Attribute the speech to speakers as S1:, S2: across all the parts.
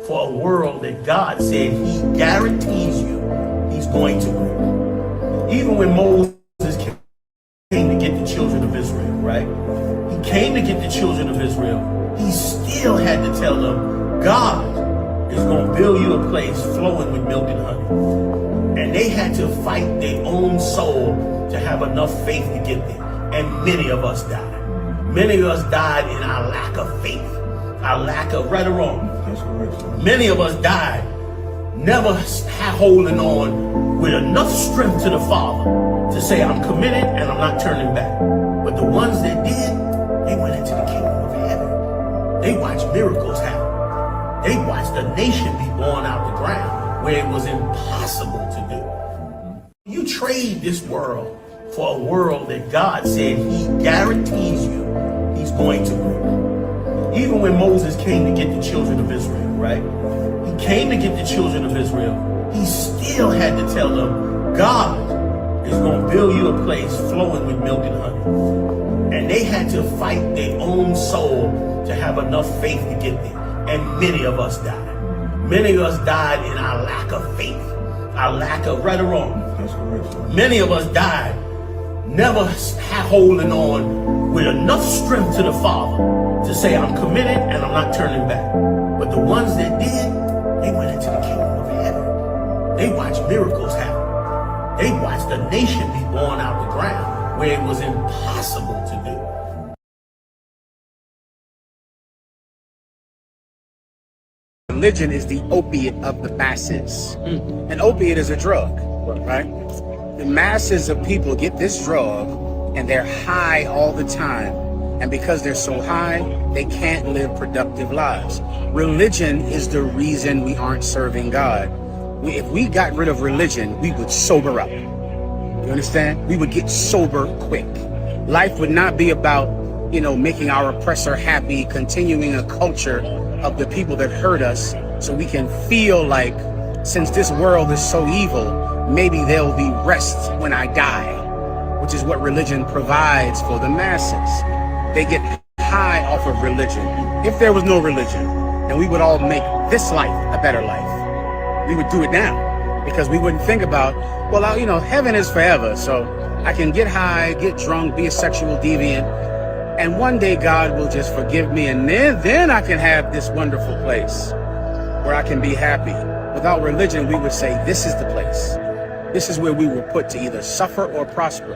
S1: for a world that God said he guarantees you he's going to bring. Even when Moses came to get the children of Israel, right? He came to get the children of Israel. He still had to tell them, God is going to build you a place flowing with milk and honey. And they had to fight their own soul to have enough faith to get there. And many of us died. Many of us died in our lack of faith, our lack of, right or wrong. Many of us died never holding on with enough strength to the Father to say, I'm committed and I'm not turning back. But the ones that did, they went into the kingdom of heaven. They watched miracles happen. They watched a nation be born out the ground where it was impossible to do. You trade this world for a world that God said he guarantees you he's going to bring. Even when Moses came to get the children of Israel, right? He came to get the children of Israel. He still had to tell them, God is going to build you a place flowing with milk and honey. And they had to fight their own soul to have enough faith to get there. And many of us died. Many of us died in our lack of faith, our lack of, right or wrong. Many of us died never holding on with enough strength to the Father to say, I'm committed and I'm not turning back. But the ones that did, they went into the kingdom of heaven. They watched miracles happen. They watched a nation be born out the ground where it was impossible to do.
S2: Religion is the opiate of the masses. An opiate is a drug, right? The masses of people get this drug and they're high all the time. And because they're so high, they can't live productive lives. Religion is the reason we aren't serving God. If we got rid of religion, we would sober up. You understand? We would get sober quick. Life would not be about, making our oppressor happy, continuing a culture of the people that hurt us so we can feel like, since this world is so evil, maybe there'll be rest when I die, which is what religion provides for the masses. They get high off of religion. If there was no religion, then we would all make this life a better life. We would do it now because we wouldn't think about, heaven is forever. So I can get high, get drunk, be a sexual deviant, and one day God will just forgive me. And then I can have this wonderful place where I can be happy. Without religion, we would say, this is the place. This is where we were put to either suffer or prosper.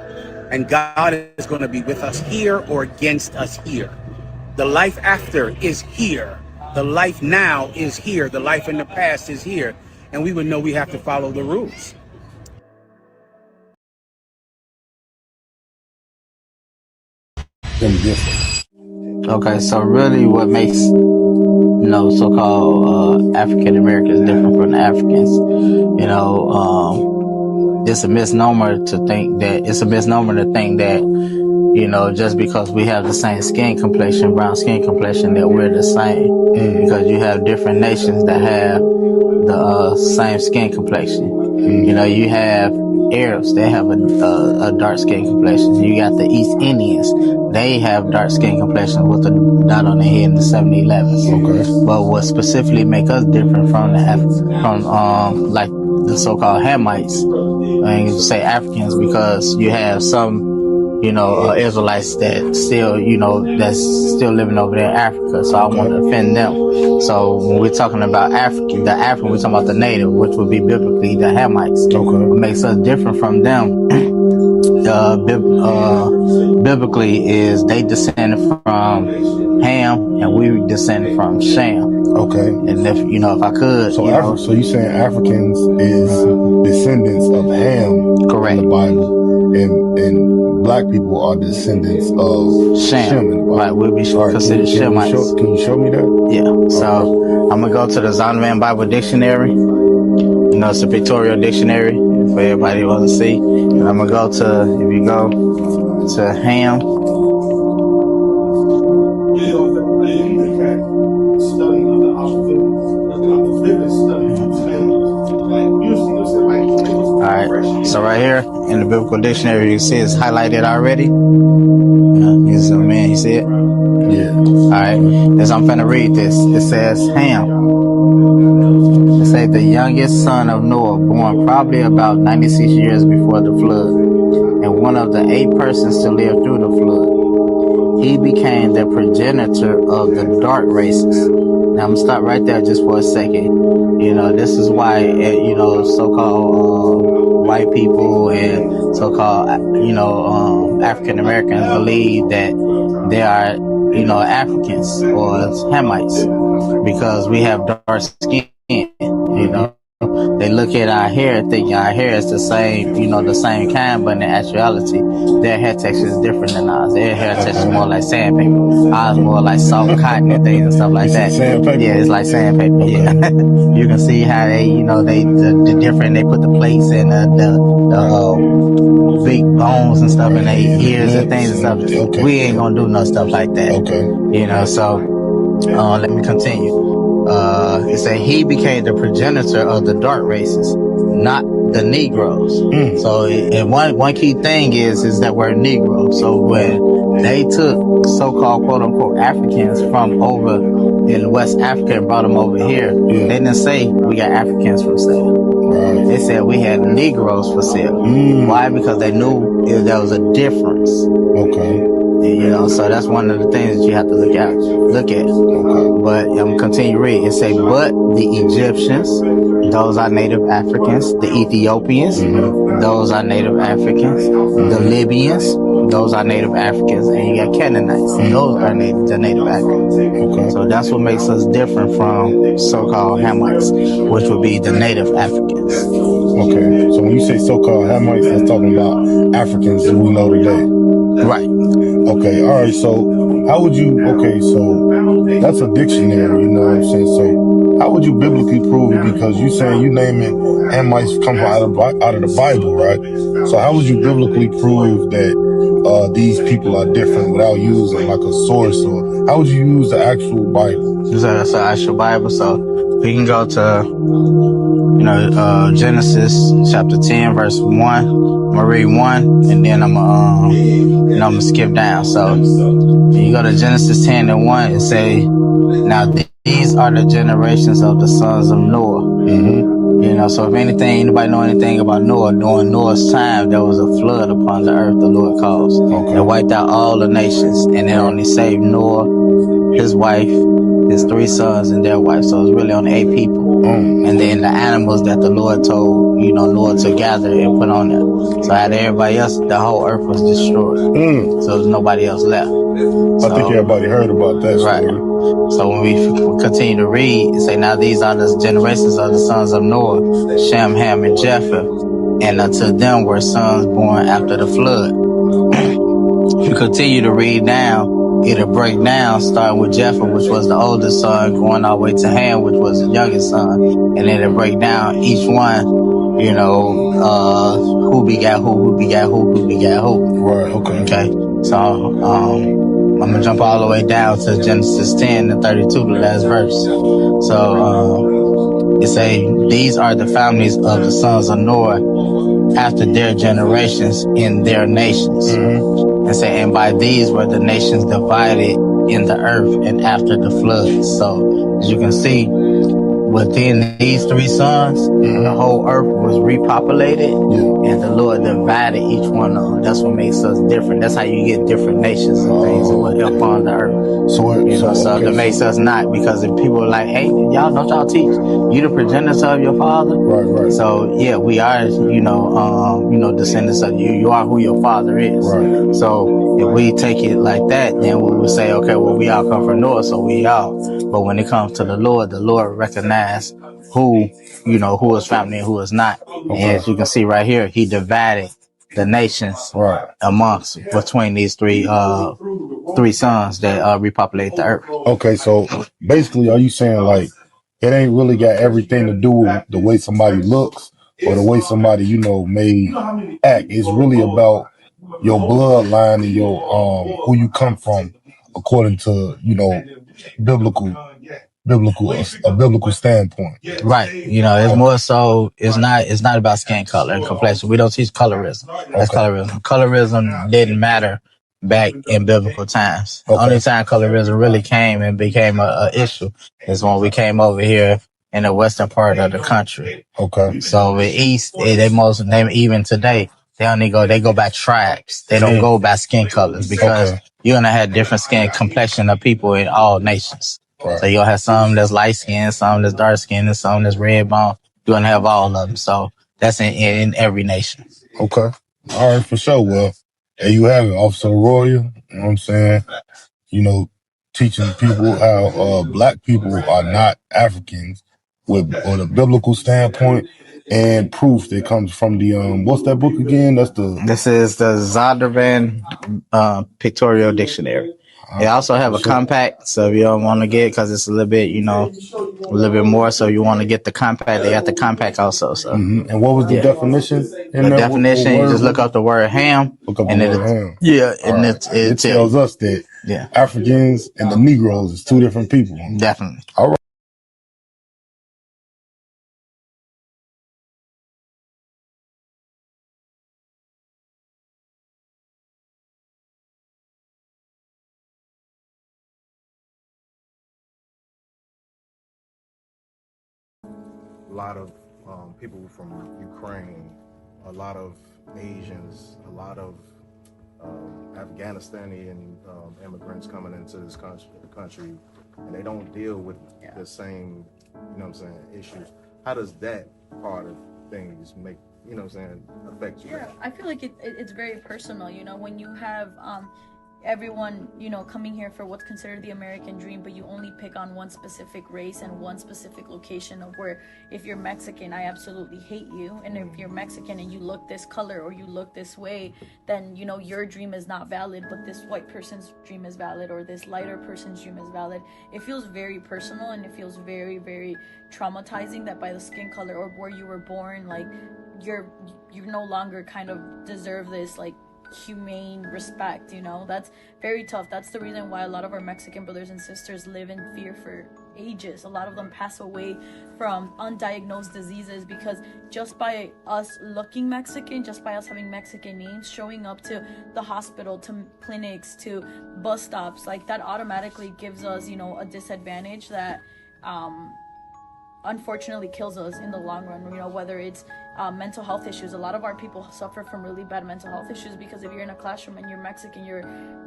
S2: And God is going to be with us here or against us here. The life after is here. The life now is here. The life in the past is here. And we would know we have to follow the rules.
S3: Okay, so really what makes, so-called African Americans different from the Africans, it's a misnomer to think that, just because we have the same skin complexion, brown skin complexion, that we're the same. Because you have different nations that have the same skin complexion. You have Arabs, they have a dark skin complexion. You got the East Indians, they have dark skin complexion with a dot on their head in the 7-Elevens. Okay. But what specifically make us different from like the so-called Hamites, and you say Africans, because you have some, Israelites that still, that's still living over there in Africa. So I want to offend them. So when we're talking about the African, we're talking about the native, which would be biblically the Hamites. Okay. What makes us different from them, biblically, is they descend from Ham and we descend from Shem.
S4: Okay.
S3: And if I could,
S4: so you saying Africans is descendants of Ham?
S3: Correct.
S4: In the Bible, and black people are descendants of Shem in the Bible.
S3: Right, we'll be considered Shemites.
S4: Can you show me that?
S3: Yeah. So I'm gonna go to the Zondervan Bible Dictionary. It's a pictorial dictionary for everybody who wants to see. And I'm gonna go to, if you go to Ham. Alright, right. So right here in the biblical dictionary, you see it's highlighted already. You zoom in, you see it?
S4: Yeah.
S3: All right. As I'm finna read this, it says Ham. It says the youngest son of Noah, born probably about 96 years before the flood, and one of the 8 persons to live through the flood. He became the progenitor of the dark races. Now I'm gonna stop right there just for a second. You know, this is why so-called white people and so-called African Americans believe that they are Africans or Hamites because we have dark skin. They look at our hair thinking our hair is the same, the same kind, but in actuality, their hair texture is different than ours. Their hair texture is more like sandpaper. Ours more like soft cotton and things and stuff like that.
S4: Sandpaper?
S3: Yeah, it's like sandpaper. Okay. Yeah, you can see how they, the different. They put the plates and the big bones and stuff in their ears and things and stuff. Okay. We ain't gonna do no stuff like that.
S4: Okay.
S3: So let me continue. It said he became the progenitor of the dark races, not the Negroes. So, and one key thing is that we're Negro. So when they took so-called quote unquote Africans from over in West Africa and brought them over here, they didn't say we got Africans for sale. They said we had Negroes for sale. Why? Because they knew there was a difference.
S4: Okay.
S3: So that's one of the things that you have to look at. Okay. But I'm gonna continue reading. It say, but the Egyptians, those are native Africans. The Ethiopians, those are native Africans. The Libyans, those are native Africans. And you got Canaanites, those are the native Africans.
S4: Okay.
S3: So that's what makes us different from so-called Hamites, which would be the native Africans.
S4: Okay. So when you say so-called Hamites, that's talking about Africans that we know today.
S3: Right.
S4: Okay, all right, so how would you, so that's a dictionary, you know what I'm saying? So how would you biblically prove it? Because you saying you naming Hamites come out of the Bible, right? So how would you biblically prove that these people are different without using like a source, or how would you use the actual Bible?
S3: So that's the actual Bible, so we can go to Genesis chapter 10 verse 1. I'm gonna read 1 and then I'm gonna skip down. So you go to Genesis 10 and 1 and say, now these are the generations of the sons of Noah. So if anybody know anything about Noah, during Noah's time, there was a flood upon the earth, the Lord caused. Okay. It wiped out all the nations, and it only saved Noah, his wife, his 3 sons, and their wife. So it's really only 8 people. And then the animals that the Lord told, Noah to gather and put on there. So out of everybody else, the whole earth was destroyed. So there's nobody else left.
S4: I think everybody heard about that story.
S3: Right. So when we continue to read, it say, now these are the generations of the sons of Noah, Shem, Ham, and Japheth. And unto them were sons born after the flood. If you continue to read down, it'll break down, starting with Japheth, which was the oldest son, going all the way to Ham, which was the youngest son. And then it'll break down each one, who begat who begat who begat who.
S4: Right, okay.
S3: So, I'm gonna jump all the way down to Genesis 10 and 32, the last verse. So, it say, these are the families of the sons of Noah after their generations in their nations. And say, and by these were the nations divided in the earth and after the flood. So, as you can see, within these 3 sons, the whole earth was repopulated, and the Lord divided each one of them. That's what makes us different. That's how you get different nations and things upon the earth. So that makes us not, because if people are like, hey, y'all teach, you the progenitor of your father?
S4: Right.
S3: So yeah, we are, descendants of you. You are who your father is.
S4: Right.
S3: So if we take it like that, then we will say, okay, well, we all come from Noah, so we all. But when it comes to the Lord recognizes who is family and who is not. Okay. And as you can see right here, he divided the nations between these three sons that repopulate the earth.
S4: Okay, so basically, are you saying like it ain't really got everything to do with the way somebody looks or the way somebody may act? It's really about your bloodline and your who you come from, according to biblical biblical standpoint.
S3: Right. You know, it's more so, it's not about skin color and complexion. We don't teach colorism. That's
S4: Okay.
S3: colorism. Colorism didn't matter back in biblical times. The
S4: Okay.
S3: only time colorism really came and became a issue is when we came over here in the western part of the country.
S4: Okay.
S3: So the East, they even today, they go by tribes. They don't go by skin colors because
S4: Okay.
S3: you're going to have different skin complexion of people in all nations.
S4: Right.
S3: So you'll have some that's light skinned, some that's dark skinned, and some that's red bone. You're going to have all of them. So that's in every nation.
S4: Okay. All right, for sure. Well, there you have it, Officer Royal. You know what I'm saying? You know, teaching people how black people are not Africans on a biblical standpoint and proof that comes from the what's that book again? That's the
S3: This is the Zondervan Pictorial Dictionary. They also have a compact, so if you don't want to get it because it's a little bit, a little bit more, so you want to get the compact, they got the compact also. So,
S4: And what was the definition?
S3: The definition, you just look up the word ham.
S4: Look up the
S3: and
S4: word ham.
S3: Yeah, and
S4: Right.
S3: it
S4: tells us that Africans and the Negroes is two different people.
S3: Definitely.
S4: All right.
S5: A lot of people from Ukraine, a lot of Asians, a lot of Afghanistani and immigrants coming into this country, and they don't deal with the same, issues. How does that part of things make, affect you?
S6: Yeah, I feel like it's very personal, when you have everyone, coming here for what's considered the American dream, but you only pick on one specific race and one specific location of where, if you're Mexican, I absolutely hate you. And if you're Mexican and you look this color or you look this way, then, your dream is not valid, but this white person's dream is valid, or this lighter person's dream is valid. It feels very personal, and it feels very, very traumatizing that by the skin color or where you were born, like you no longer kind of deserve this, like, humane respect. That's very tough. That's the reason why a lot of our Mexican brothers and sisters live in fear for ages. A lot of them pass away from undiagnosed diseases because just by us looking Mexican, just by us having Mexican names, showing up to the hospital, to clinics, to bus stops, like that automatically gives us, a disadvantage that unfortunately kills us in the long run. Whether it's mental health issues. A lot of our people suffer from really bad mental health issues because if you're in a classroom and you're Mexican, you're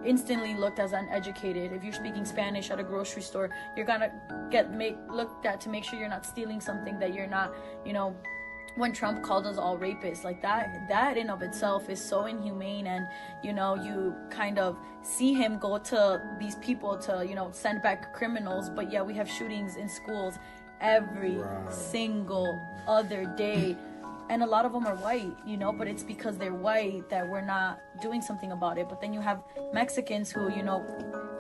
S6: instantly looked as uneducated. If you're speaking Spanish at a grocery store, you're gonna get looked at to make sure you're not stealing something, that you're not, when Trump called us all rapists, like that in of itself is so inhumane. And you kind of see him go to these people to send back criminals, but yeah, we have shootings in schools every single other day, and a lot of them are white, but it's because they're white that we're not doing something about it. But then you have Mexicans who,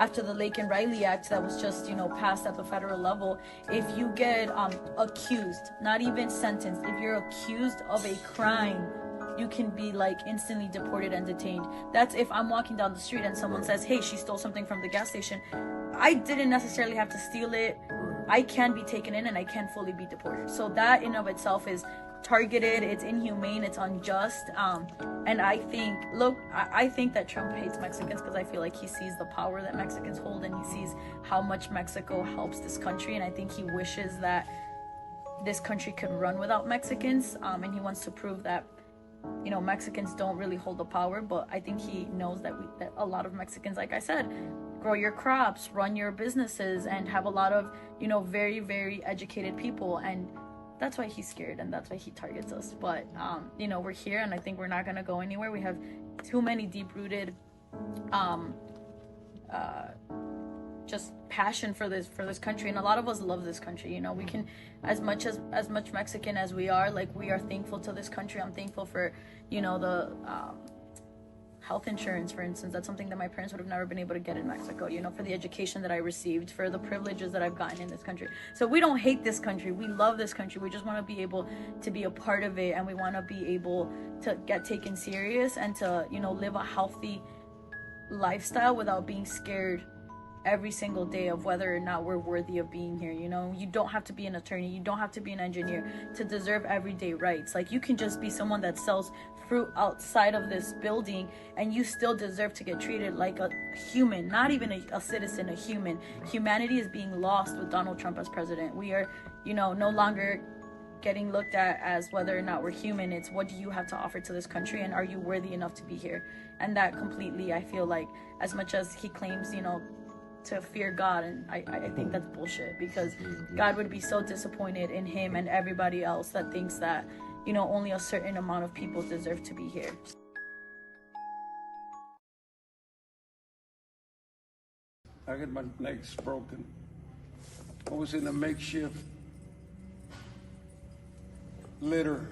S6: after the Lake and Riley Act that was just, passed at the federal level, if you get accused, not even sentenced, if you're accused of a crime, you can be like instantly deported and detained. That's if I'm walking down the street and someone says, hey, she stole something from the gas station. I didn't necessarily have to steal it. I can be taken in and I can fully be deported. So that in of itself is targeted, it's inhumane, it's unjust. And I think that Trump hates Mexicans because I feel like he sees the power that Mexicans hold, and he sees how much Mexico helps this country. And I think he wishes that this country could run without Mexicans. And he wants to prove that Mexicans don't really hold the power, but I think he knows that a lot of Mexicans, like I said, grow your crops, run your businesses, and have a lot of, very, very educated people. And that's why he's scared, and that's why he targets us. But, we're here, and I think we're not going to go anywhere. We have too many deep-rooted, just passion for this country, and a lot of us love this country. We can, as much Mexican as we are, like, we are thankful to this country. I'm thankful for the health insurance, for instance. That's something that my parents would have never been able to get in Mexico, for the education that I received, for the privileges that I've gotten in this country. So we don't hate this country. We love this country. We just want to be able to be a part of it, and we want to be able to get taken serious and to live a healthy lifestyle without being scared every single day of whether or not we're worthy of being here. You know, you don't have to be an attorney, you don't have to be an engineer to deserve everyday rights. Like, you can just be someone that sells fruit outside of this building and you still deserve to get treated like a human, not even a citizen, a human. Humanity is being lost with Donald Trump as president. We are, you know, no longer getting looked at as whether or not we're human. It's what do you have to offer to this country, and are you worthy enough to be here? And that completely, I feel like, as much as he claims, you know, to fear God, and I think that's bullshit, because God would be so disappointed in him and everybody else that thinks that, you know, only a certain amount of people deserve to be here.
S7: I had my legs broken. I was in a makeshift litter,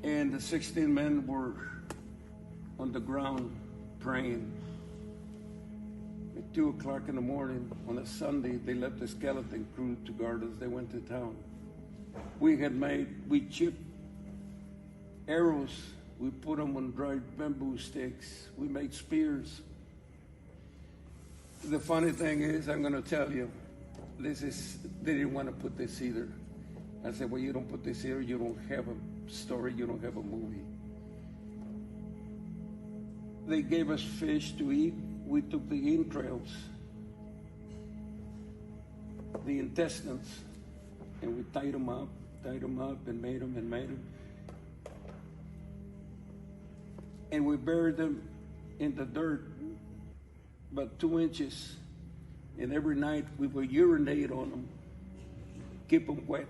S7: and the 16 men were on the ground praying. At 2 o'clock in the morning on a Sunday, they left the skeleton crew to guard us. They went to town. We chipped arrows. We put them on dried bamboo sticks. We made spears. The funny thing is, I'm gonna tell you, they didn't want to put this either. I said, well, you don't put this here, you don't have a story, you don't have a movie. They gave us fish to eat. We took the entrails, the intestines, and we tied them up and made them. And we buried them in the dirt, about 2 inches. And every night we would urinate on them, keep them wet.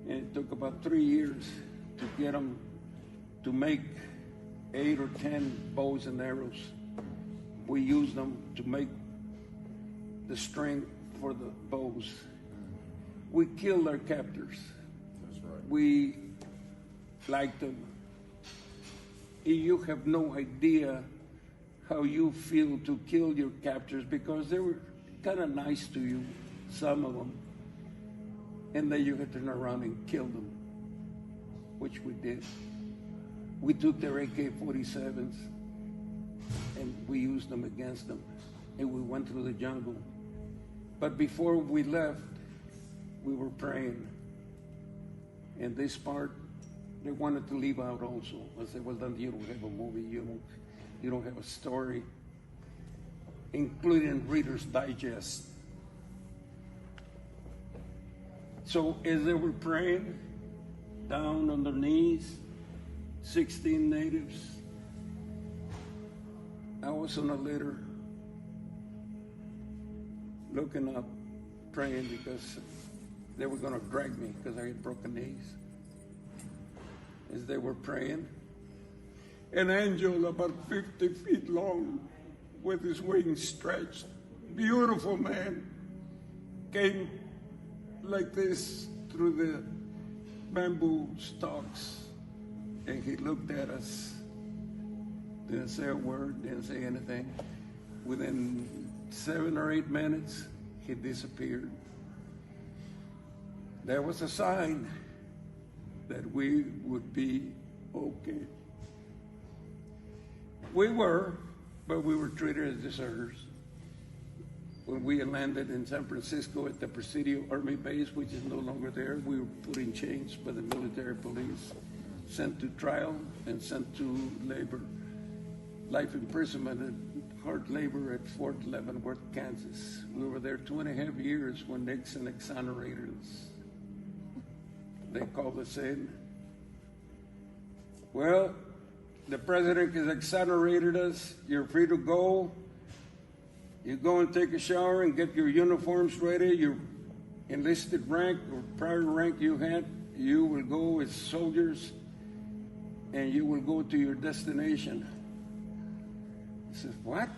S7: And it took about 3 years to get them to make 8 or 10 bows and arrows. We used them to make the string for the bows. We killed our captors.
S5: That's right.
S7: We liked them. You have no idea how you feel to kill your captors, because they were kind of nice to you, some of them. And then you had to turn around and kill them, which we did. We took their AK-47s and we used them against them. And we went through the jungle. But before we left, we were praying. And this part, they wanted to leave out also. I said, well, then you don't have a movie, you don't have a story, including Reader's Digest. So as they were praying, down on their knees, 16 natives, I was on a litter, looking up, praying, because they were gonna drag me because I had broken knees. As they were praying, an angel about 50 feet long with his wings stretched, beautiful man, came like this through the bamboo stalks, and he looked at us, didn't say a word, didn't say anything. Within 7 or 8 minutes, he disappeared. There was a sign that we would be okay. We were, but we were treated as deserters. When we landed in San Francisco at the Presidio Army Base, which is no longer there, we were put in chains by the military police, sent to trial, and sent to labor. Life imprisonment and hard labor at Fort Leavenworth, Kansas. We were there 2.5 years when Nixon exonerated us. They called us in. Well, the president has exonerated us. You're free to go. You go and take a shower and get your uniforms ready. Your enlisted rank or prior rank you had, you will go as soldiers and you will go to your destination. I said, what?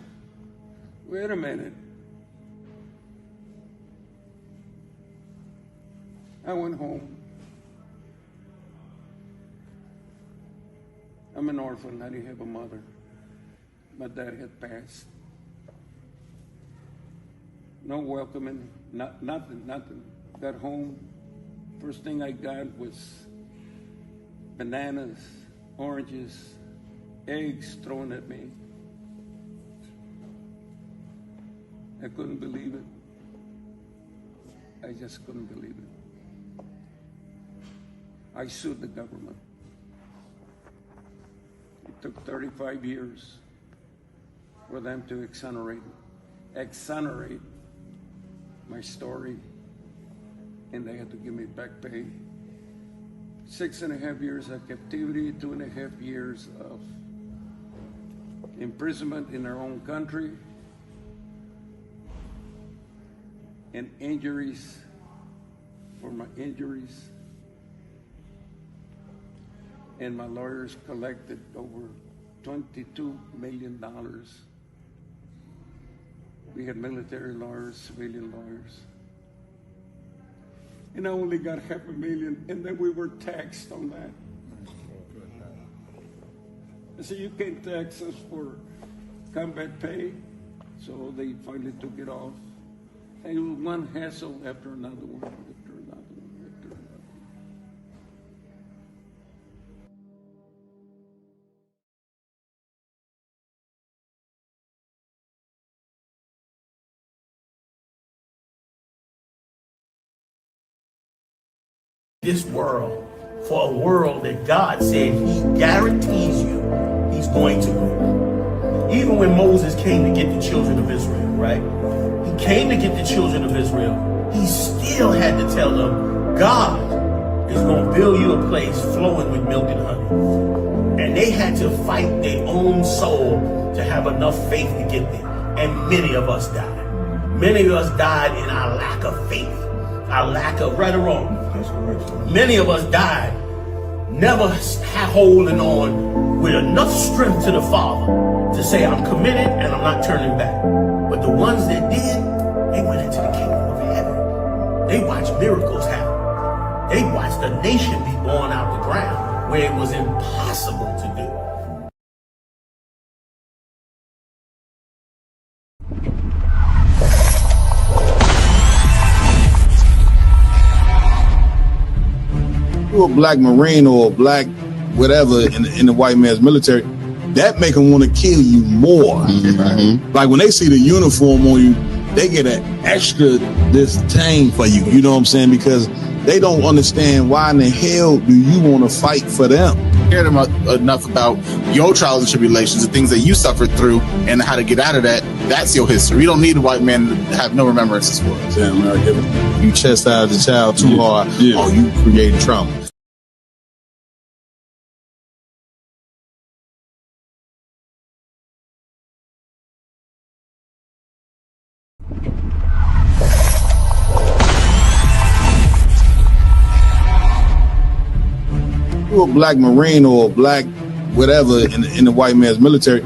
S7: Wait a minute. I went home. I'm an orphan. I didn't have a mother. My dad had passed. No welcoming, nothing. Got home. First thing I got was bananas, oranges, eggs thrown at me. I couldn't believe it. I just couldn't believe it. I sued the government. It took 35 years for them to exonerate my story, and they had to give me back pay. 6.5 years of captivity, 2.5 years of imprisonment in our own country, and injuries for my injuries. And my lawyers collected over $22 million. We had military lawyers, civilian lawyers. And I only got $500,000, and then we were taxed on that. I said, you can't tax us for combat pay. So they finally took it off. And it was one hassle after another one, after another one, after another.
S1: This world for a world that God said he guarantees you he's going to win. Even when Moses came to get the children of Israel, right? He came to get the children of Israel. He still had to tell them, God is going to build you a place flowing with milk and honey. And they had to fight their own soul to have enough faith to get there. And many of us died. Many of us died in our lack of faith, our lack of right or wrong. Many of us died never holding on with enough strength to the Father to say, I'm committed and I'm not turning back. But the ones that did, they went into the kingdom of heaven. They watched miracles happen. They watched a nation be born out the ground where it was impossible to do.
S4: You're a black Marine or a black whatever in the white man's military, that make them want to kill you more. Mm-hmm. Like when they see the uniform on you, they get an extra disdain for you. You know what I'm saying? Because they don't understand why in the hell do you want to fight for them.
S2: Cared enough about your trials and tribulations, the things that you suffered through, and how to get out of that. That's your history. You don't need a white man to have no remembrances for it.
S4: Yeah, America, you chastise the child too hard, or you create trauma. You're a black Marine or a black whatever in the white man's military,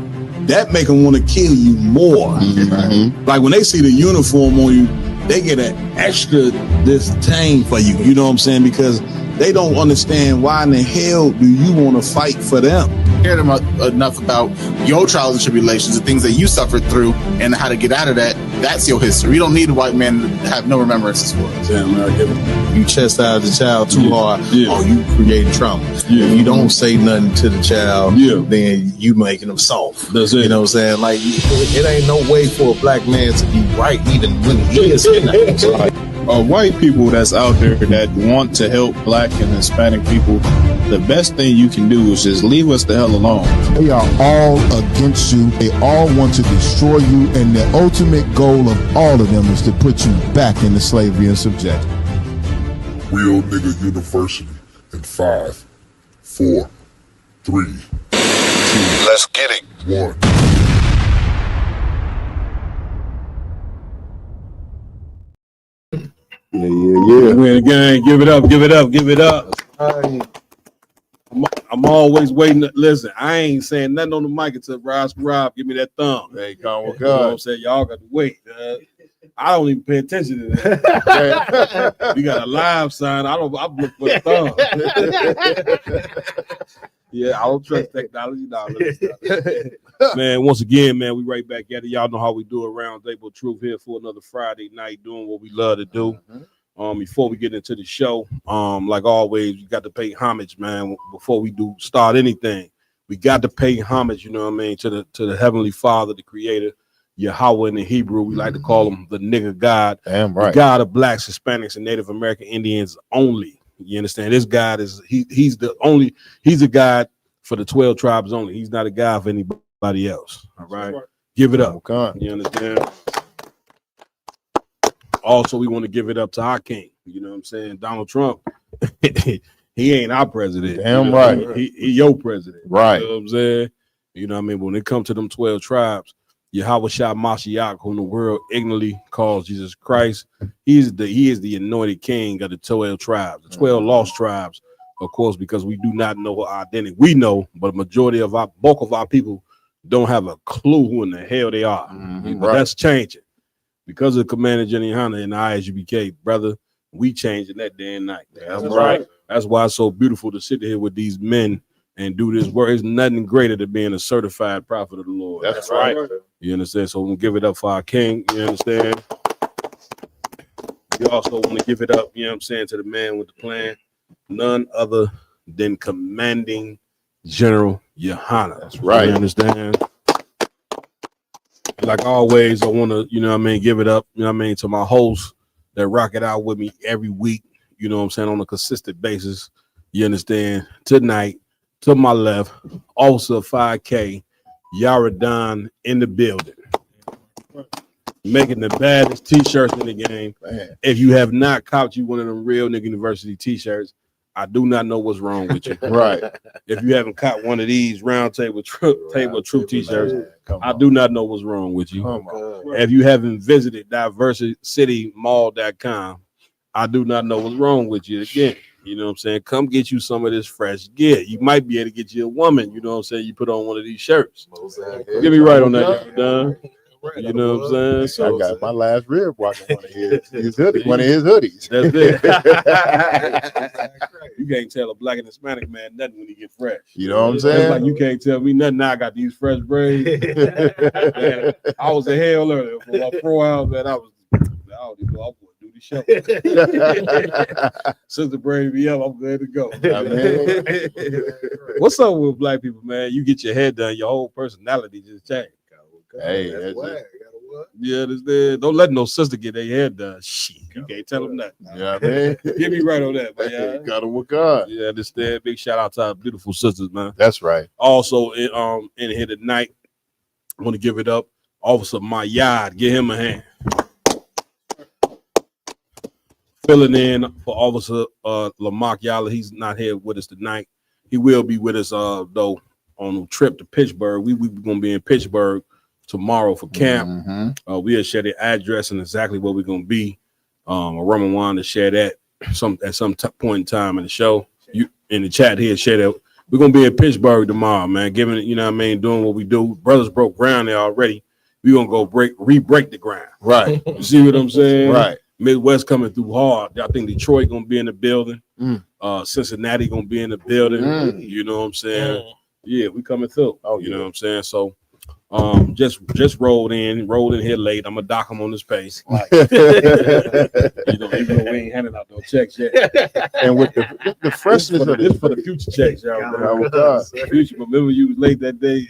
S4: that make them want to kill you more. Mm-hmm. Like when they see the uniform on you, they get an extra disdain for you. You know what I'm saying? Because they don't understand why in the hell do you want to fight for them.
S2: Cared enough about your trials and tribulations, the things that you suffered through, and how to get out of that. That's your history. You don't need a white man to have no remembrances for it.
S4: Yeah, America, you chastise the child too hard, or you create trauma. If you don't say nothing to the child, then you making them soft. That's it. You know what I'm saying? Like, it ain't no way for a black man to be right even when he is in that.
S8: White people that's out there that want to help black and Hispanic people, the best thing you can do is just leave us the hell alone.
S9: They are all against you. They all want to destroy you, and the ultimate goal of all of them is to put you back into slavery and subjection.
S10: Real Nigga University in 5, 4, 3, 2, let's get it. 1.
S8: Yeah. Win again. Give it up. I'm always waiting. Listen, I ain't saying nothing on the mic until Rob give me that thumb.
S4: Hey, come on,
S8: you know what I'm saying? Y'all got to wait. I don't even pay attention to that. We got a live sign. I'm looking for the thumb. Yeah, I don't trust technology. Man, once again, man, we right back at it. Y'all know how we do it. Round Table Truth here for another Friday night, doing what we love to do. Before we get into the show, like always, you got to pay homage, man. Before we start anything, we got to pay homage. You know what I mean, to the Heavenly Father, the Creator. Yahweh in the Hebrew. We like to call him the nigga God.
S4: Damn right.
S8: The God of blacks, Hispanics, and Native American Indians only. You understand? This God is he's a God for the 12 tribes only. He's not a God for anybody else. All right. Give it up. You understand? Also, we want to give it up to our king. You know what I'm saying? Donald Trump. He ain't our president.
S4: Damn
S8: you know
S4: right.
S8: He your president.
S4: Right.
S8: You know what I'm saying? You know what I mean? When it comes to them 12 tribes, Yahweh Shah Mashiach, whom the world ignorantly calls Jesus Christ, he is the anointed king of the 12 tribes, the 12 lost tribes, of course, because we do not know our identity. We know, but a majority of bulk of our people don't have a clue who in the hell they are. But that's changing. Because of Commander Jenny Hunter and the ISUBK, brother, we changing that day and night. That's right. That's why it's so beautiful to sit here with these men and do this work. It's nothing greater than being a certified prophet of the Lord.
S4: That's right.
S8: You understand? So we'll give it up for our king. You understand? We also want to give it up, you know what I'm saying, to the man with the plan. None other than Commanding General Yohana.
S4: That's right.
S8: You understand? Like always, I want to, you know what I mean, give it up, you know what I mean, to my hosts that rock it out with me every week, you know what I'm saying, on a consistent basis. You understand? Tonight, to my left, Officer 5K, Yaradon in the building. Making the baddest t-shirts in the game.
S4: Man.
S8: If you have not copped you one of them real nigga university t-shirts, I do not know what's wrong with you.
S4: Right.
S8: If you haven't caught one of these round table truth t-shirts, I do not know what's wrong with you. If you haven't visited diversitymall.com, I do not know what's wrong with you. Again, you know what I'm saying? Come get you some of this fresh gear. You might be able to get you a woman, you know what I'm saying? You put on one of these shirts. Get me right on that, Don. You know what I'm saying? So
S4: I got my last rib watching one of his hoodies.
S8: That's it. You can't tell a black and Hispanic man nothing when he get fresh.
S4: You know what I'm
S8: It's
S4: saying?
S8: like you can't tell me nothing. Now I got these fresh braids. Man, I was a hell earlier for about 4 hours, man. I was going to do the show. Since the braid me up, I'm good to go. What's up with black people, man? You get your head done, your whole personality just changed.
S4: Hey, that's it.
S8: You understand? Don't let no sister get their hair done. Shit, you can't tell them that.
S4: Yeah, man.
S8: Get me right on that, man.
S4: Got him with God.
S8: You understand? Big shout out to our beautiful sisters, man.
S4: That's right.
S8: Also, in here tonight, I want to give it up. Officer Mayad, give him a hand. Filling in for Officer Lamar Yala. He's not here with us tonight. He will be with us though on a trip to Pittsburgh. We gonna be in Pittsburgh tomorrow for camp. We'll share the address and exactly where we're gonna be. Roman wanted to share that at some point in time in the show. You in the chat here, share that. We're gonna be in Pittsburgh tomorrow, man. Giving it, you know what I mean, doing what we do. Brothers broke ground there already. We're gonna go re-break the ground. Right. You see what I'm saying? Right. Midwest coming through hard. I think Detroit gonna be in the building. Cincinnati gonna be in the building. You know what I'm saying? Yeah, we coming through. Oh, you know what I'm saying? So just rolled in here late. I'm gonna dock him on this pace. Like, you know, even though we ain't handing out no checks yet. And with the freshness of this for the future checks, y'all. Future, but remember you was late that day.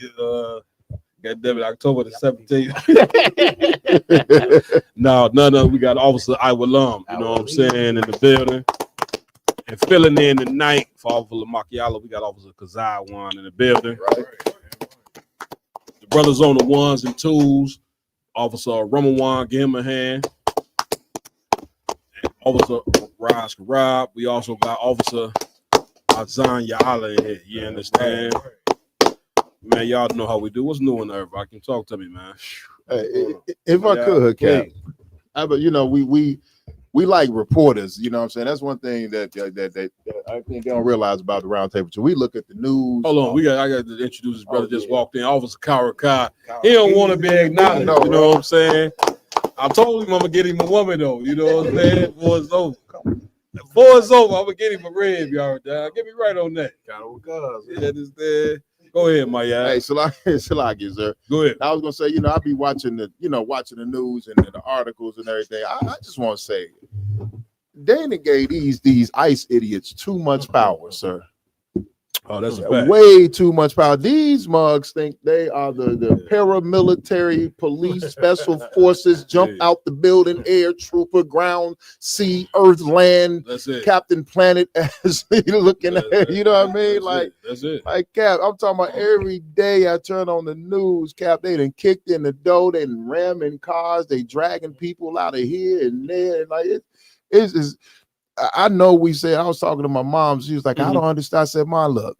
S8: God damn it, October the 17th. No, we got Officer Iwalam, you know what I'm saying, in the building. And filling in tonight for Officer Makiala, we got Officer Kazaiwan in the building. Right. The brothers on the ones and twos. Officer Ramawan, give him a hand. And Officer Raz Karab. We also got Officer Azan Yaala in here. You understand? Man, y'all know how we do. What's new on the earth? I can talk to me, man.
S4: If I could, Cap. But you know, we like reporters. You know what I'm saying? That's one thing that I think they don't realize about the round table. So we look at the news.
S8: Hold on, I got to introduce his brother. Just walked in, Officer Karakai. He don't want to be acknowledged. You know what I'm saying? I told him I'm gonna get him a woman though. You know what I'm saying? Before it's over. Before it's over, I'm gonna get him a rib, y'all. Get me right on that. You understand? Go ahead, my guy.
S4: Hey, Salaki, sir.
S8: Go ahead.
S4: I was gonna say, I be watching the news and the articles and everything. I just want to say, Dana gave these ICE idiots too much power, sir.
S8: Oh, that's a fact.
S9: Way too much power. These mugs think they are the paramilitary police special forces, jump out the building, air trooper, ground, sea, earth, land,
S8: That's it.
S9: Captain Planet as looking at, you know what I mean?
S8: That's it.
S9: Like Cap, I'm talking about every day I turn on the news, Cap, they done kicked in the door, they done ramming cars, they dragging people out of here and there. Like it's I know we said, I was talking to my mom, she was like, I don't understand. I said, Mom, look,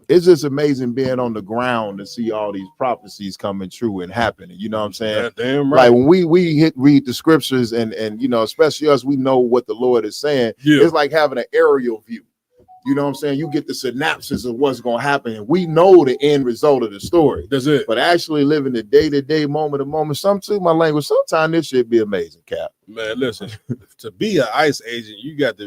S9: it's just amazing being on the ground to see all these prophecies coming true and happening. You know what I'm saying?
S8: Damn right.
S9: Like when we read the scriptures and you know, especially us, we know what the Lord is saying.
S8: Yeah.
S9: It's like having an aerial view. You know what I'm saying? You get the synopsis of what's going to happen, and we know the end result of the story.
S8: That's it.
S9: But actually living the day-to-day, moment-to-moment, sometimes this should be amazing, Cap.
S8: Man, listen, to be an ICE agent, you got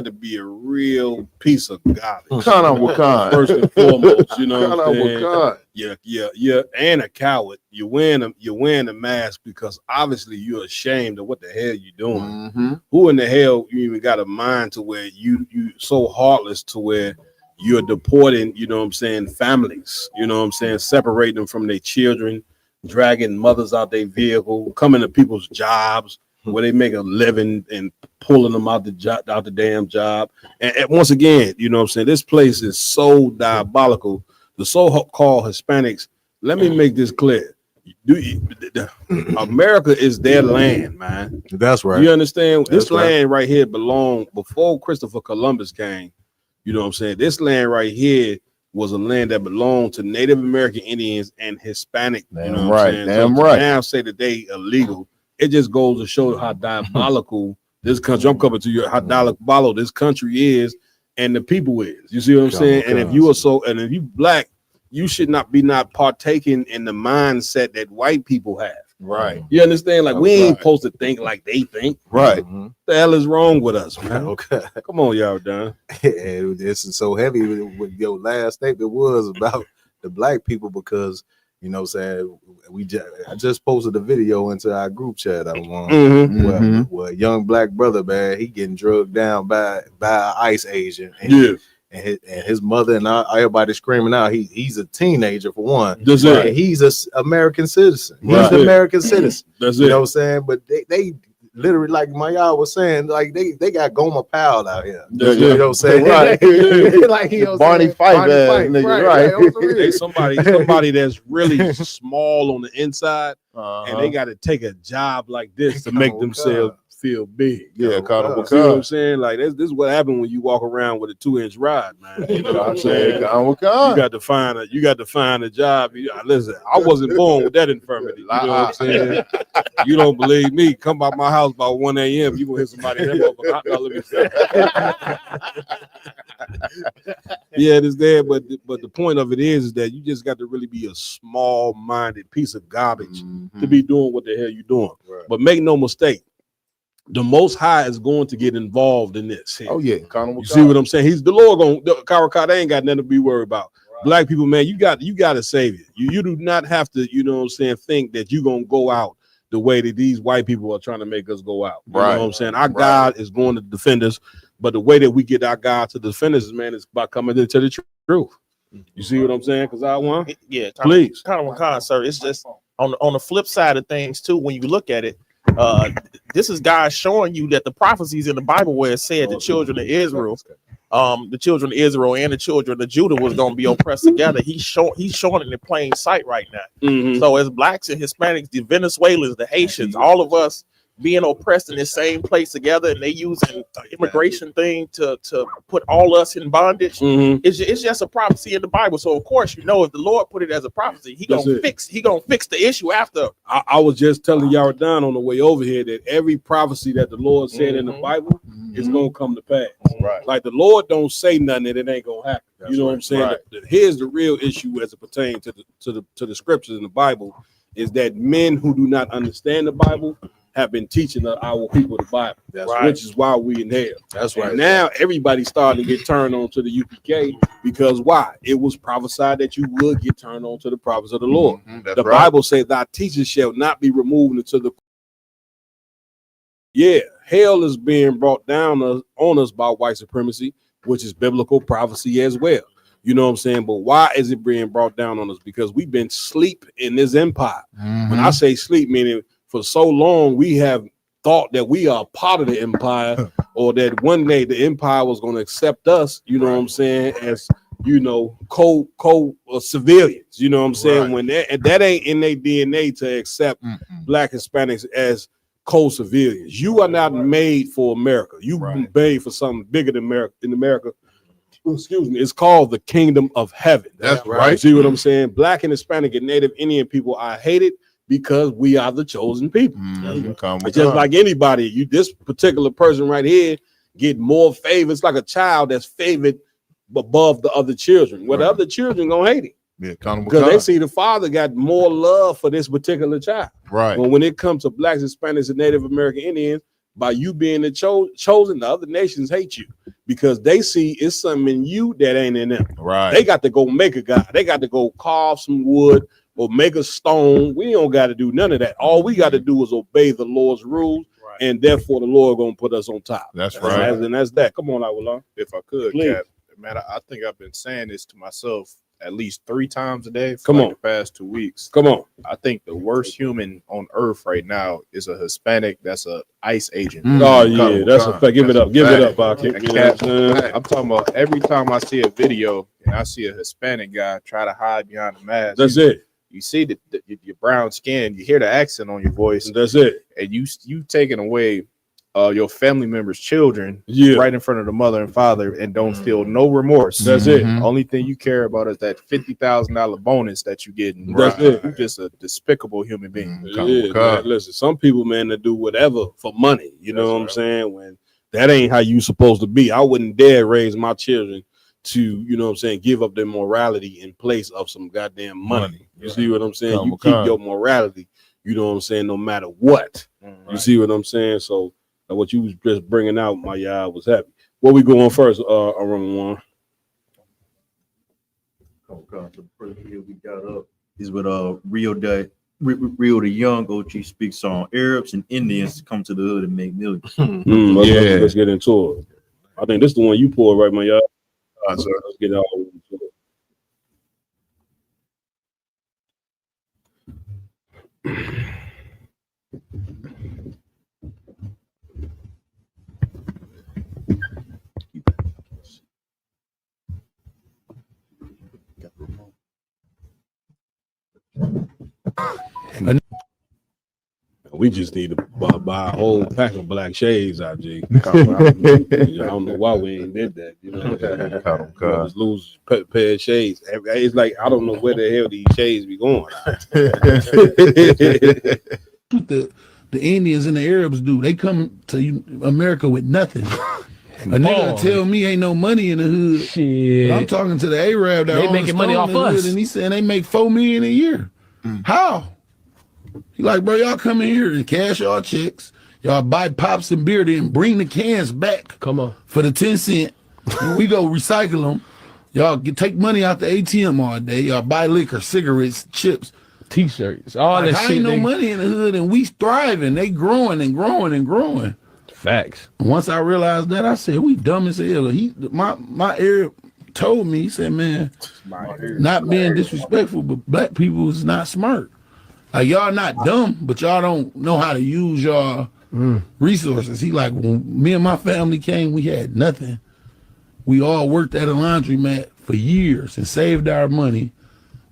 S8: to be a real piece of garbage. First and foremost, you know what I'm saying? Yeah, and a coward. You're wearing a mask because obviously you're ashamed of what the hell you're doing. Who in the hell you even got a mind to where you so heartless to where you're deporting, you know what I'm saying, families, you know what I'm saying, separating them from their children, dragging mothers out their vehicle, coming to people's jobs where they make a living and pulling them out the damn job. And once again, you know what I'm saying, this place is so diabolical. The so-called Hispanics, let me make this clear. America is their land, man.
S4: That's right.
S8: You understand? This land right here belonged before Christopher Columbus came. You know what I'm saying? This land right here was a land that belonged to Native American Indians and Hispanic. You know what I'm saying?
S9: Damn
S8: so
S9: right.
S8: Now say that they illegal. It just goes to show how diabolical this country. I'm coming to you. How diabolical this country is, and the people is. You see what I'm saying? And if you are if you black, you should not partaking in the mindset that white people have.
S9: Right.
S8: You understand? Like we ain't supposed to think like they think.
S9: Right.
S8: What the hell is wrong with us, man?
S11: Okay.
S8: Come on, y'all, Don.
S11: This is so heavy with your last statement was about the black people because you know what I'm saying, I just posted a video into our group chat where a young black brother, man, he getting drugged down by an ICE agent. And his mother and everybody screaming out. He's a teenager for one. And he's an American citizen. He's an American citizen.
S8: That's
S11: you know what I'm saying? But they literally, like Maya was saying, like they got Goma Powell out here. You know what I'm saying?
S9: Right.
S11: Like he
S9: Barney Fife, nigga. Right.
S8: They somebody that's really small on the inside, and they got to take a job like this to make themselves feel big.
S9: Yeah, accountable.
S8: See what I'm saying? Like this is what happened when you walk around with a 2-inch rod, man. You know what I'm saying? You got to find a job. Listen, I wasn't born with that infirmity. You know what I'm saying? You don't believe me? Come by my house by 1 a.m. You gonna hit somebody in that motherfucker. Yeah, it is there, but the point of it is that you just got to really be a small-minded piece of garbage to be doing what the hell you're doing. Right. But make no mistake, the Most High is going to get involved in this. Here.
S9: Oh yeah,
S8: you see what I'm saying? He's the Lord going. Karakata ain't got nothing to be worried about. Right. Black people, man, you got a savior. You do not have to, you know what I'm saying, think that you're gonna go out the way that these white people are trying to make us go out. You know what I'm saying? Our God is going to defend us, but the way that we get our God to defend us, man, is by coming into the truth. You see what I'm saying? Because I want, please,
S12: kind of sir. It's just on the flip side of things too. When you look at it. This is God showing you that the prophecies in the Bible where it said the children of Israel, and the children of Judah was going to be oppressed together. He's showing it in plain sight right now. So as blacks and Hispanics, the Venezuelans, the Haitians, all of us being oppressed in the same place together, and they using immigration thing to put all us in bondage. It's just a prophecy in the Bible. So of course, you know, if the Lord put it as a prophecy, he gonna fix the issue after.
S8: I was just telling y'all down on the way over here that every prophecy that the Lord said in the Bible is gonna come to pass. Right. Like the Lord don't say nothing that it ain't gonna happen. That's what I'm saying? Right. Here's the real issue as it pertains to the scriptures in the Bible is that men who do not understand the Bible have been teaching our people the Bible, which is why we in hell. That's right. And now everybody's starting to get turned on to the UPK because why? It was prophesied that you would get turned on to the prophets of the Lord. The Bible says, "Thy teachers shall not be removed into the." Yeah, hell is being brought down on us by white supremacy, which is biblical prophecy as well. You know what I'm saying? But why is it being brought down on us? Because we've been sleep in this empire. When I say sleep, meaning for so long we have thought that we are part of the empire, or that one day the empire was going to accept us, you know what I'm saying, as civilians, you know what I'm saying, when that ain't in their DNA to accept Black Hispanics as co-civilians. You are not made for America. You made for something bigger than America. In America, excuse me, it's called the kingdom of heaven.
S9: That's right.
S8: See what I'm saying? Black and Hispanic and Native Indian people are hated because we are the chosen people. It's just like anybody, this particular person right here get more favor. It's like a child that's favored above the other children. Well, the other children gonna hate him because they see the father got more love for this particular child.
S9: Right.
S8: But when it comes to Blacks, Hispanics, and Native American Indians, by you being the chosen, the other nations hate you because they see it's something in you that ain't in them.
S9: Right.
S8: They got to go make a god. They got to go carve some wood or make a stone. We don't got to do none of that. All we got to do is obey the Lord's rules, and therefore the Lord gonna put us on top.
S9: That's right.
S8: And that's that. Come on, Awala.
S13: If I could,
S8: Please.
S13: Cap, man, I think I've been saying this to myself at least 3 times a day for
S8: Come
S13: like
S8: on.
S13: the past 2 weeks.
S8: Come on.
S13: I think the worst human on earth right now is a Hispanic that's a ICE agent.
S8: Oh yeah, that's a fact. Give it up. Give it up, Baki. You know
S13: Cap,
S8: what I'm saying?
S13: I'm talking about every time I see a video and I see a Hispanic guy try to hide behind a mask.
S8: That's it.
S13: You see your brown skin, you hear the accent on your voice.
S8: That's it.
S13: And you taking away your family members' children right in front of the mother and father and don't feel no remorse.
S8: That's it.
S13: Only thing you care about is that $50,000 bonus that you get.
S8: That's it.
S13: You're just a despicable human being.
S8: Yeah, man, listen, some people, man, that do whatever for money. You know what I'm saying? When that ain't how you supposed to be. I wouldn't dare raise my children to, you know what I'm saying, give up their morality in place of some goddamn money. You see what I'm saying? You keep your morality, you know what I'm saying, no matter what. You see what I'm saying? So what you was just bringing out, my y'all was happy. Where we going first, around one?
S14: The first video we got up is with Rio the Young. OG speaks on Arabs and Indians come to the hood and make millions.
S8: Let's get into it. I think this is the one you pulled, right, my y'all? Let's get all into it. We just need to buy a whole pack of black shades out, G. I don't know why we ain't did that. You know, just lose pair of shades. It's like I don't know where the hell these shades be going.
S15: The Indians and the Arabs do. They come to America with nothing. A nigga tell me ain't no money in the hood. Shit. I'm talking to the Arab that
S16: they making money off us,
S15: and he saying they make $4 million a year. How? He like, bro, y'all come in here and cash y'all checks. Y'all buy pops and beer, then bring the cans back.
S16: Come on.
S15: For the 10 cent. We go recycle them. Y'all take money out the ATM all day. Y'all buy liquor, cigarettes, chips,
S16: T-shirts, all that shit.
S15: Ain't no money in the hood, and we thriving. They growing and growing and growing.
S16: Facts.
S15: Once I realized that, I said, we dumb as hell. My Arab told me, he said, man, not being disrespectful, but black people is not smart. Like, y'all not dumb, but y'all don't know how to use y'all resources. He like, when me and my family came, we had nothing. We all worked at a laundromat for years and saved our money.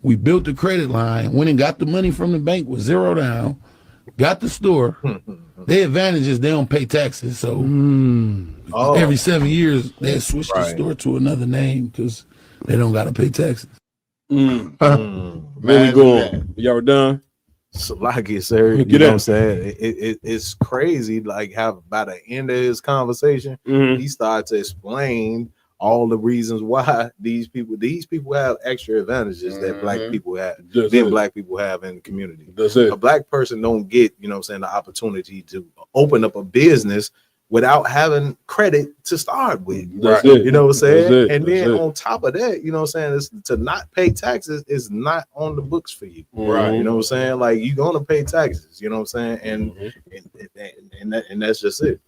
S15: We built the credit line, went and got the money from the bank with zero down, got the store. Their advantage is they don't pay taxes. So every 7 years, they switch the store to another name because they don't got to pay taxes.
S8: Where we going? Y'all done?
S11: Salaki, sir. You know what I'm saying? It's crazy, like how by the end of his conversation, he started to explain all the reasons why these people have extra advantages that black people have black people have in the community. A black person don't get, you know what I'm saying, the opportunity to open up a business without having credit to start with. You know what I'm saying? And then on top of that, you know what I'm saying, is to not pay taxes is not on the books for you.
S8: Right.
S11: You know what I'm saying? Like, you're gonna pay taxes, you know what I'm saying? And that's just it.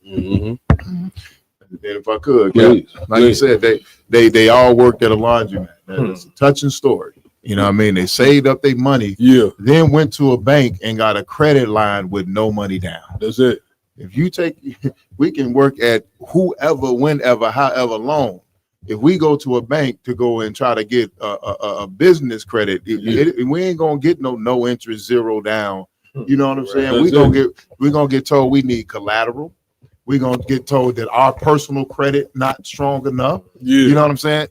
S9: if I could,
S8: Please,
S9: like you said, they all worked at a laundromat. It's a touching story. You know what I mean? They saved up their money, then went to a bank and got a credit line with no money down.
S8: That's it.
S9: If you we can work at whoever, whenever, however long. If we go to a bank to go and try to get a business credit, we ain't gonna get no interest, zero down. You know what I'm saying? We're gonna get told we need collateral. We're gonna get told that our personal credit not strong enough. You know what I'm saying?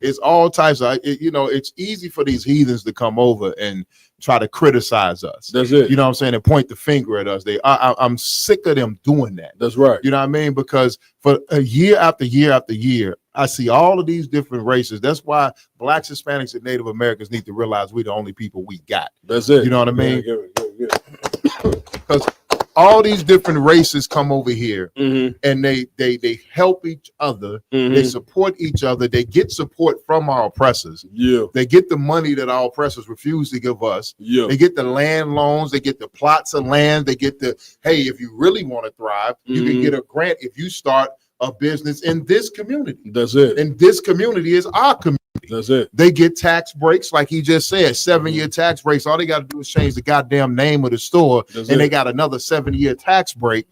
S9: It's all types of, it's easy for these heathens to come over and try to criticize us.
S8: That's it.
S9: You know what I'm saying? And point the finger at us. I'm sick of them doing that.
S8: That's right.
S9: You know what I mean? Because for a year after year after year, I see all of these different races. That's why Blacks, Hispanics, and Native Americans need to realize we're the only people we got.
S8: That's it.
S9: You know what I mean? Because all these different races come over here and they help each other. They support each other. They get support from our oppressors. They get the money that our oppressors refuse to give us. They get the land loans. They get the plots of land. They get the, hey, if you really want to thrive, you can get a grant if you start a business in this community.
S8: That's it.
S9: And this community is our community.
S8: That's it.
S9: They get tax breaks, like he just said, 7-year tax breaks. All they got to do is change the goddamn name of the store, they got another 7-year tax break,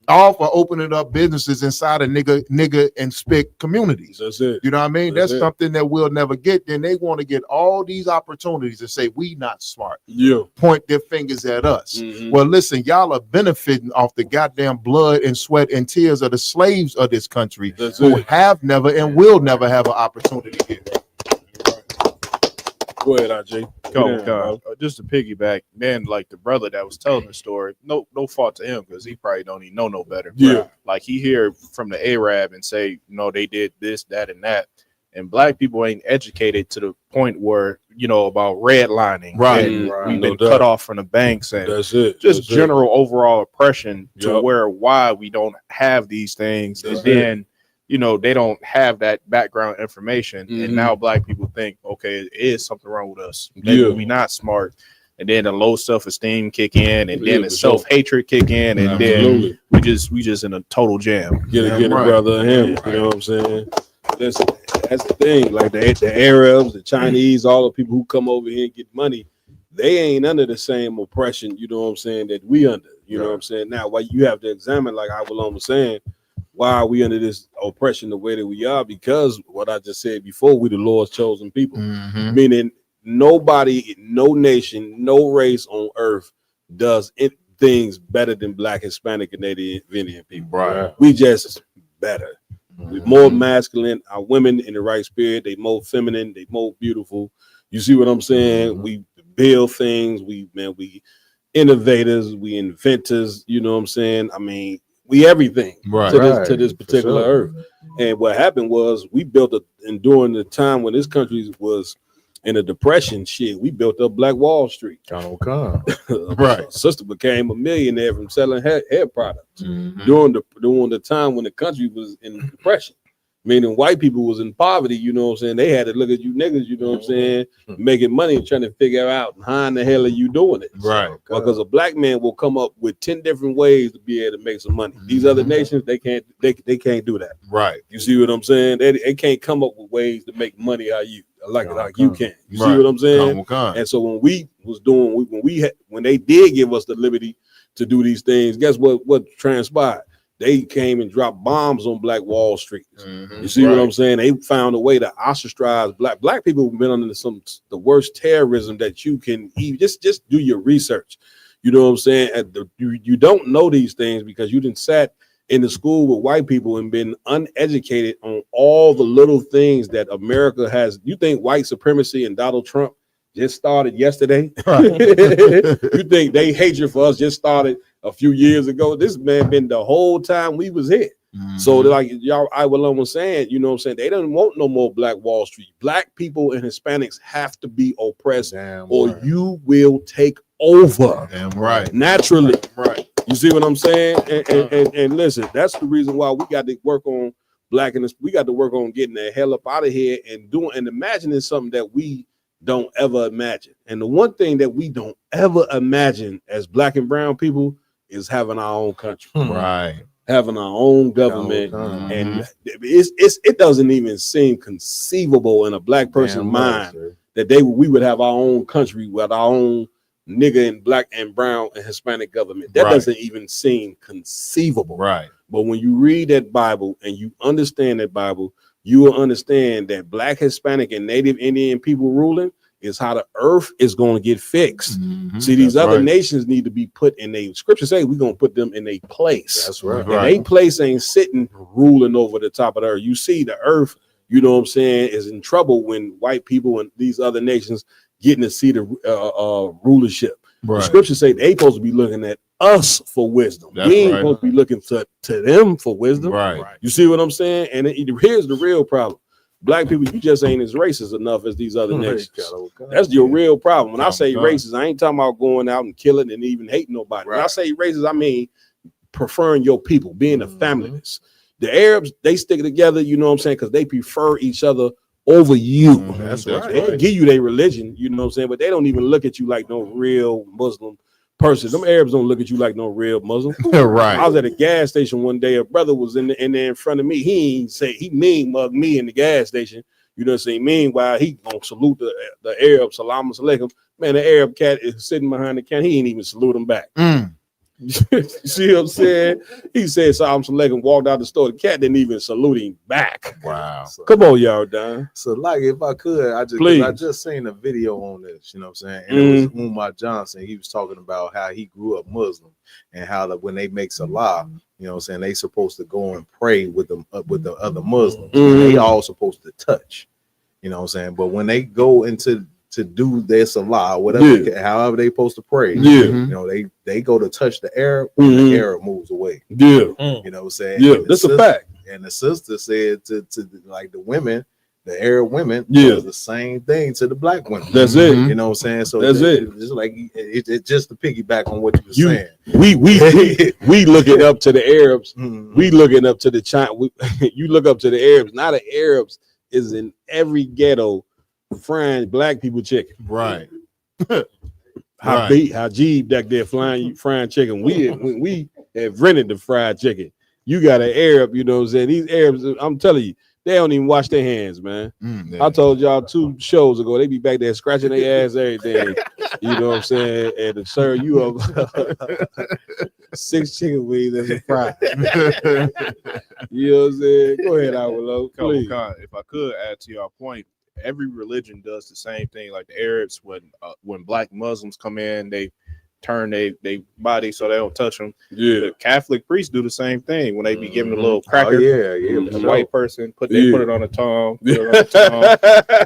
S9: all for opening up businesses inside of nigga and spick communities.
S8: That's it.
S9: You know what I mean? That's something that we'll never get. Then they want to get all these opportunities and say we not smart. Point their fingers at us. Well, listen, y'all are benefiting off the goddamn blood and sweat and tears of the slaves of this country who have never and will never have an opportunity here.
S8: Go ahead, RJ.
S13: Just to piggyback, man, like the brother that was telling the story, no fault to him because he probably don't even know no better. Like he hear from the Arab and say, they did this, that, and that. And black people ain't educated to the point where, about redlining. And we've been cut off from the banks and just general overall oppression to why we don't have these things. And then they don't have that background information. And now black people think, okay, it is something wrong with us. Maybe we not smart. And then the low self-esteem kick in, and then the self-hatred kick in, and then we just in a total jam.
S8: Get a brother and him. You know what I'm saying? That's the thing. Like the Arabs, the Chinese, all the people who come over here and get money, they ain't under the same oppression, you know what I'm saying, that we under. You know what I'm saying? Now, why you have to examine, like Avalon was saying, why are we under this oppression the way that we are? Because what I just said before, we the Lord's chosen people. Meaning nobody, no nation, no race on earth does things better than Black, Hispanic, and Native Indian people. We just better. We're more masculine. Our women in the right spirit, they more feminine, they more beautiful. You see what I'm saying? We build things, we innovators, we inventors, you know what I'm saying? I mean, we everything to this particular earth. And what happened was we built and during the time when this country was in a depression, we built up Black Wall Street. Sister became a millionaire from selling hair products during the time when the country was in depression. Meaning white people was in poverty, you know what I'm saying? They had to look at you niggas, you know what I'm saying, making money and trying to figure out how in the hell are you doing it? Because a black man will come up with 10 different ways to be able to make some money. These other nations, they can't do that. You see what I'm saying? They can't come up with ways to make money like you can. You see what I'm saying? And so when we was doing, when they did give us the liberty to do these things, guess what transpired? They came and dropped bombs on Black Wall Street. You see what I'm saying? They found a way to ostracize black people have been under the worst terrorism that you can even just do your research. You know what I'm saying? You don't know these things because you didn't sat in the school with white people and been uneducated on all the little things that America has. You think white supremacy and Donald Trump just started yesterday? You think they hatred for us just started a few years ago? This man been the whole time we was here. So like y'all, I was saying, you know what I'm saying? They don't want no more Black Wall Street. Black people and Hispanics have to be oppressed or you will take over. Naturally. You see what I'm saying? And listen, that's the reason why we got to work on we got to work on getting the hell up out of here and imagining something that we don't ever imagine. And the one thing that we don't ever imagine as Black and brown people is having our own country. having our own government, and it doesn't even seem conceivable in a black person's mind that we would have our own country with our own nigga and black and brown and Hispanic government. That doesn't even seem conceivable.
S13: Right.
S8: But when you read that Bible and you understand that Bible, you will understand that black, Hispanic, and Native Indian people ruling is how the earth is going to get fixed. See, these other nations need to be put in a scripture say we're going to put them in a place.
S11: That's right.
S8: And a place ain't sitting ruling over the top of the earth. You see the earth, you know what I'm saying, is in trouble when white people and these other nations getting to see the rulership. The scriptures say they supposed to be looking at us for wisdom. We ain't supposed to be looking to them for wisdom. You see what I'm saying? And here's the real problem. Black people, you just ain't as racist enough as these other nations. That's your real problem. When I say racist, I ain't talking about going out and killing and even hating nobody. When I say racist, I mean preferring your people, being a familyless. The Arabs, they stick together, you know what I'm saying, because they prefer each other over you.
S11: That's
S8: They
S11: right.
S8: give you their religion, you know what I'm saying, but they don't even look at you like no real Muslim person. Them Arabs don't look at you like no real Muslim.
S13: Right.
S8: I was at a gas station one day. A brother was in there in front of me. He mean mugged me in the gas station. You know what I'm saying? Meanwhile, he gonna salute the Arab, salam alaikum. Man, the Arab cat is sitting behind the counter. He ain't even salute him back. You see what I'm saying? He said salam alaikum, walked out the store. The cat didn't even salute him back.
S13: Wow.
S8: Come on, y'all, Don.
S11: So, like, if I could, I just seen a video on this, you know what I'm saying? And it was Umar Johnson. He was talking about how he grew up Muslim and how when they make salah, you know what I'm saying, they supposed to go and pray with them with the other Muslims. They all supposed to touch, you know what I'm saying? But when they go into to do their salah, whatever, however they supposed to pray, you know, they go to touch the Arab, and the Arab moves away. You know what I'm saying?
S8: Yeah, that's a fact.
S11: And the sister said to like the women, the Arab women, does the same thing to the black women.
S8: That's it.
S11: You know what I'm saying? So
S8: that's it.
S11: It's like it's just to piggyback on what you were saying.
S8: We looking up to the Arabs. We looking up to the China. You look up to the Arabs. Now the Arabs is in every ghetto frying black people chicken.
S13: Right.
S8: Hajib back there frying chicken. We have rented the fried chicken. You got an Arab, you know what I'm saying? These Arabs, I'm telling you, they don't even wash their hands, man. I told y'all 2 shows ago, they be back there scratching their ass every day. You know what I'm saying? And to serve you up 6 chicken wings as a fry. You know what I'm saying? Go ahead, Awolo, please.
S13: If I could add to your point, every religion does the same thing. Like the Arabs, when black Muslims come in, they turn they body so they don't touch them. The Catholic priests do the same thing when they be giving a little cracker. The white person put it on the tongue.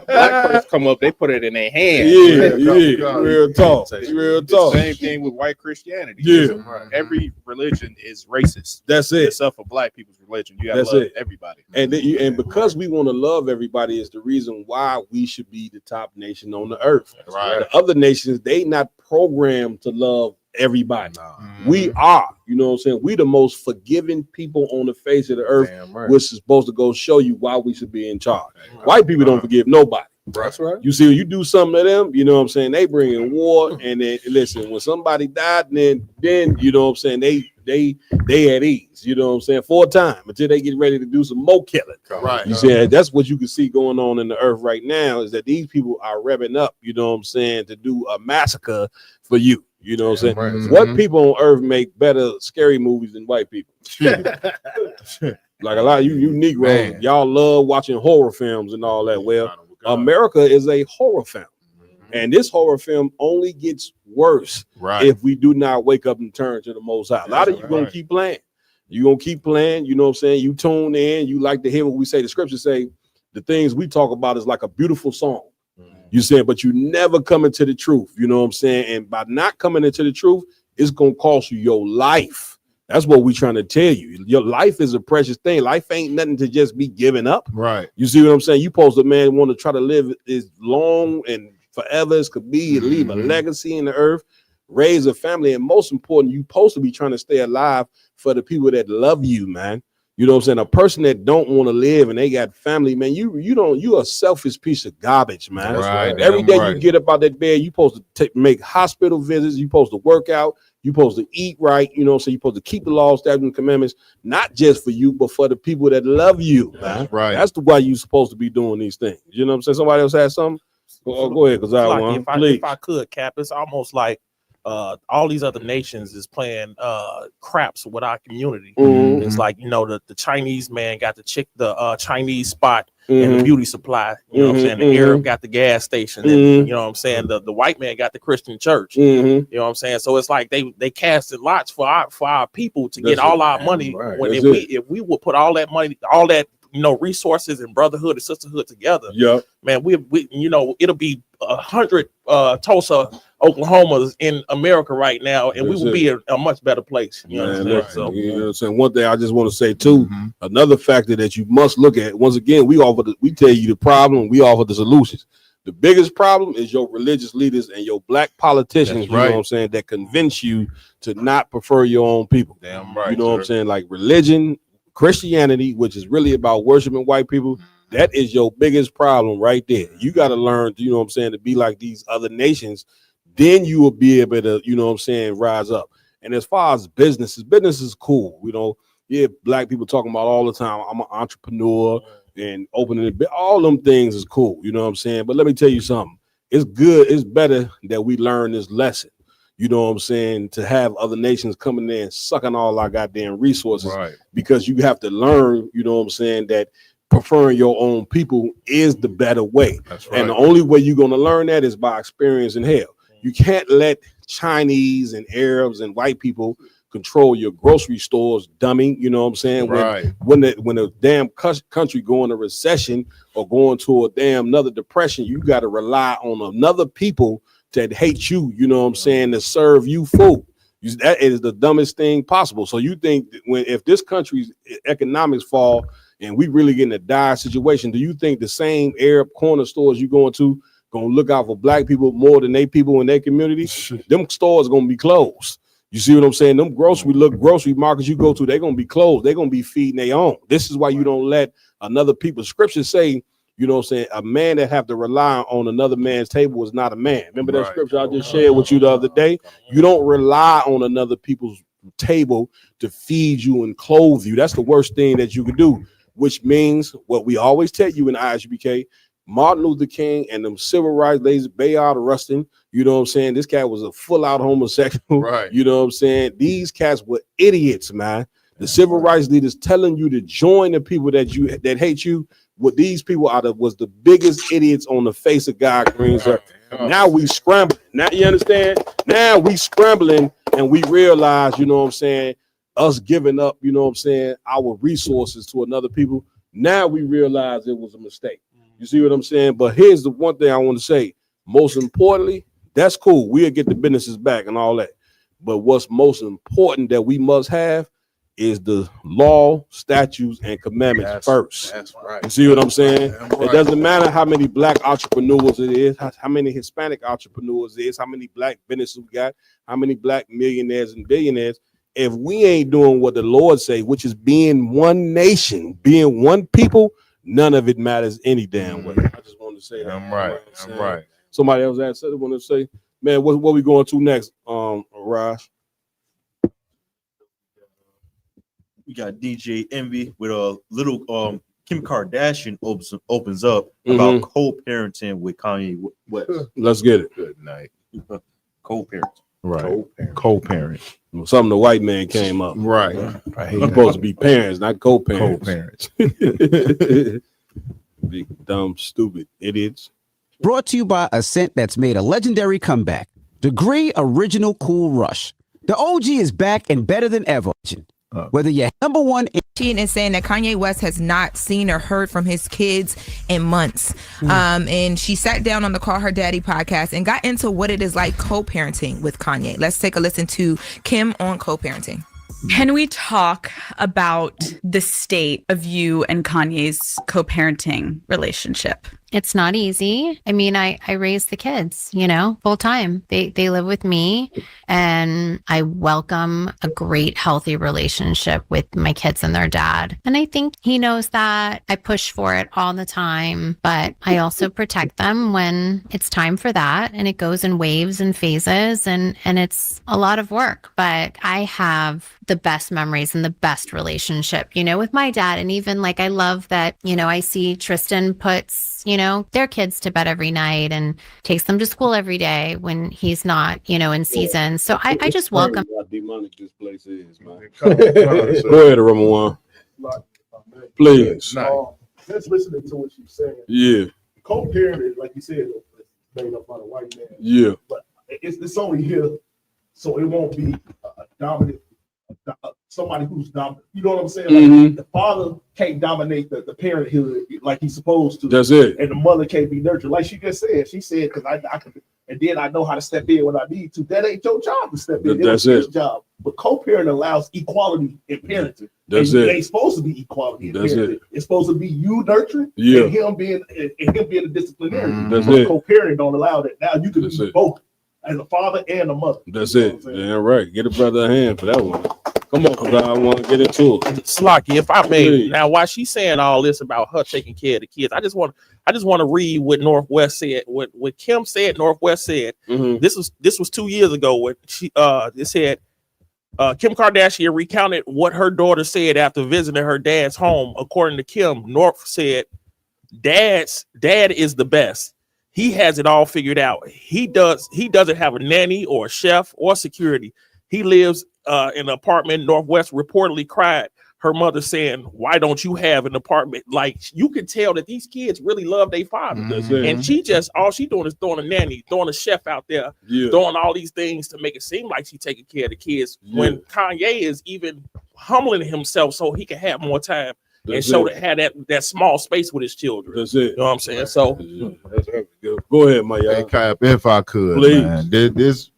S13: Black person come up, they put it in their hand.
S8: Real talk.
S13: Same thing with white Christianity. Every religion is racist.
S8: That's it.
S13: Except for black people's religion. You gotta love everybody.
S8: And because we want to love everybody is the reason why we should be the top nation on the earth.
S13: Right.
S8: The other nations, they not programmed to love everybody. We are, you know what I'm saying? We the most forgiving people on the face of the earth, which is supposed to go show you why we should be in charge. White people don't forgive nobody.
S11: That's right.
S8: You see, when you do something to them, you know what I'm saying? They bring in war, and then listen, when somebody died, then you know what I'm saying, they at ease, you know what I'm saying, for a time until they get ready to do some more killing.
S13: Right.
S8: You see, that's what you can see going on in the earth right now, is that these people are revving up, you know what I'm saying, to do a massacre for you. You know what I'm saying? What people on earth make better scary movies than white people? Like a lot of you Negroes, y'all love watching horror films and all that. Well, America is a horror film. And this horror film only gets worse if we do not wake up and turn to the Most High. A lot of you gonna keep playing. You're gonna keep playing, you know what I'm saying? You tune in, you like to hear what we say. The scriptures say the things we talk about is like a beautiful song. You saying, but you never come into the truth, you know what I'm saying? And by not coming into the truth, it's gonna cost you your life. That's what we're trying to tell you. Your life is a precious thing. Life ain't nothing to just be giving up.
S13: Right.
S8: You see what I'm saying? You supposed to, man, want to try to live as long and forever as could be and leave a legacy in the earth, raise a family, and most important, you supposed to be trying to stay alive for the people that love you, man. You know what I'm saying? A person that don't want to live and they got family, man, you a selfish piece of garbage, man.
S13: Right.
S8: Every day you get up out that bed, you supposed to make hospital visits, you supposed to work out, You're supposed to eat right, you know what I'm saying? You're supposed to keep the law, statutes, and commandments, not just for you, but for the people that love you, man.
S13: Right.
S8: That's why you're supposed to be doing these things. You know what I'm saying? Somebody else has something? Go ahead, because I want.
S12: If I could, Cap, it's almost like all these other nations is playing craps with our community.
S8: Mhm.
S12: It's like, you know, the Chinese man got the Chinese spot and the beauty supply. You know what I'm saying? The Arab got the gas station. And, you know what I'm saying? The white man got the Christian church. You know what I'm saying? So it's like they casted lots for our people to get all our money. When if we would put all that money, all that, you know, resources and brotherhood and sisterhood together, man, we you know, it'll be 100 Tulsa, Oklahoma's in America right now, and we will be a much better place. You know what I'm saying? So,
S8: you know what I'm saying? One thing I just want to say too, another factor that you must look at. Once again, we tell you the problem, we offer the solutions. The biggest problem is your religious leaders and your black politicians, you know what I'm saying, that convince you to not prefer your own people.
S13: Damn right.
S8: You know what I'm saying? Like religion, Christianity, which is really about worshiping white people, that is your biggest problem right there. You got to learn, you know what I'm saying, to be like these other nations. Then you will be able to, you know what I'm saying, rise up. And as far as business is cool. You know, black people talking about all the time, I'm an entrepreneur and opening it. All them things is cool. You know what I'm saying? But let me tell you something. It's good. It's better that we learn this lesson. You know what I'm saying? To have other nations coming in and sucking all our goddamn resources.
S13: Right.
S8: Because you have to learn, you know what I'm saying, that preferring your own people is the better way.
S13: That's right.
S8: And the only way you're going to learn that is by experiencing hell. You can't let Chinese and Arabs and white people control your grocery stores, dummy. You know what I'm saying?
S13: Right.
S8: When a damn country go in a recession or going to a damn another depression, you got to rely on another people that hate you, you know what I'm saying, to serve you food. That is the dumbest thing possible. So you think that if this country's economics fall and we really get in a dire situation, do you think the same Arab corner stores you going to gonna look out for black people more than they people in their community? Them stores gonna be closed. You see what I'm saying? Them grocery markets you go to, they're gonna be closed. They're gonna be feeding their own. This is why you don't let another people. Scriptures say, you know what I'm saying, a man that have to rely on another man's table is not a man. Remember that scripture I just shared with you the other day? You don't rely on another people's table to feed you and clothe you. That's the worst thing that you can do, which means what we always tell you in ISBK, Martin Luther King and them civil rights ladies, Bayard Rustin, you know what I'm saying? This cat was a full-out homosexual.
S13: Right.
S8: You know what I'm saying? These cats were idiots, man. The civil rights leaders telling you to join the people that hate you. What these people was the biggest idiots on the face of God Green's earth. Now we scrambling. Now you understand? Now we scrambling and we realize, you know what I'm saying, us giving up, you know what I'm saying, our resources to another people. Now we realize it was a mistake. You see what I'm saying? But here's the one thing I want to say. Most importantly, that's cool. We'll get the businesses back and all that. But what's most important that we must have is the law, statutes, and commandments first.
S9: That's right.
S8: You see what I'm saying?
S9: Right.
S8: It doesn't matter how many black entrepreneurs it is, how many Hispanic entrepreneurs it is, how many black businesses we got, how many black millionaires and billionaires. If we ain't doing what the Lord say, which is being one nation, being one people, none of it matters any damn way. I just wanted to say that.
S13: I'm right. I'm right.
S8: Somebody else had said, want to say, man, what we going to next, Raj?
S14: We got DJ Envy with a little Kim Kardashian opens up about co-parenting with Kanye West.
S8: Let's get it.
S9: Good night.
S14: Co-parenting.
S9: Right. Co-parent.
S8: Something the white man came up.
S9: Right.
S8: You're supposed to be parents, not co-parents.
S9: Co-parents.
S8: Big, dumb, stupid idiots.
S17: Brought to you by a scent that's made a legendary comeback. Degree Original Cool Rush. The OG is back and better than ever. Whether you're number one
S18: is saying that Kanye West has not seen or heard from his kids in months. And she sat down on the Call Her Daddy podcast and got into what it is like co-parenting with Kanye. Let's take a listen to Kim on co-parenting.
S19: Can we talk about the state of you and Kanye's co-parenting relationship?
S20: It's not easy. I mean, I raise the kids, you know, full time. They live with me, and I welcome a great, healthy relationship with my kids and their dad. And I think he knows that. I push for it all the time, but I also protect them when it's time for that. And it goes in waves and phases, and it's a lot of work. But I have the best memories and the best relationship, you know, with my dad. And even like, I love that, you know, I see Tristan puts, you know, their kids to bed every night and takes them to school every day when he's not, you know, in season. So I just welcome.
S8: How demonic this place is, man. Go ahead, Ramon. Please.
S4: Just listening to what you said.
S8: Yeah.
S4: Co-parenting, like you said, is made up by the white man.
S8: Yeah.
S4: But it's only here, so it won't be a dominant. Somebody who's dominant, you know what I'm saying? Like, the father can't dominate the parenthood like he's supposed to.
S8: That's it.
S4: And the mother can't be nurtured, like she just said. She said, "Because I can, and then I know how to step in when I need to." That ain't your job to step in.
S8: That's
S4: his
S8: it.
S4: job. But co-parent allows equality in parenting.
S8: That's
S4: and
S8: it.
S4: It ain't supposed to be equality in
S8: That's
S4: parenting.
S8: it.
S4: It's supposed to be you nurturing
S8: Yeah.
S4: and him being a disciplinarian.
S8: That's
S4: But
S8: it.
S4: co-parent don't allow that. Now you can
S8: That's
S4: be
S8: it.
S4: both as a father and a mother.
S8: That's it. Yeah, right. Get a brother a hand for that one. Come on, because I want to get into it.
S12: Slocky, if I may,
S8: Please.
S12: now while she's saying all this about her taking care of the kids, I just want to read what Northwest said. What Kim said, Northwest said. This was 2 years ago. What she it said. Kim Kardashian recounted what her daughter said after visiting her dad's home. According to Kim, North said, "Dad is the best. He has it all figured out. He doesn't have a nanny or a chef or security. He lives in an apartment." Northwest reportedly cried. Her mother saying, "Why don't you have an apartment?" Like, you can tell that these kids really love their father. And she just, all she doing is throwing a nanny, throwing a chef out there, doing all these things to make it seem like she's taking care of the kids. When Kanye is even humbling himself so he can have more time and show that had that small space with his children.
S8: That's it.
S12: You know what I'm saying? So
S8: go ahead, my
S9: Hey, Cap, if I could,
S8: Please.
S9: man,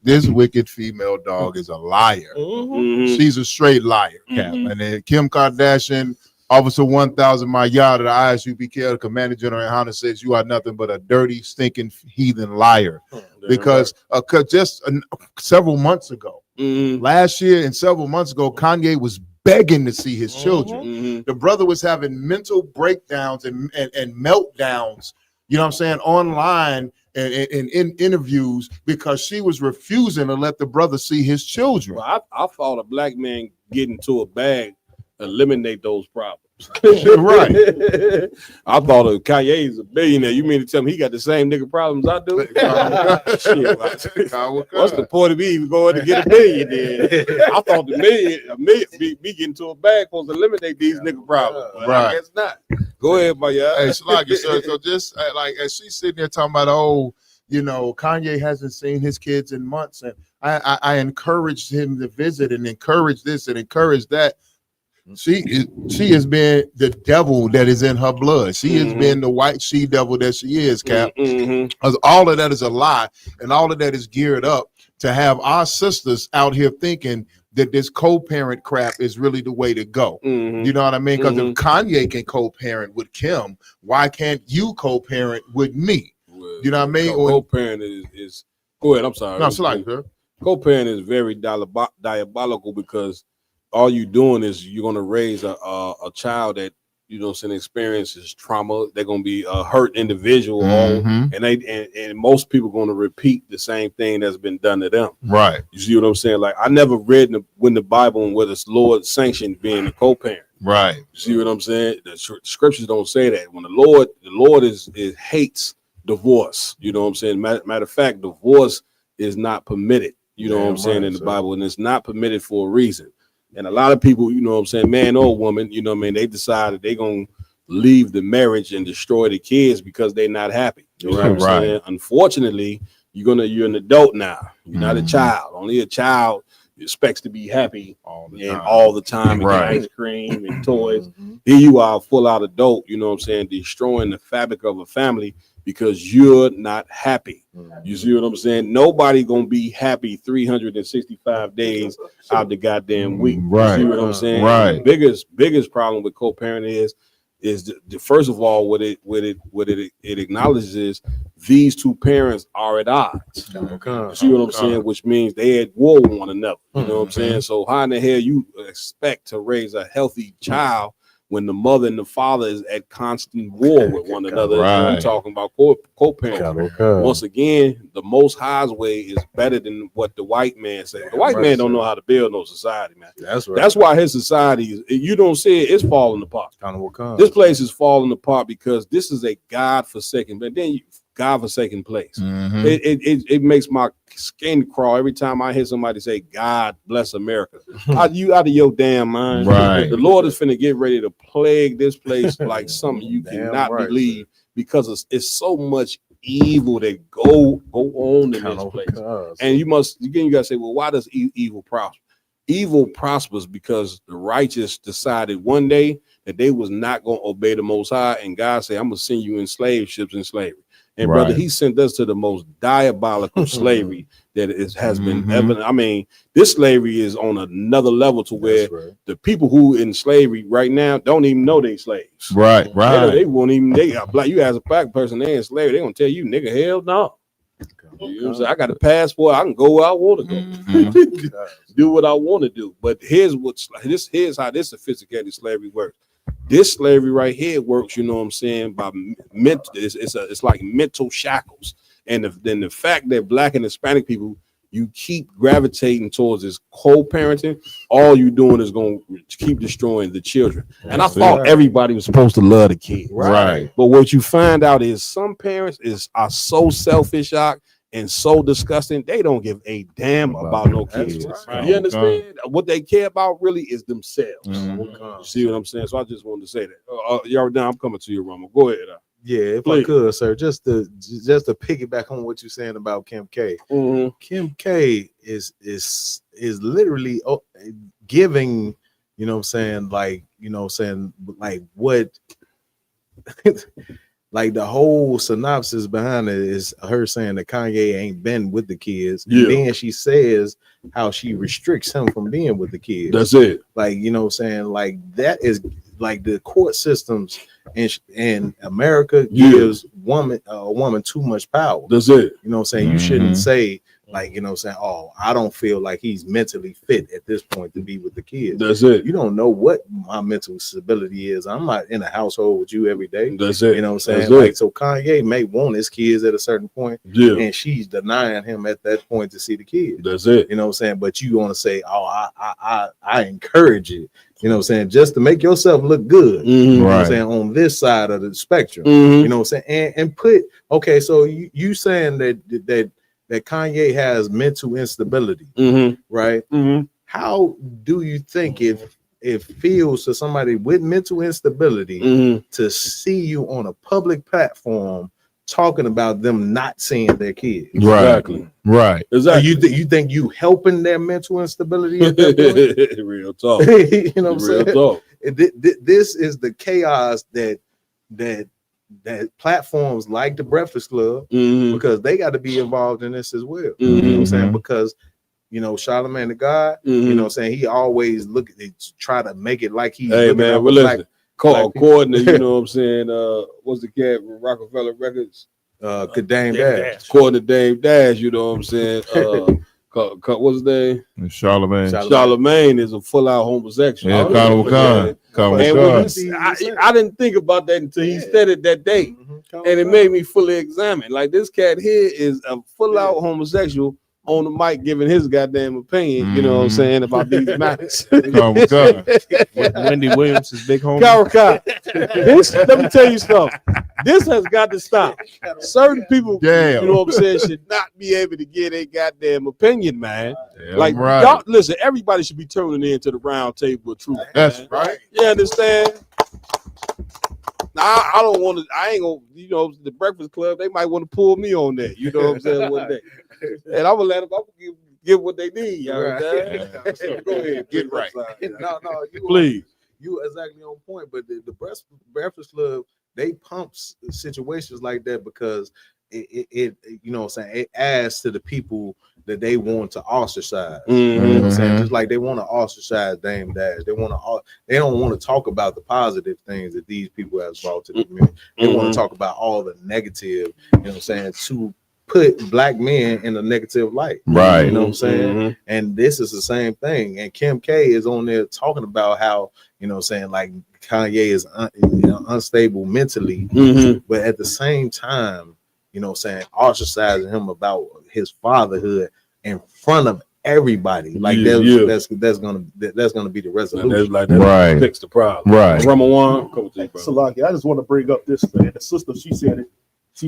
S9: this wicked female dog is a liar.
S8: Mhm.
S9: She's a straight liar, Cap. And then Kim Kardashian, Officer 1000, my yard at the ISUPK, Commander General Hunter says you are nothing but a dirty, stinking heathen liar. Because just several months ago, last year and several months ago, Kanye was begging to see his children. The brother was having mental breakdowns and meltdowns, you know what I'm saying, online and in interviews because she was refusing to let the brother see his children.
S8: Well, I thought a black man getting to a bag eliminate those problems.
S9: Right.
S8: I thought Kanye is a billionaire. You mean to tell me he got the same nigga problems I do? Shit, what's the point of me even going to get a million then? I thought a million me getting to a bag supposed to eliminate these nigga problems. But I guess not. Go ahead, my y'all.
S9: Hey, Sluggy, so just like as she's sitting there talking about, oh, you know, Kanye hasn't seen his kids in months, and I encouraged him to visit and encourage this and encourage that. She has been the devil that is in her blood. She has been the white she devil that she is, Cap. Because all of that is a lie, and all of that is geared up to have our sisters out here thinking that this co-parent crap is really the way to go. You know what I mean? Because if Kanye can co-parent with Kim, why can't you co-parent with me? You know what I mean?
S8: Co-parent is go ahead. I'm sorry.
S9: No, it's like, sir.
S8: Co-parent is very diabolical because all you doing is you're gonna raise a child that you know experiences trauma. They're gonna be a hurt individual, and most people gonna repeat the same thing that's been done to them.
S9: Right.
S8: You see what I'm saying? Like I never read when the Bible and where the Lord sanctioned being a co-parent.
S9: Right.
S8: You see what I'm saying? The scriptures don't say that. When the Lord is hates divorce. You know what I'm saying? Matter of fact, divorce is not permitted. You know what I'm saying in the Bible, and it's not permitted for a reason. And a lot of people, you know what I'm saying, man or woman, you know what I mean, they decided they're going to leave the marriage and destroy the kids because they're not happy. You know what I'm saying? Unfortunately, you're an adult now. You're not a child. Only a child expects to be happy all the time and get ice cream and toys. Here you are, full out adult, you know what I'm saying, destroying the fabric of a family because you're not happy. You see what I'm saying? Nobody gonna be happy 365 days out the goddamn week.
S9: Right.
S8: You see what I'm saying?
S9: Right.
S8: The biggest problem with co-parenting is is first of all, what it acknowledges is these two parents are at odds. You see what I'm saying? Which means they at war with one another. You know what I'm saying? So how in the hell you expect to raise a healthy child when the mother and the father is at constant war with one another?
S13: Right.
S8: I'm talking about co-parenting. Once again, the Most High's way is better than what the white man says. The white man don't know how to build no society, man.
S11: That's right.
S8: That's why his society is, you don't see it, it's falling apart. This place is falling apart because this is a God-forsaken, but then God-forsaken place. It makes my skin crawl every time I hear somebody say, God bless America. You out of your damn mind.
S13: Right.
S8: The Lord is finna get ready to plague this place like something you cannot believe, because it's so much evil that go on in this place. And you gotta say, well, why does evil prosper? Evil prospers because the righteous decided one day that they was not going to obey the Most High, and God said, I'm gonna send you in slave ships in slavery. And brother, he sent us to the most diabolical slavery that has been ever. I mean, this slavery is on another level to where the people who in slavery right now don't even know they slaves.
S13: Right.
S8: They won't even. You as a black person, they in slavery. They gonna tell you, nigga, hell no. You know what I'm saying? I got a passport. I can go where I want to go. Do what I want to do. But here's how this sophisticated slavery works. This slavery right here works, you know what I'm saying, by mental. It's like mental shackles. And then the fact that black and Hispanic people, you keep gravitating towards this co-parenting, all you doing is going to keep destroying the children. And I thought everybody was supposed to love the kid.
S13: Right.
S8: But what you find out is some parents are so selfish, and so disgusting, they don't give a damn about no kids. You understand? What they care about really is themselves. You see what I'm saying? So I just wanted to say that. Y'all done, I'm coming to you, Rama. Go ahead.
S11: Yeah, if I could, sir, just to piggyback on what you're saying about Kim K. Kim K is literally giving, you know what I'm saying, like what like the whole synopsis behind it is her saying that Kanye ain't been with the kids. And then she says how she restricts him from being with the kids.
S8: That's it.
S11: Like, you know what I'm saying? Like that is like the court systems in America gives a woman too much power.
S8: That's it.
S11: You know what I'm saying? You shouldn't say, like, you know what I'm saying, oh, I don't feel like he's mentally fit at this point to be with the kids.
S8: That's it.
S11: You don't know what my mental stability is. I'm not in a household with you every day.
S8: That's it.
S11: You know what I'm saying?
S8: That's
S11: Like,
S8: it.
S11: so Kanye may want his kids at a certain point, and she's denying him at that point to see the kids.
S8: That's it.
S11: You know what I'm saying? But you want to say, oh, I encourage it. You know what I'm saying? Just to make yourself look good. You know what I'm saying? On this side of the spectrum. You know what I'm saying? And put, okay, so you saying that Kanye has mental instability, right? How do you think it feels to somebody with mental instability to see you on a public platform talking about them not seeing their kids?
S8: Exactly.
S13: Right.
S11: Exactly. You think you helping their mental instability at that point?
S8: Real talk.
S11: You know what I'm saying?
S8: Real talk.
S11: This is the chaos that platforms like the Breakfast Club, because they got to be involved in this as well. You know what I'm saying? Because, you know, Charlamagne the God, you know what I'm saying, he always try to make it like he's
S8: hey man, well, listen, according to, you know what I'm saying, what's the cat from Rockefeller Records?
S11: Dame Dash.
S8: According to Dame Dash, you know what I'm saying, what's his name?
S13: Charlamagne
S8: is a full-out homosexual.
S13: Yeah,
S8: I didn't think about that until he said it that day, and it made me fully examine. Like, this cat here is a full-out homosexual on the mic giving his goddamn opinion, you know what I'm saying, about these matters.
S13: Wendy Williams is big homie.
S8: This, let me tell you something. This has got to stop. Certain people, you know what I'm saying, should not be able to get a goddamn opinion, man. Like, y'all, listen, everybody should be tuning in to the round table of truth.
S13: That's right.
S8: You understand? Now, I don't want to, I ain't gonna, you know, the Breakfast Club, they might want to pull me on that, you know what I'm saying, one day. And I'm gonna let them, I'm gonna give what they need, y'all. Go ahead, get right.
S11: No,
S8: please.
S11: You exactly on point, but the Breakfast Club, they pump situations like that because it you know what I'm saying, it adds to the people that they want to ostracize.
S8: Mhm.
S11: You know what I'm saying? Just like they want to ostracize Dame Dash. They don't want to talk about the positive things that these people have brought to the community. They want to talk about all the negative, you know what I'm saying, to put black men in a negative light.
S9: Right.
S11: You know what I'm saying? And this is the same thing. And Kim K is on there talking about how, you know what I'm saying, like Kanye is unstable mentally, but at the same time, you know what I'm saying, ostracizing him about his fatherhood in front of everybody. Like that's gonna be the resolution.
S8: Right. Fix the problem.
S9: Right.
S21: Salaki, I just want to bring up this thing. The sister, she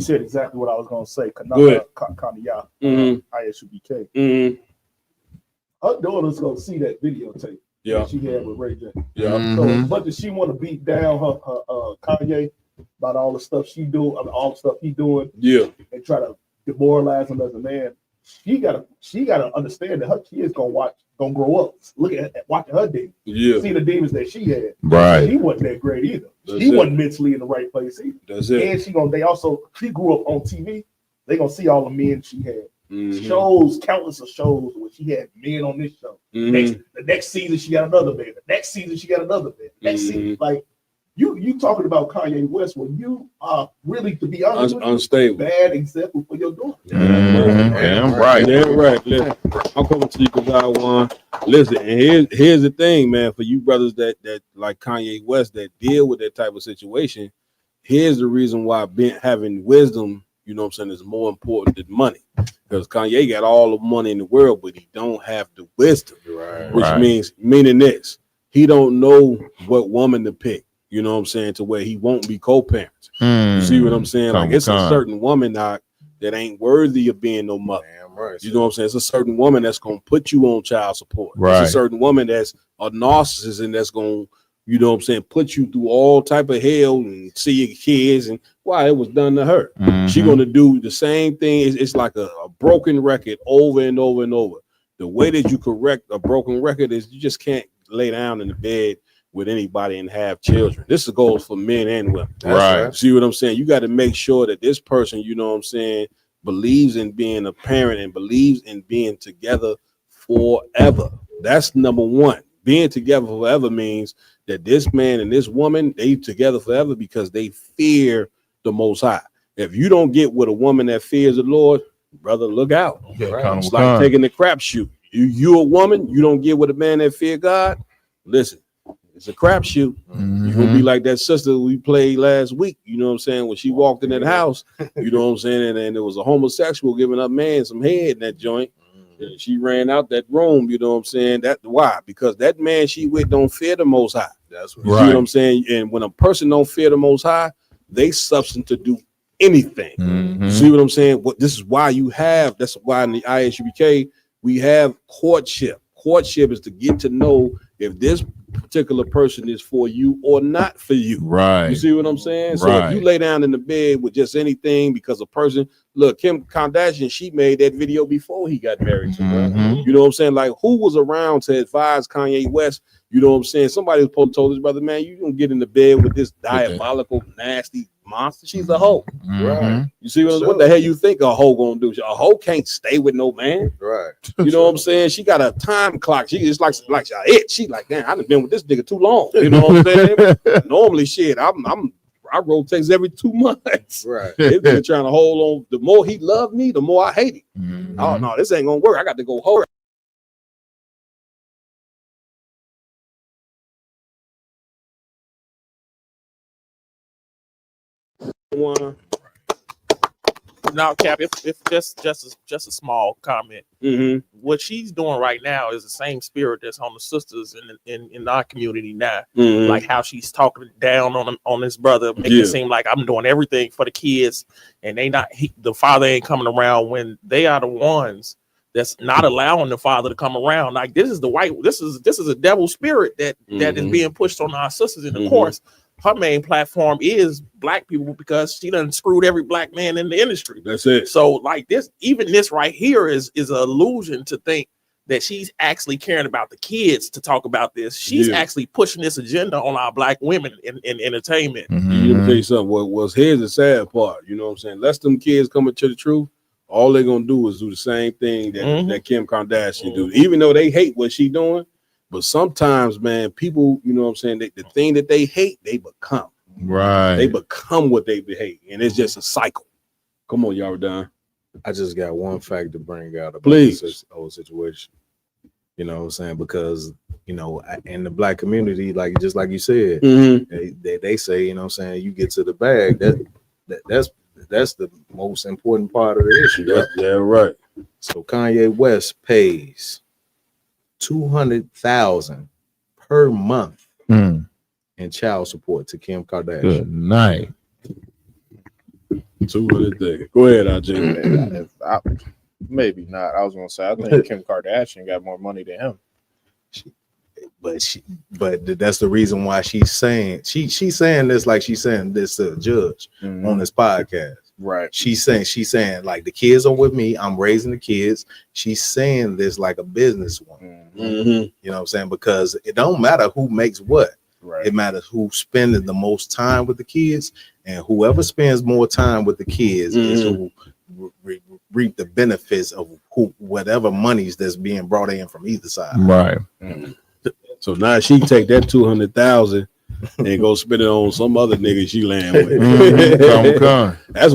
S21: said exactly what I was gonna say. Kaniya, ISUBK. Her daughter's gonna see that videotape that she had with Ray J. So as much as she want to beat down her Kanye about all the stuff she do, all the stuff he doing, and try to demoralize him as a man, she gotta understand that her kids gonna grow up watching her demons. See the demons that she had.
S9: Right.
S21: She wasn't that great either. She wasn't mentally in the right place either.
S8: That's it.
S21: And she grew up on TV. They gonna see all the men she had. Shows, countless of shows where she had men on this show. The next season she got another man. The next season she got another man. Next season, like you talking about Kanye West when you are really, to be honest,
S8: unstable,
S21: bad example for your daughter.
S8: Damn right. Listen, I'm coming to you because I want. Listen, and here's the thing, man. For you brothers that like Kanye West that deal with that type of situation, here's the reason why having wisdom, you know what I'm saying, is more important than money. Because Kanye got all the money in the world, but he don't have the wisdom. Meaning this, he don't know what woman to pick. You know what I'm saying, to where he won't be co-parents. You see what I'm saying? Like it's a certain woman that ain't worthy of being no mother. You know what I'm saying? It's a certain woman that's gonna put you on child support. It's a certain woman that's a narcissist and that's gonna, you know what I'm saying, put you through all type of hell and see your kids and why it was done to her. She gonna do the same thing. It's like a broken record over and over and over. The way that you correct a broken record is you just can't lay down in the bed with anybody and have children. This goes for men and women.
S9: Right.
S8: See what I'm saying? You got to make sure that this person, you know what I'm saying, believes in being a parent and believes in being together forever. That's number one. Being together forever means that this man and this woman, they together forever because they fear the Most High. If you don't get with a woman that fears the Lord, brother, look out. It's like taking the crapshoot. You a woman, you don't get with a man that fear God, listen, it's a crapshoot. You're gonna be like that sister we played last week, you know what I'm saying, when she walked in that house, you know what I'm saying, and there was a homosexual giving up man some head in that joint. And she ran out that room, you know what I'm saying? That why? Because that man she with don't fear the Most High. That's what, you see what I'm saying? And when a person don't fear the Most High, they substance to do anything. You see what I'm saying? This is why that's why in the ISUBK we have courtship. Courtship is to get to know if this particular person is for you or not for you.
S9: Right.
S8: You see what I'm saying? So if you lay down in the bed with just anything because a person, look, Kim Kardashian, she made that video before he got married to her. You know what I'm saying? Like, who was around to advise Kanye West? You know what I'm saying? Somebody was supposed to told his brother, man, you don't get in the bed with this diabolical, nasty monster. She's a hoe. Right. You see what the hell you think a hoe gonna do? A hoe can't stay with no man. Right. You know what I'm saying? She got a time clock. She just like a itch. She like, damn, I've been with this nigga too long. You know what I'm saying? Normally, shit, I rotate every 2 months. Right. He's been trying to hold on. The more he loved me, the more I hate him. Oh no, this ain't gonna work. I got to go hold.
S12: One. Now, Cap, if just a small comment. What she's doing right now is the same spirit that's on the sisters in our community now. Like how she's talking down on this brother, making it seem like I'm doing everything for the kids, and the father ain't coming around when they are the ones that's not allowing the father to come around. Like this is a devil spirit that is being pushed on our sisters. And of course, her main platform is black people because she done screwed every black man in the industry.
S8: That's it.
S12: So like this, even this right here is an illusion to think that she's actually caring about the kids to talk about this. She's actually pushing this agenda on our black women in entertainment.
S8: Let me tell you something. Here's the sad part. You know what I'm saying? Less them kids coming to the truth, all they're gonna do is do the same thing that Kim Kardashian do. Even though they hate what she doing, but sometimes, man, people, you know what I'm saying, the thing that they hate, they become.
S9: Right.
S8: They become what they hate, and it's just a cycle. Come on, y'all done.
S11: I just got one fact to bring out about
S8: Please.
S11: this whole situation. You know what I'm saying? Because, you know, in the black community, like just like you said, they say, you know what I'm saying, you get to the bag, that's the most important part of the issue. Right?
S8: Yeah, right.
S11: So Kanye West pays $200,000 per month in child support to Kim Kardashian.
S9: Good night.
S8: 200 things. Go ahead, RJ.
S13: Maybe not. I was gonna say I think Kim Kardashian got more money than him.
S11: But that's the reason why she's saying saying this like she's saying this to a judge on this podcast.
S13: Right.
S11: She's saying like the kids are with me. I'm raising the kids. She's saying this like a businesswoman. You know what I'm saying? Because it don't matter who makes what. Right. It matters who's spending the most time with the kids, and whoever spends more time with the kids is who reap the benefits of whatever monies that's being brought in from either side.
S9: Right.
S8: So now she take that 200,000 and go spend it on some other nigga she land with. That's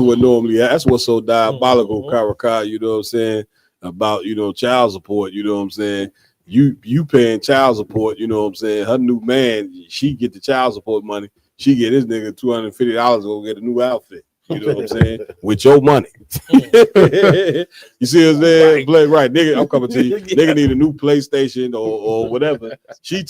S8: what's so diabolical, Karakar, you know what I'm saying, about, you know, child support, you know what I'm saying. You paying child support, you know what I'm saying. Her new man, she get the child support money. She get this nigga $250 to go get a new outfit. You know what I'm saying? With your money. You see what I'm saying? Right, nigga, I'm coming to you. Nigga need a new PlayStation or whatever. She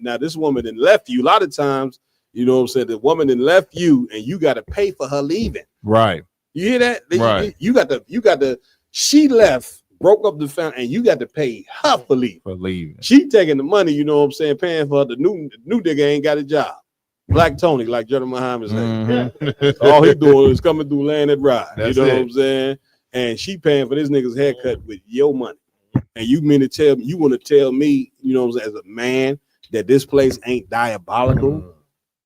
S8: now this woman then left you. A lot of times, you know what I'm saying, the woman then left you and you got to pay for her leaving.
S9: Right.
S8: You hear that?
S9: Right.
S8: You got to, she left, broke up the family, and you got to pay her for leaving. She taking the money, you know what I'm saying, paying for her. The new nigga ain't got a job. Black Tony, like Jordan Muhammad said. All he doing is coming through land and ride.
S9: That's
S8: you know
S9: it.
S8: what I'm saying? And she paying for this nigga's haircut with your money. And you want to tell me, you know what I'm saying, as a man, that this place ain't diabolical?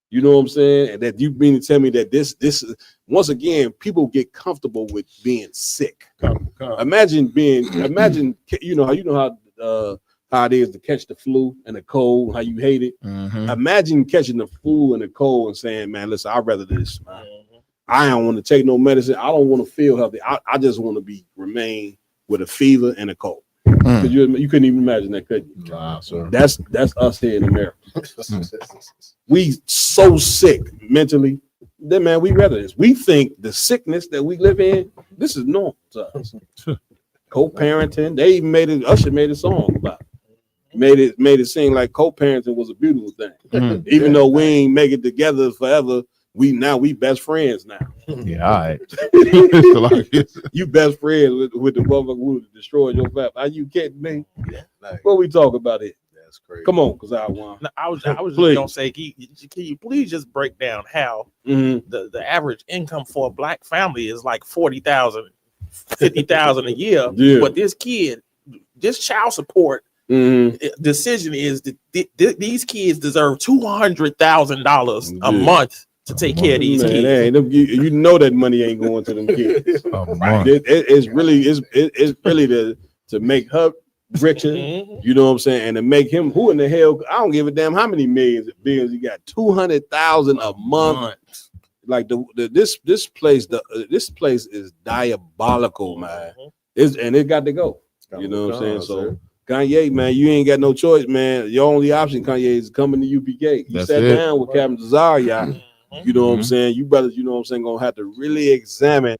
S8: You know what I'm saying? And that you mean to tell me that this once again, people get comfortable with being sick. Imagine you know how it is to catch the flu and the cold, how you hate it. Imagine catching the flu and the cold and saying, man, listen, I'd rather this, man. I don't want to take no medicine. I don't want to feel healthy. I just want to remain with a fever and a cold. Because you couldn't even imagine that, could you?
S9: Nah, sir.
S8: That's us here in America. We so sick mentally. Then, man, we rather this. We think the sickness that we live in, this is normal to us. Co-parenting. They even Usher made a song about it. Made it seem like co-parenting was a beautiful thing. Even though we ain't make it together forever, we best friends now.
S9: Yeah, all right.
S8: You best friends with the motherfucker who destroyed your family. Are you kidding me? What we talk about here?
S11: That's crazy.
S8: Come on, because I want.
S12: No, I was just gonna say, can you please just break down how the average income for a black family is like $40,000, $50,000 a year, but this child support decision is that these kids deserve $200,000 a month to take care of these kids.
S8: You know that money ain't going to them kids. It's really to make her richer. You know what I'm saying, and to make him, who in the hell? I don't give a damn how many billions he got. $200,000 a month. Like this place is diabolical, man. And it got to go. You know what I'm saying? So Kanye, man, you ain't got no choice, man. Your only option, Kanye, is coming to UPK. You sat down with Captain Zazaria. You know what I'm saying? You brothers, you know what I'm saying, gonna have to really examine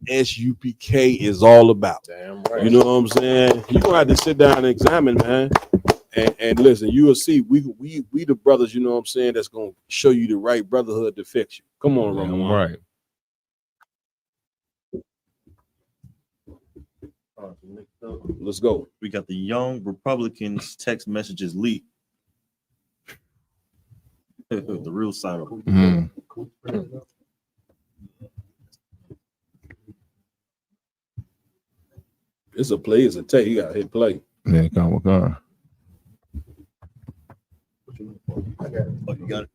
S8: SUPK is all about. Damn right. You know what I'm saying? You're gonna have to sit down and examine, man. And listen, you will see we the brothers, you know what I'm saying, that's gonna show you the right brotherhood to fix you. Come on, Roman.
S9: Right.
S8: Let's go.
S14: We got the young Republicans text messages leaked. The real side of it.
S8: It's a play, it's a take. You gotta hit play.
S9: Yeah, come on.
S14: You got it.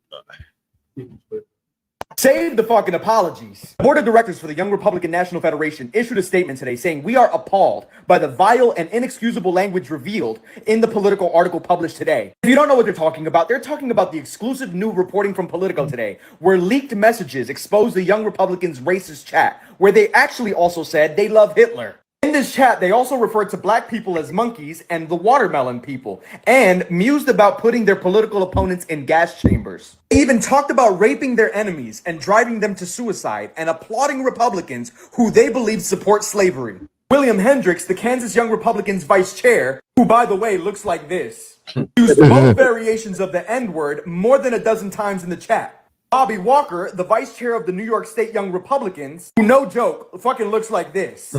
S3: Save the fucking apologies. The board of directors for the Young Republican National Federation issued a statement today saying we are appalled by the vile and inexcusable language revealed in the Politico article published today. If you don't know what they're talking about the exclusive new reporting from Politico today, where leaked messages exposed the Young Republicans' racist chat, where they actually also said they love Hitler. In this chat, they also referred to black people as monkeys and the watermelon people, and mused about putting their political opponents in gas chambers. They even talked about raping their enemies and driving them to suicide and applauding Republicans who they believe support slavery. William Hendricks, the Kansas Young Republicans vice chair, who by the way looks like this, used both variations of the N-word more than a dozen times in the chat. Bobby Walker, the vice chair of the New York State Young Republicans, who, no joke, fucking looks like this,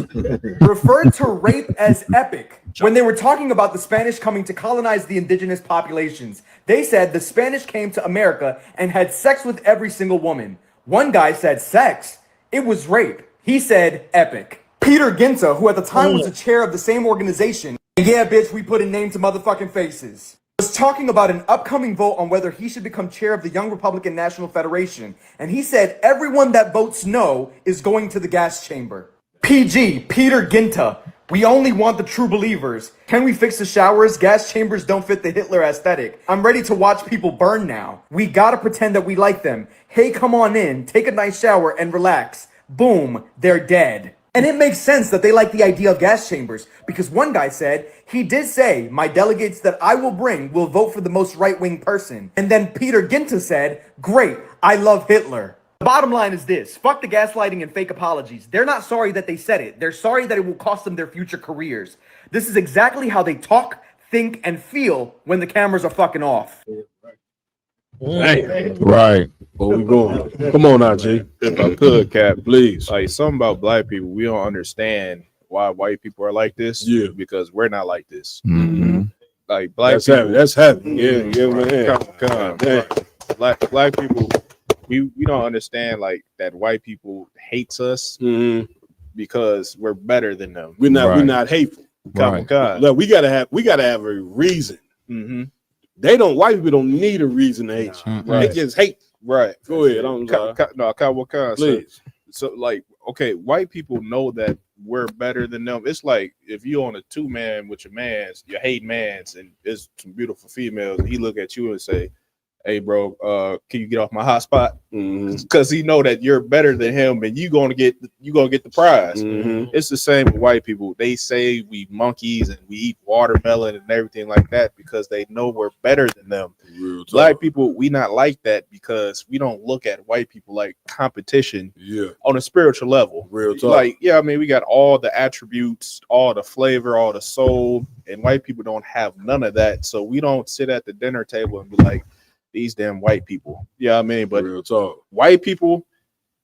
S3: referred to rape as epic. When they were talking about the Spanish coming to colonize the indigenous populations, they said the Spanish came to America and had sex with every single woman. One guy said sex. It was rape. He said epic. Peter Ginta, who at the time was the chair of the same organization, and yeah, bitch, we put a name to motherfucking faces, was talking about an upcoming vote on whether he should become chair of the Young Republican National Federation, and he said everyone that votes no is going to the gas chamber. PG, Peter Ginta, we only want the true believers. Can we fix the showers? Gas chambers don't fit the Hitler aesthetic. I'm ready to watch people burn now. We gotta pretend that we like them. Hey, come on in, take a nice shower and relax. Boom, they're dead. And it makes sense that they like the idea of gas chambers, because one guy said, he did say, my delegates that I will bring will vote for the most right-wing person. And then Peter Ginta said, great, I love Hitler. The bottom line is this, fuck the gaslighting and fake apologies. They're not sorry that they said it. They're sorry that it will cost them their future careers. This is exactly how they talk, think, and feel when the cameras are fucking off.
S8: Damn.
S9: Right.
S8: Where we going? Come on now, G.
S13: If I could, Cap,
S8: please.
S13: Like something about black people, we don't understand why white people are like this.
S8: Yeah.
S13: Because we're not like this.
S9: Mm-hmm.
S13: Like black
S8: That's
S13: people.
S8: heavy. That's heavy. Yeah, man.
S13: Black people, we don't understand like that white people hates us because we're better than them.
S8: We're not hateful.
S13: Right.
S8: Look, we gotta have a reason.
S13: Mm-hmm.
S8: White people don't need a reason to hate you.
S13: Right.
S8: They just hate.
S13: Right.
S8: Go ahead. I'm sorry.
S13: Please. So like, okay, white people know that we're better than them. It's like if you on a 2-man with your mans, your hate mans, and there's some beautiful females, and he look at you and say, hey bro, can you get off my hotspot? Because he know that you're better than him and you gonna get the prize. It's the same with white people. They say we monkeys and we eat watermelon and everything like that because they know we're better than them. Black people, we not like that because we don't look at white people like competition on a spiritual level.
S8: Real talk.
S13: Like, yeah, I mean, we got all the attributes, all the flavor, all the soul, and white people don't have none of that. So we don't sit at the dinner table and be like, these damn white people. Yeah, I mean, but
S8: real talk.
S13: White people,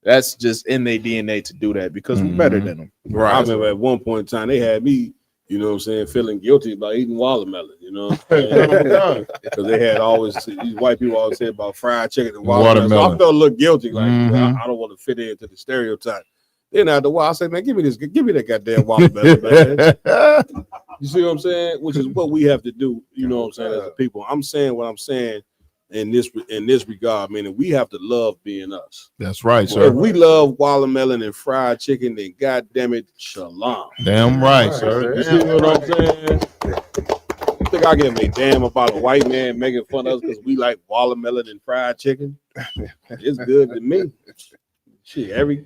S13: that's just in their DNA to do that because we're better than them.
S8: Right. I remember at one point in time they had me, you know what I'm saying, feeling guilty about eating watermelon, you know. Because they had these white people always said about fried chicken and watermelon. So I felt a little guilty, like I don't want to fit into the stereotype. Then after a while, I said, man, give me that goddamn watermelon, man. You see what I'm saying? Which is what we have to do, you know what I'm saying, as a people. I'm saying what I'm saying in this regard, meaning we have to love being us.
S9: That's right, sir.
S8: If we love watermelon and fried chicken, then goddamn it, shalom.
S9: Damn right, sir.
S8: You see what I'm saying? You think I give a damn about a white man making fun of us because we like watermelon and fried chicken? It's good to me. Shit, every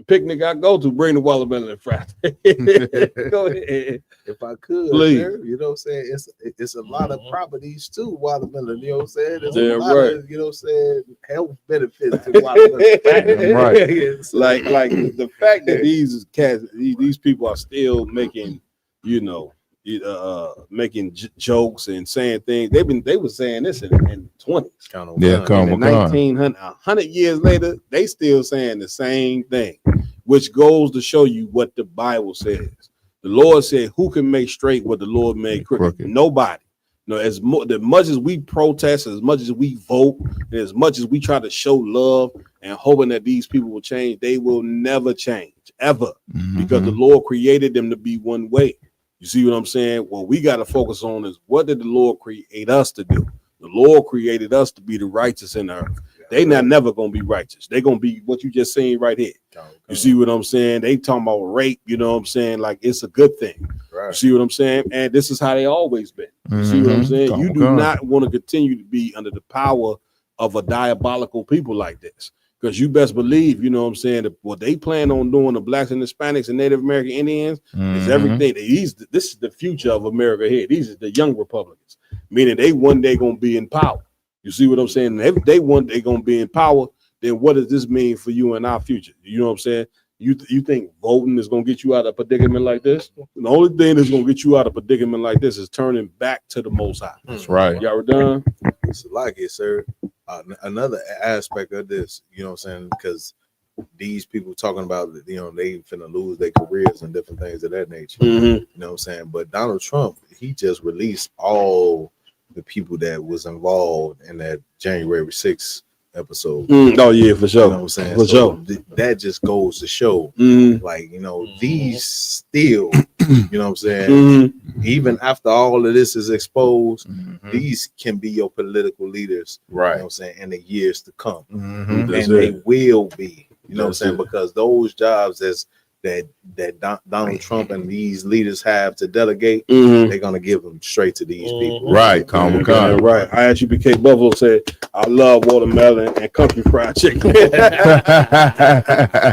S8: picnic I go to, bring the watermelon and fried chicken. Go ahead.
S11: If I could,
S8: please.
S11: Sir, you know what I'm saying? It's a lot of properties to watermelon, you know what I'm saying? There's
S8: a
S11: lot of, you know what I'm saying, health benefits to watermelon.
S8: Right. like the fact that these cats, these people are still making, you know, making jokes and saying things. They were saying this in the 20s.
S9: Yeah, come on.
S8: 1900, 100 years later, they still saying the same thing, which goes to show you what the Bible says. The Lord said, who can make straight what the Lord made crooked? Nobody. You know, as much as we protest, as much as we vote, and as much as we try to show love and hoping that these people will change, they will never change, ever because the Lord created them to be one way. You see what I'm saying? What we got to focus on is what did the Lord create us to do? The Lord created us to be the righteous in the earth. They not never gonna be righteous. They gonna be what you just saying right here. You see what I'm saying? They talking about rape, you know what I'm saying? Like it's a good thing. You see what I'm saying? And this is how they always been. You see what I'm saying? You do not want to continue to be under the power of a diabolical people like this. Because you best believe, you know what I'm saying, that what they plan on doing, the blacks and Hispanics and Native American Indians, is everything. This is the future of America here. These are the young Republicans, meaning they one day gonna be in power. You see what I'm saying? And if they one day gonna be in power, then what does this mean for you and our future? You know what I'm saying? You think voting is gonna get you out of a predicament like this? The only thing that's gonna get you out of a predicament like this is turning back to the Most High.
S11: That's right.
S8: Y'all done?
S11: It's like it, sir. Another aspect of this, you know what I'm saying? Because these people talking about, you know, they finna lose their careers and different things of that nature. You know what I'm saying? But Donald Trump, he just released all the people that was involved in that January 6th episode.
S8: Oh yeah, for sure.
S11: You know what I'm saying?
S8: For sure.
S11: That just goes to show, like, you know, these still, you know what I'm saying? Even after all of this is exposed, these can be your political leaders, right? You know what I'm saying, in the years to come. And they will be, you know what I'm saying? Because those jobs that Donald Trump and these leaders have to delegate, they're gonna give them straight to these people.
S8: Right, right. I actually BK Buffalo said, I love watermelon and country fried chicken.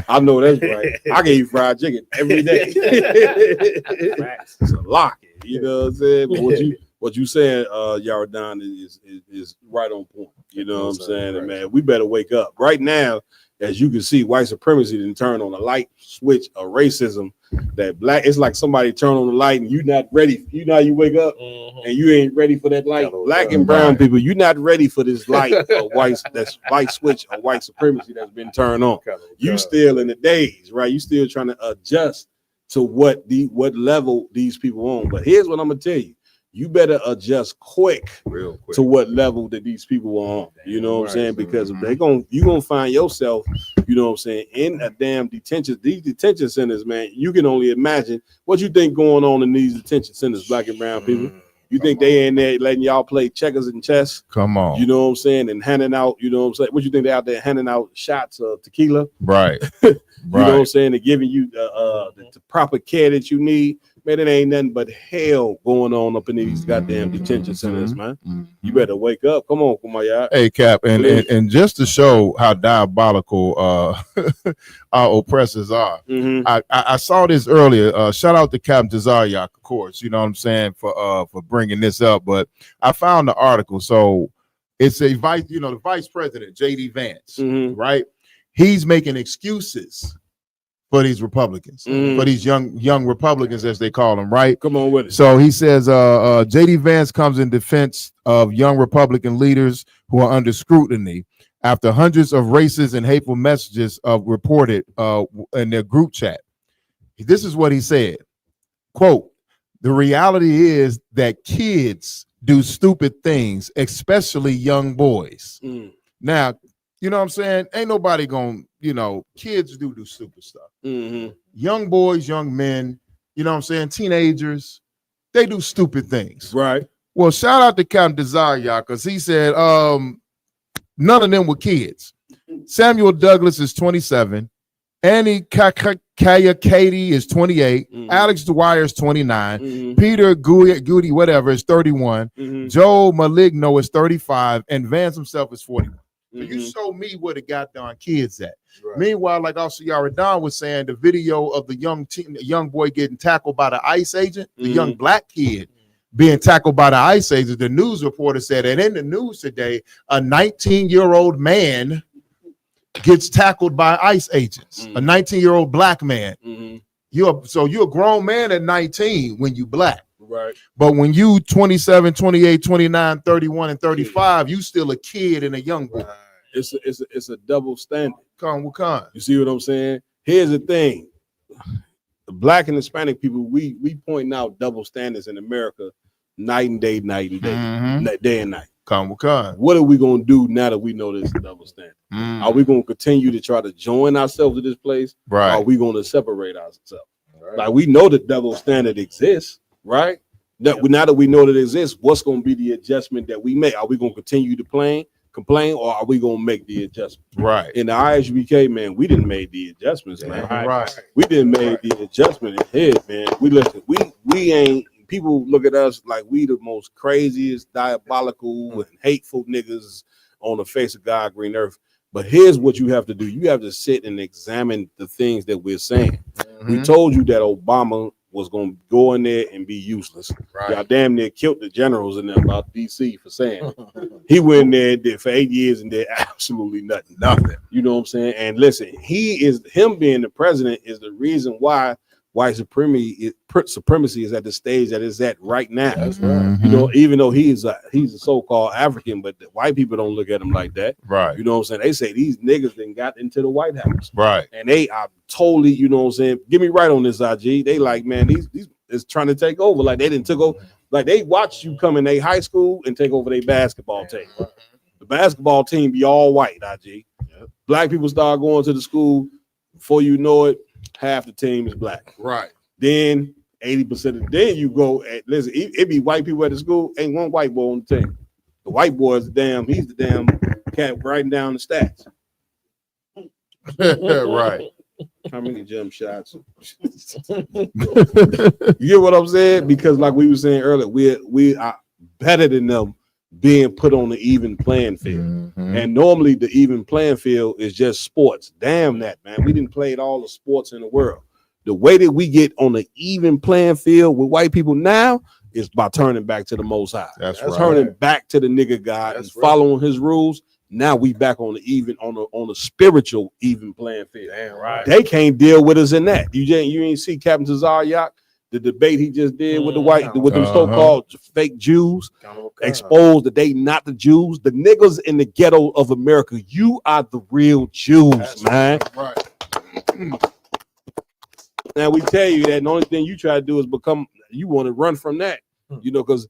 S8: I know that's right. I can eat fried chicken every day. It's a lock, you know what I'm saying? But what you saying, Yaradan, is right on point. You know what I'm saying? And man, we better wake up. Right now, as you can see, white supremacy didn't turn on a light switch of racism. That black, it's like somebody turn on the light and you not ready. You know how you wake up and you ain't ready for that light. Black and brown people, you're not ready for this light of light switch of white supremacy that's been turned on. You still in the days, right? You still trying to adjust to what level these people on. But here's what I'm gonna tell you. You better adjust real quick to what level that these people are on. You know what I'm saying? Because if you're gonna find yourself, you know what I'm saying, in a damn detention. These detention centers, man, you can only imagine what you think going on in these detention centers, black and brown people. You think they in there letting y'all play checkers and chess?
S9: Come on.
S8: You know what I'm saying? And handing out, you know what I'm saying? What you think they out there handing out shots of tequila?
S9: Right.
S8: You know what I'm saying? They're giving you the proper care that you need. Man, it ain't nothing but hell going on up in these goddamn detention centers, man. You better wake up. Come on, y'all.
S9: Hey, Cap, and just to show how diabolical our oppressors are, I saw this earlier. Shout out to Captain Tazaryak, of course. You know what I'm saying, for bringing this up. But I found the article. So it's the vice president, J.D. Vance, right? He's making excuses for these Republicans, for these young Republicans, as they call them, right?
S8: Come on with it.
S9: So he says, J.D. Vance comes in defense of young Republican leaders who are under scrutiny after hundreds of racist and hateful messages reported in their group chat. This is what he said, quote, "The reality is that kids do stupid things, especially young boys." Now, you know what I'm saying? Ain't nobody gonna, kids do stupid stuff. Young boys, young men, you know what I'm saying? Teenagers, they do stupid things.
S8: Right.
S9: Well, shout out to Captain Desire, because he said none of them were kids. Samuel Douglas is 27. Annie Katie is 28. Alex Dwyer is 29. Peter Goody, whatever, is 31. Joe Maligno is 35. And Vance himself is 41. So you show me where the goddamn kids at. Right. Meanwhile, like also Yaradan was saying, the video of the young boy getting tackled by the ICE agent, the young black kid being tackled by the ICE agent, the news reporter said, and in the news today, a 19-year-old man gets tackled by ICE agents, a 19-year-old black man. You're a grown man at 19 when you black.
S8: Right.
S9: But when you 27, 28, 29, 31, and 35, you still a kid and a young boy.
S8: It's a double standard.
S9: You
S8: see what I'm saying? Here's the thing. The black and Hispanic people, we pointing out double standards in America night and day, day and night.
S9: Come with Khan.
S8: What are we gonna do now that we know this double standard? Are we gonna continue to try to join ourselves to this place?
S9: Right.
S8: Or are we gonna separate ourselves? Right. Like we know the double standard exists, right? Now that we know that it exists, what's gonna be the adjustment that we make? Are we gonna continue to complain, or are we gonna make the adjustment?
S9: Right.
S8: In the ISBK, man, we didn't make the adjustments, man.
S9: Right.
S8: We didn't make the adjustment in head, man. We ain't. People look at us like we the most craziest, diabolical, and hateful niggas on the face of God, green earth. But here's what you have to do. You have to sit and examine the things that we're saying. We told you that Obama was going to go in there and be useless.
S9: Right.
S8: Y'all damn near killed the generals in there about DC for saying it. He went in there and did for 8 years and did absolutely nothing. You know what I'm saying? And listen, him being the president is the reason why white supremacy is at the stage that it's at right now.
S9: That's right.
S8: You know, even though he's a so-called African, but the white people don't look at him like that.
S9: Right.
S8: You know what I'm saying? They say these niggas then got into the White House.
S9: Right.
S8: And they are totally, you know what I'm saying? Get me right on this, IG. They like, man, these is trying to take over. Like they didn't took over. Like they watched you come in their high school and take over their basketball team. The basketball team be all white, IG. Black people start going to the school. Before you know it, half the team is black.
S9: Right.
S8: Then 80% of then you go at listen, it be white people at the school, ain't one white boy on the team. The white boy is he's the damn cat writing down the stats.
S9: Right.
S8: How many jump shots? You get what I'm saying? Because like we were saying earlier, we are better than them being put on the even playing field. And normally the even playing field is just sports. Damn that, man. We didn't play all the sports in the world. The way that we get on the even playing field with white people now is by turning back to the Most High.
S9: That's right.
S8: Turning back to the nigga God and following his rules. Now we back on the even on the spiritual even playing field.
S9: Damn right.
S8: They can't deal with us in that. You ain't see Captain Tazaryak, the debate he just did with the white with them so-called fake Jews, exposed that they not the Jews, the niggas in the ghetto of America. You are the real Jews, man.
S9: Right.
S8: Now we tell you that the only thing you try to do is you want to run from that, you know, because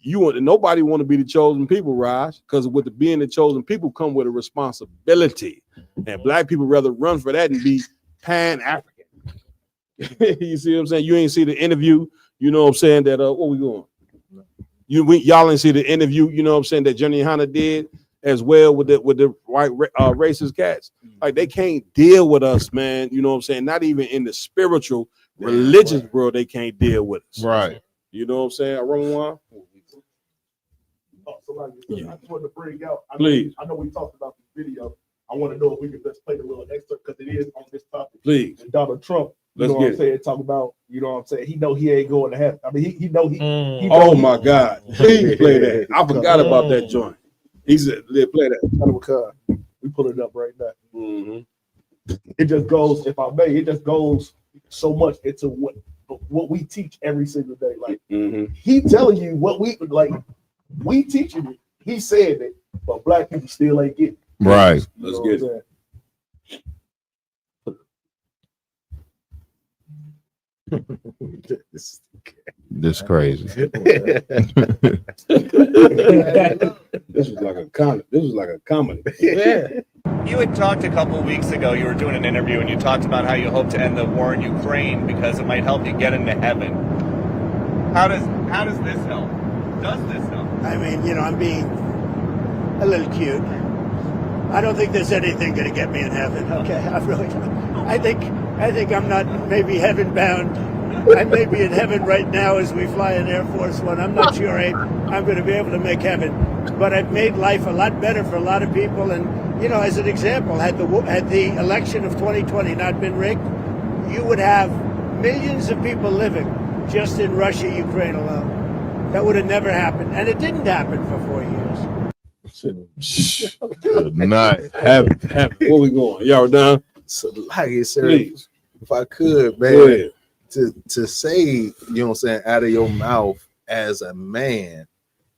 S8: nobody want to be the chosen people, Raj, because with being the chosen people come with a responsibility, and black people rather run for that and be Pan-African. You see what I'm saying? You ain't see the interview, you know what I'm saying, that where we going? Y'all ain't see the interview, you know what I'm saying, that Johnny Hanna did as well with the white racist cats. Like they can't deal with us, man. You know what I'm saying? Not even in the spiritual, religious world, they can't deal with us.
S9: Right.
S8: You know what I'm saying? Roman?
S21: I just wanted to bring out.
S8: Please.
S21: I know we talked about this video. I want to know if we could just play the little excerpt because it is on this topic.
S8: Please.
S21: And Donald Trump, you
S8: Let's
S21: know what I'm
S8: get
S21: saying? Talk about, you know what I'm saying? He know he ain't going to heaven. I mean, he know he.
S8: Oh my God! Please play that. I forgot about that joint. He said, "Play that."
S21: We pull it up right now. It just goes, if I may, it just goes so much into what we teach every single day. Like he telling you what we teaching it. He said it, but black people still ain't getting it.
S9: Right.
S8: Let's get it.
S9: This crazy.
S8: This was like a comedy. This was like a comedy.
S6: Yeah. You had talked a couple of weeks ago, you were doing an interview and you talked about how you hope to end the war in Ukraine because it might help you get into heaven. How does this help? Does this help?
S22: I mean, you know, I'm being a little cute. I don't think there's anything going to get me in heaven. Okay, I really don't. I think I'm not maybe heaven bound. I may be in heaven right now as we fly in Air Force One. I'm not sure I'm going to be able to make heaven, but I've made life a lot better for a lot of people. And you know, as an example, had the election of 2020 not been rigged, you would have millions of people living just in Russia, Ukraine alone. That would have never happened, and it didn't happen for 4 years.
S9: Not
S8: heaven. Where we going? Y'all done?
S11: So, like I said,
S8: Please.
S11: if I could,
S8: Go
S11: man,
S8: ahead.
S11: to say, you know what I'm saying, out of your mouth as a man,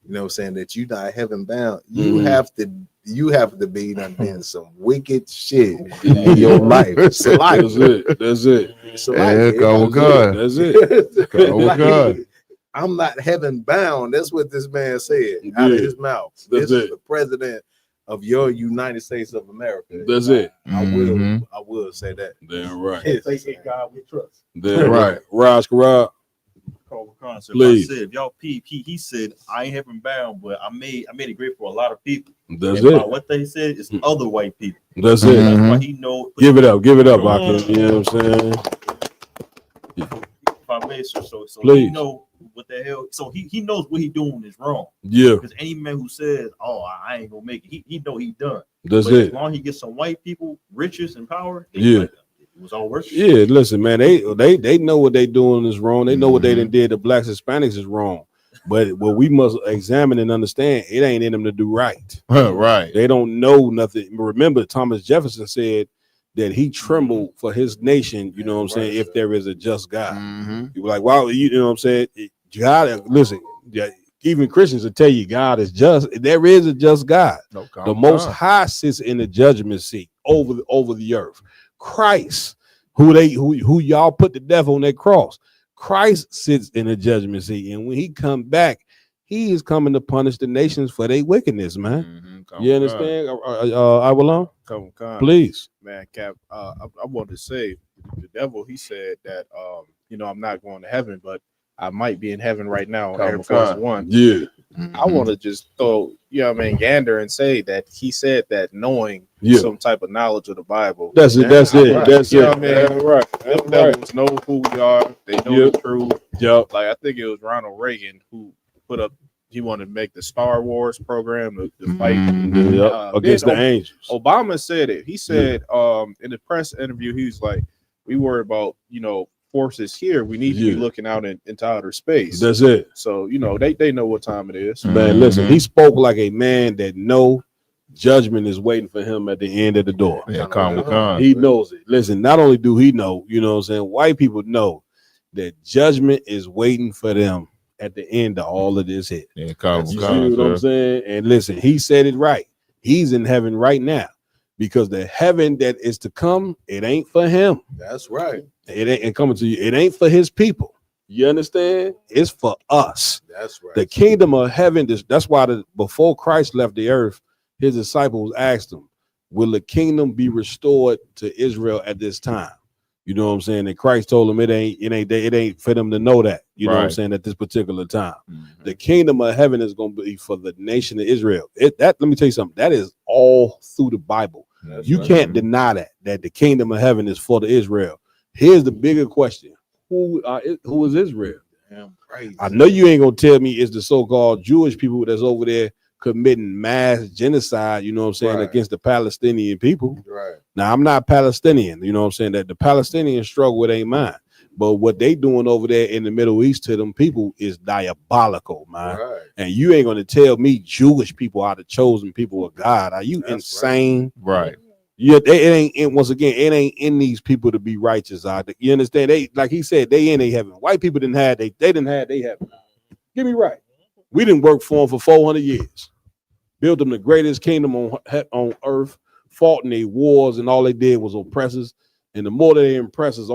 S11: you know what I'm saying, that you not heaven bound, you have to be done doing some wicked shit in your life. So like,
S8: That's it.
S11: so like,
S9: Go God.
S8: That's it.
S9: Go God.
S11: I'm not heaven bound. That's what this man said out of his mouth.
S8: That's
S11: this is
S8: it.
S11: the president of your United States of America.
S8: That's it.
S11: I will say that.
S8: Damn right.
S21: Say in God we trust.
S8: Damn right. Raj Karab.
S14: Concept.
S8: Please.
S14: I said, if y'all peep, he said, I ain't heaven bound, but I made it great for a lot of people.
S8: That's
S14: and
S8: it.
S14: by what they said, it's other white people.
S8: That's it.
S14: That's why he know.
S8: Give it up, Akim. You know what I'm saying?
S14: If I may, so
S8: Please.
S14: he know what the hell. So he knows what he doing is wrong.
S8: Yeah.
S14: Because any man who says, "Oh, I ain't gonna make it," he know he done.
S8: That's
S14: but
S8: it.
S14: As long as he gets some white people, riches and power,
S8: Yeah.
S14: it was all worth it.
S8: Yeah, listen, man, they know what they doing is wrong. They know what they done did to blacks, Hispanics is wrong. But what we must examine and understand, it ain't in them to do right.
S13: Right.
S8: They don't know nothing. Remember, Thomas Jefferson said that he trembled for his nation, you know what I'm saying, if there is a just God. You were like, wow, you know what I'm saying? God, listen, even Christians will tell you God is just. There is a just God. The Most High sits in the judgment seat over the earth. Christ, who y'all put to death on that cross, Christ sits in the judgment seat, and when he come back, he is coming to punish the nations for their wickedness, man. You understand? I will on. Please,
S13: man, Cap. I wanted to say, the devil. He said that, I'm not going to heaven, but I might be in heaven right now on Air Force One.
S8: Yeah.
S13: I want to just throw, gander and say that he said that knowing some type of knowledge of the Bible.
S8: That's it. That's it.
S13: Right.
S8: That's
S13: you know
S8: it.
S13: what I mean?
S8: Right.
S13: Them devils know who we are. They know the truth.
S8: Yep.
S13: Like I think it was Ronald Reagan who put up. He wanted to make the Star Wars program to fight
S8: against the angels.
S13: Obama said it. He said in the press interview, he was like, "We worry about forces here. We need to be looking out into outer space."
S8: That's it.
S13: So they know what time it is.
S8: Man, listen, he spoke like a man that no judgment is waiting for him at the end of the door.
S13: Yeah,
S8: He knows it. Listen, not only do he know, you know what I'm saying, white people know that judgment is waiting for them at the end of all of this hit.
S13: Yeah,
S8: you see what I'm saying? And listen, he said it right. He's in heaven right now because the heaven that is to come, it ain't for him.
S11: That's right.
S8: It ain't coming to you. It ain't for his people. You understand? It's for us.
S11: That's right.
S8: The kingdom of heaven. That's why before Christ left the earth, his disciples asked him, "Will the kingdom be restored to Israel at this time?" You know what I'm saying? And Christ told them it ain't for them to know that. You know what I'm saying? At this particular time, the kingdom of heaven is going to be for the nation of Israel. Let me tell you something. That is all through the Bible. You can't deny that the kingdom of heaven is for the Israel. Here's the bigger question: Who is Israel?
S11: Damn crazy.
S8: I know you ain't gonna tell me it's the so-called Jewish people that's over there committing mass genocide, you know what I'm saying, against the Palestinian people.
S11: Right.
S8: Now, I'm not Palestinian, you know what I'm saying, that the Palestinian struggle, it ain't mine. But what they doing over there in the Middle East to them people is diabolical, man.
S11: Right.
S8: And you ain't gonna tell me Jewish people are the chosen people of God. Are you insane?
S13: Right.
S8: Yeah, it ain't. Once again, it ain't in these people to be righteous. You understand? They, like he said, they in they heaven. White people didn't have they didn't have they heaven. Get me right. We didn't work for them for 400 years. Built them the greatest kingdom on earth. Fought in their wars, and all they did was oppress us. And the more they impress us, the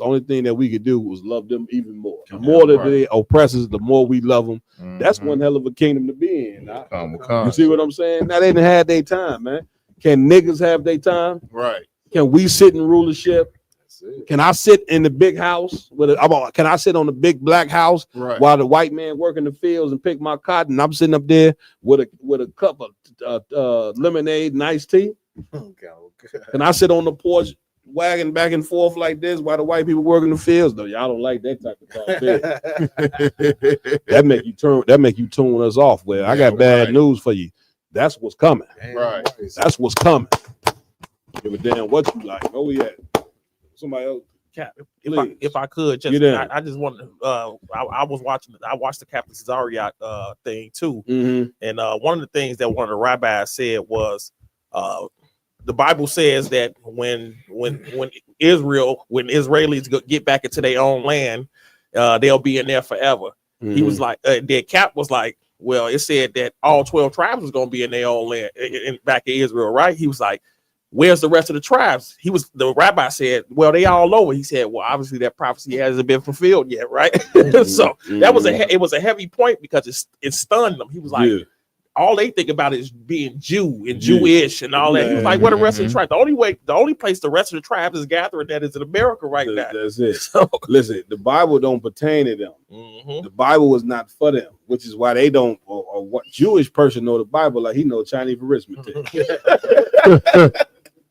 S8: only thing that we could do was love them even more. The more that they oppress us, the more we love them. That's one hell of a kingdom to be in. You see what I'm saying? Now they didn't have their time, man. Can niggas have their time?
S13: Right.
S8: Can we sit in rulership? Can I sit in the big house? Can I sit on the big black house while the white man work in the fields and pick my cotton? I'm sitting up there with a cup of lemonade and iced tea. Can I sit on the porch wagging back and forth like this while the white people work in the fields? No, y'all don't like that type of talk. That make you tune us off. Well, I got bad news for you. That's what's coming.
S13: Right.
S8: That's what's coming. Give a damn what you like. Oh yeah. Somebody else.
S12: Cap, if I could, just I just want to. I watched the Captain Cesario thing too, and one of the things that one of the rabbis said was, the Bible says that when Israelis get back into their own land, they'll be in there forever. He was like, that Cap was like, well, it said that all 12 tribes was gonna be in their own land, back in Israel, right? He was like, where's the rest of the tribes? The rabbi said, well, they all over. He said, well, obviously that prophecy hasn't been fulfilled yet, right? So that was it was a heavy point because it stunned them. He was like, all they think about is being Jew and Jewish and all that. He was like, what the rest of the tribe? The only place the rest of the tribes is gathering that is in America right now.
S8: That's it. So, listen, the Bible don't pertain to them. The Bible was not for them, which is why they don't, or what Jewish person know the Bible like he know Chinese arithmetic.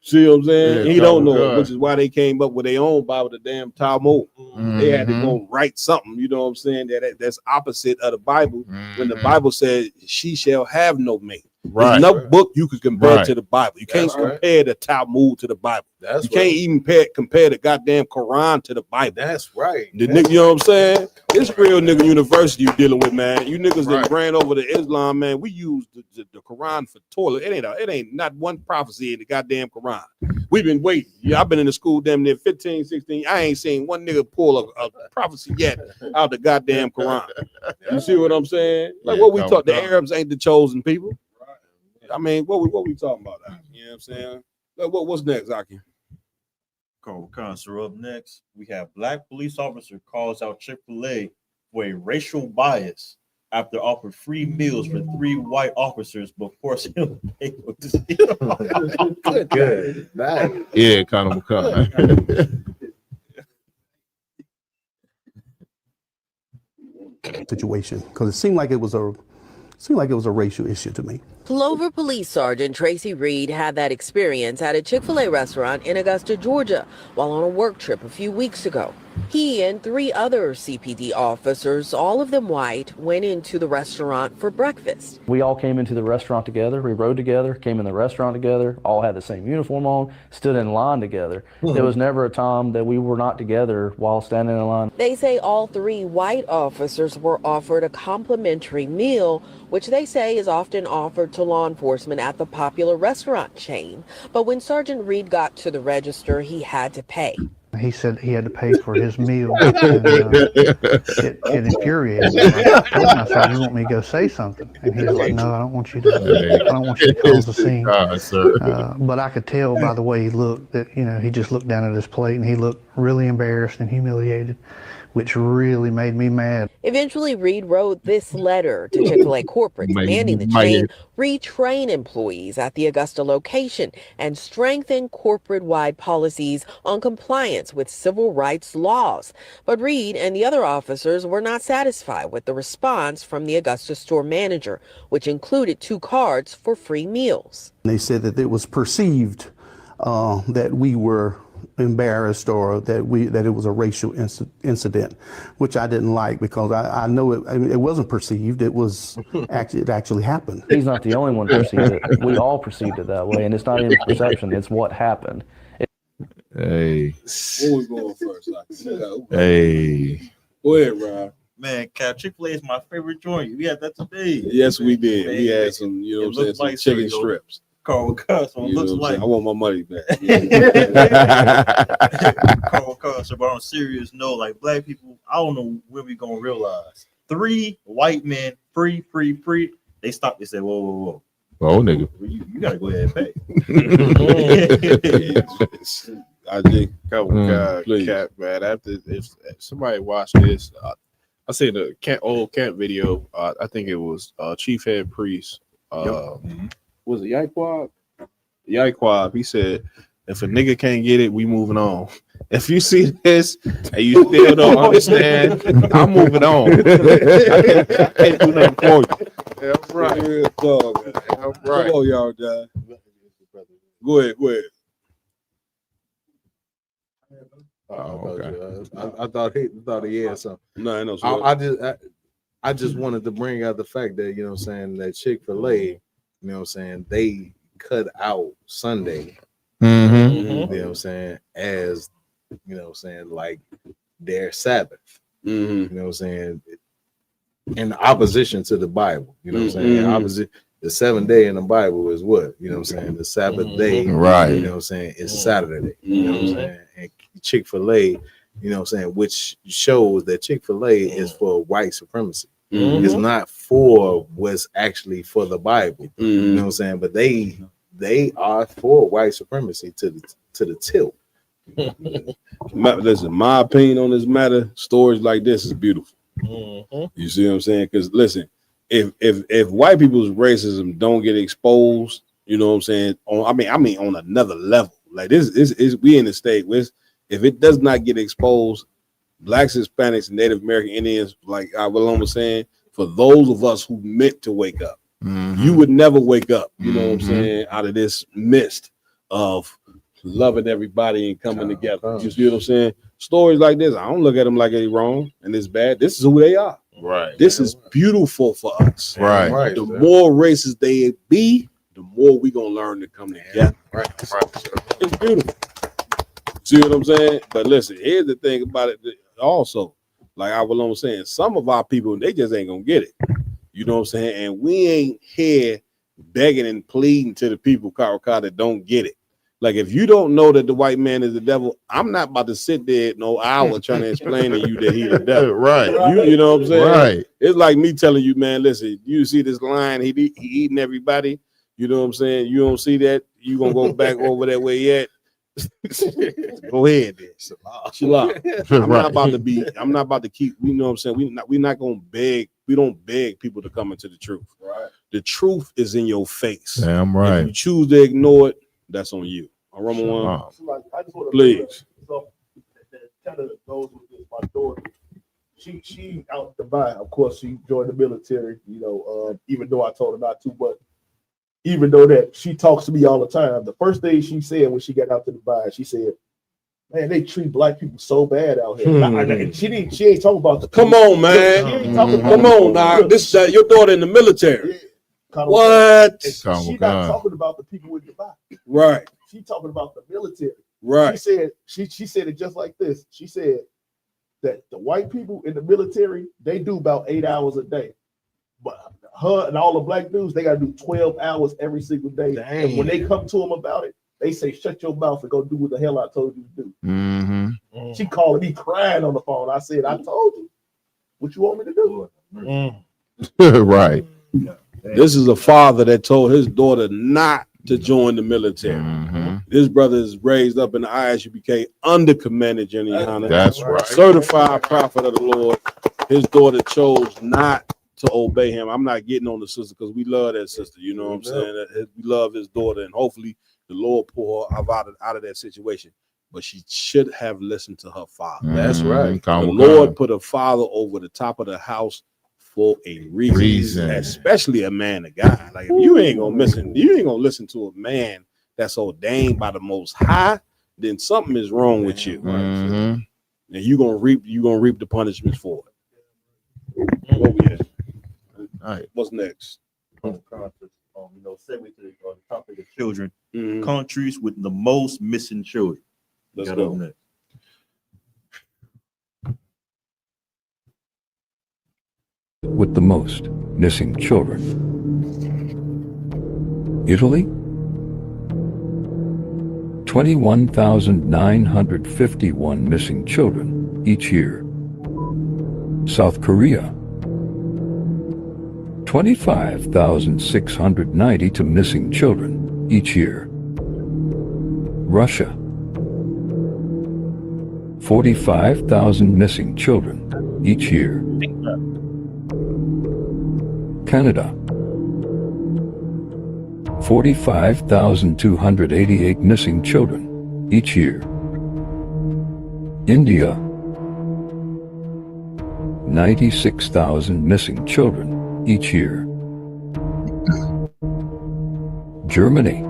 S8: See what I'm saying? He don't know it, which is why they came up with their own Bible, the damn Talmud. They had to go write something, you know what I'm saying? That's opposite of the Bible. When the Bible says she shall have no mate. There's no book you can compare to the Bible. You can't compare the Talmud to the Bible. You can't even compare the goddamn Quran to the Bible.
S11: That's right.
S8: The nigga, you know what I'm saying? It's real nigga university you dealing with, man. You niggas that ran over to Islam, man. We use the Quran for toilet. It ain't not one prophecy in the goddamn Quran. We've been waiting. Yeah, I've been in the school damn near 15, 16. I ain't seen one nigga pull a prophecy yet out the goddamn Quran. You see what I'm saying? Like what we talk, the Arabs ain't the chosen people. I mean, what we talking about now? You know what I'm saying? Like, what's next, Aki?
S14: So up next, we have black police officer calls out Chick-fil-A for a racial bias after offered free meals for 3 white officers but forced him to pay for this deal.
S11: Good.
S13: Yeah, kind of
S5: situation because it seemed like it was a racial issue to me.
S7: Clover Police Sergeant Tracy Reed had that experience at a Chick-fil-A restaurant in Augusta, Georgia, while on a work trip a few weeks ago. He and 3 other CPD officers, all of them white, went into the restaurant for breakfast.
S23: We all came into the restaurant together, we rode together, came in the restaurant together, all had the same uniform on, stood in line together. There was never a time that we were not together while standing in line.
S7: They say all 3 white officers were offered a complimentary meal, which they say is often offered to law enforcement at the popular restaurant chain. But when Sergeant Reed got to the register, he had to pay.
S24: He said he had to pay for his meal. And, it infuriated me. I said, "You want me to go say something?" And he was like, "No, I don't want you to cause a scene." But I could tell by the way he looked that he just looked down at his plate and he looked really embarrassed and humiliated, which really made me mad.
S7: Eventually, Reed wrote this letter to Chick-fil-A corporate demanding the chain retrain employees at the Augusta location and strengthen corporate-wide policies on compliance with civil rights laws. But Reed and the other officers were not satisfied with the response from the Augusta store manager, which included 2 cards for free meals.
S5: They said that it was perceived that we were embarrassed or that it was a racial incident, which I didn't like because I know it wasn't perceived. It was it actually happened.
S23: He's not the only one who perceived it. We all perceived it that way, and it's not even perception, it's what happened.
S13: Hey.
S8: Who was going first?
S13: Hey.
S8: Go ahead, Rob.
S14: Man, Chick-fil-A is my favorite joint. We had that today.
S8: Yes, we did. We had some, you know what I'm saying, some chicken strips.
S14: Carl Custer looks like.
S8: I want my money back.
S14: Carl Custer, but on a serious note, like black people, I don't know when we gonna realize 3 white men, free. They stopped. They said, "Whoa.
S13: Oh, nigga,
S14: you gotta go ahead and pay."
S8: I think,
S13: Cap, man. After if somebody watched this, I seen the old camp video. I think it was Chief Head Priest. Was it Yaquab? Yaquab, he said, if a nigga can't get it, we moving on. If you see this and you still don't understand, I'm moving on. I can't do nothing for you.
S8: That's right. That's right. Come on, y'all, guys. Go ahead.
S11: Okay. I thought he had something.
S8: No, I know.
S11: I just wanted to bring out the fact that, you know what I'm saying, that Chick-fil-A, you know what I'm saying, they cut out Sunday, you know what I'm saying, as, you know what I'm saying, like their Sabbath, you know what I'm saying, in opposition to the Bible, you know what I'm saying, the 7th day in the Bible is what, you know what I'm saying, the Sabbath day,
S13: right,
S11: you know what I'm saying, is Saturday, you know what I'm saying, and Chick-fil-A, you know what I'm saying, which shows that Chick-fil-A is for white supremacy. It's not for what's actually for the Bible. You know what I'm saying? But they they are for white supremacy to the tilt.
S8: Listen, my opinion on this matter, stories like this is beautiful. You see what I'm saying? Because listen, if white people's racism don't get exposed, you know what I'm saying? I mean on another level. Like this is we in the state with, if it does not get exposed, blacks, Hispanics, and Native American Indians, like Willem was saying, for those of us who meant to wake up, you would never wake up, you know what I'm saying, out of this mist of loving everybody and coming together. You see what I'm saying? Stories like this, I don't look at them like they wrong and it's bad. This is who they are.
S13: Right.
S8: This is beautiful for us.
S13: Right.
S8: The more racist they be, the more we gonna learn to come together.
S13: Right.
S8: It's beautiful. See what I'm saying? But listen, here's the thing about it. Also, like I was saying, some of our people, they just ain't gonna get it. You know what I'm saying? And we ain't here begging and pleading to the people, that don't get it. Like, if you don't know that the white man is the devil, I'm not about to sit there no hour trying to explain to you that he's the devil.
S13: Right.
S8: You know what I'm saying?
S13: Right.
S8: It's like me telling you, man, listen, you see this lion, he eating everybody. You know what I'm saying? You don't see that? You gonna go back over that way yet? Go ahead then. Shalom. I'm not about to keep, you know what I'm saying? We're not gonna beg, we don't beg people to come into the truth. Right. The truth is in your face.
S13: Damn right.
S8: If you choose to ignore it, that's on you. Rama one,
S21: I just want to
S8: please.
S21: So that kind of goes with this. My daughter, she out to buy. Of course, she joined the military. You know, even though I told her not to, but even though that she talks to me all the time, the first thing she said when she got out to Dubai, she said, "Man, they treat black people so bad out here." And she ain't talking about the.
S8: Come on, man. Come on, now. This is your daughter in the military. What?
S21: She's not talking about the people in Dubai.
S8: Right.
S21: She's talking about the military.
S8: Right.
S21: She said it just like this. She said that the white people in the military, they do about 8 hours a day. But her and all the black dudes, they got to do 12 hours every single day. Dang. And when they come to them about it, they say, "Shut your mouth and go do what the hell I told you to do." She called me crying on the phone. I said, "I told you. What you want me to do?"
S13: Right.
S8: This is a father that told his daughter not to join the military. This brother is raised up in the ISUPK under Commander Jenny Hanna.
S13: That's right.
S8: Certified prophet of the Lord. His daughter chose not to obey him. I'm not getting on the sister because we love that sister. You know what I'm saying? We love his daughter, and hopefully the Lord pull her out of that situation. But she should have listened to her father.
S11: That's right.
S8: The Lord put a father over the top of the house for a reason, especially a man of God. Like, if you ain't gonna listen to a man that's ordained by the Most High, then something is wrong with you. And you're gonna reap the punishments for it. All right, what's next?
S14: Segue to the topic of children. Countries with the most missing children.
S8: Let's go.
S14: Next.
S1: With the most missing children. Italy, 21,951 missing children each year. South Korea, 25,692 missing children each year. Russia, 45,000 missing children each year. Canada, 45,288 missing children each year. India, 96,000 missing children each year. Germany,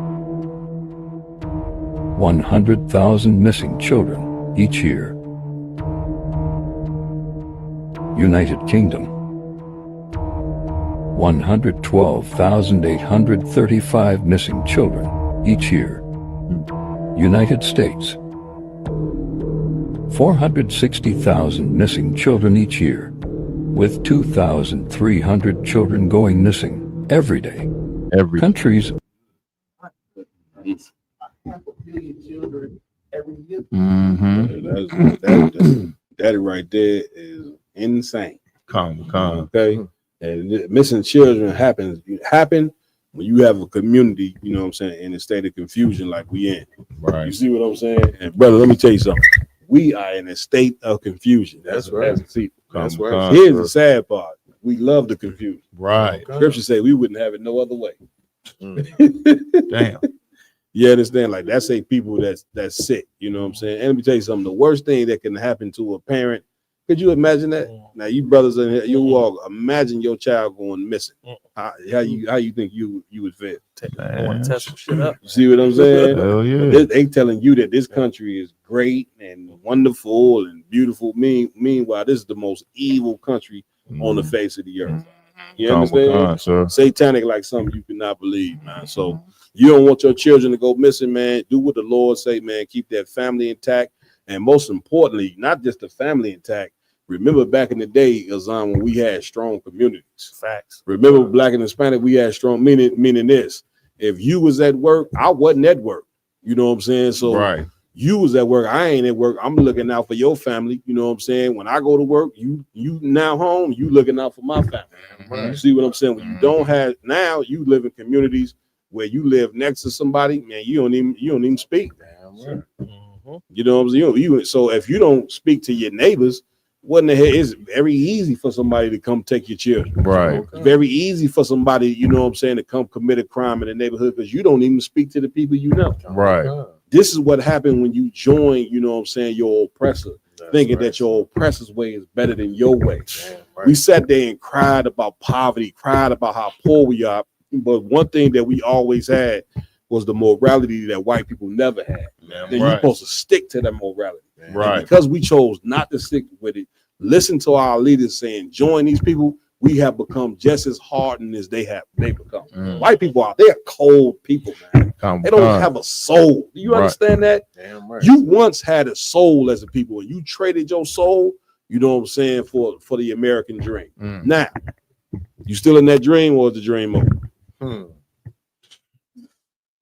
S1: 100,000 missing children each year. United Kingdom, 112,835 missing children each year. United States, 460,000 missing children each year, with 2,300 children going missing every day. Countries.
S8: That right there is insane.
S13: Calm.
S8: Okay. And missing children happen when you have a community, you know what I'm saying, in a state of confusion like we in.
S11: Right.
S8: You see what I'm saying? And brother, let me tell you something. We are in a state of confusion. That's right. As a people.
S11: That's right.
S8: Here's the sad part. We love the confusion.
S11: Right.
S8: Scripture say we wouldn't have it no other way.
S11: Damn.
S8: You understand? Like that's a people that's sick. You know what I'm saying? And let me tell you something. The worst thing that can happen to a parent. Could you imagine that? Now you brothers in here, you all imagine your child going missing. How you think you would feel?
S12: I want to test some shit up.
S8: You see what I'm saying?
S11: Hell yeah.
S8: They telling you that this country is great and wonderful and beautiful. Meanwhile, this is the most evil country on the face of the earth. You understand? Satanic like something you cannot believe, man. So you don't want your children to go missing, man. Do what the Lord say, man. Keep that family intact. And most importantly, not just the family intact. Remember back in the day, Azam, when we had strong communities.
S12: Facts.
S8: Remember Black and Hispanic, we had strong, meaning this. If you was at work, I wasn't at work. You know what I'm saying? So you was at work, I ain't at work. I'm looking out for your family. You know what I'm saying? When I go to work, you now home, you looking out for my family. You see what I'm saying? When you don't have, now you live in communities where you live next to somebody, man, you don't even speak. You know what I'm saying? So if you don't speak to your neighbors, what in the hell? It's very easy for somebody to come take your children.
S11: Right.
S8: It's very easy for somebody, you know what I'm saying, to come commit a crime in the neighborhood because you don't even speak to the people you know.
S11: Right.
S8: This is what happened when you join, you know what I'm saying, your oppressor, thinking that your oppressor's way is better than your way. We sat there and cried about poverty, cried about how poor we are. But one thing that we always had was the morality that white people never had. Then you're supposed to stick to that morality.
S11: Right.
S8: And because we chose not to stick with it, listen to our leaders saying, join these people, we have become just as hardened as they become. White people they're cold people, man. They don't have a soul. Do you understand that? You once had a soul as a people, and you traded your soul, you know what I'm saying, for the American dream. Now, you still in that dream, or is the dream over?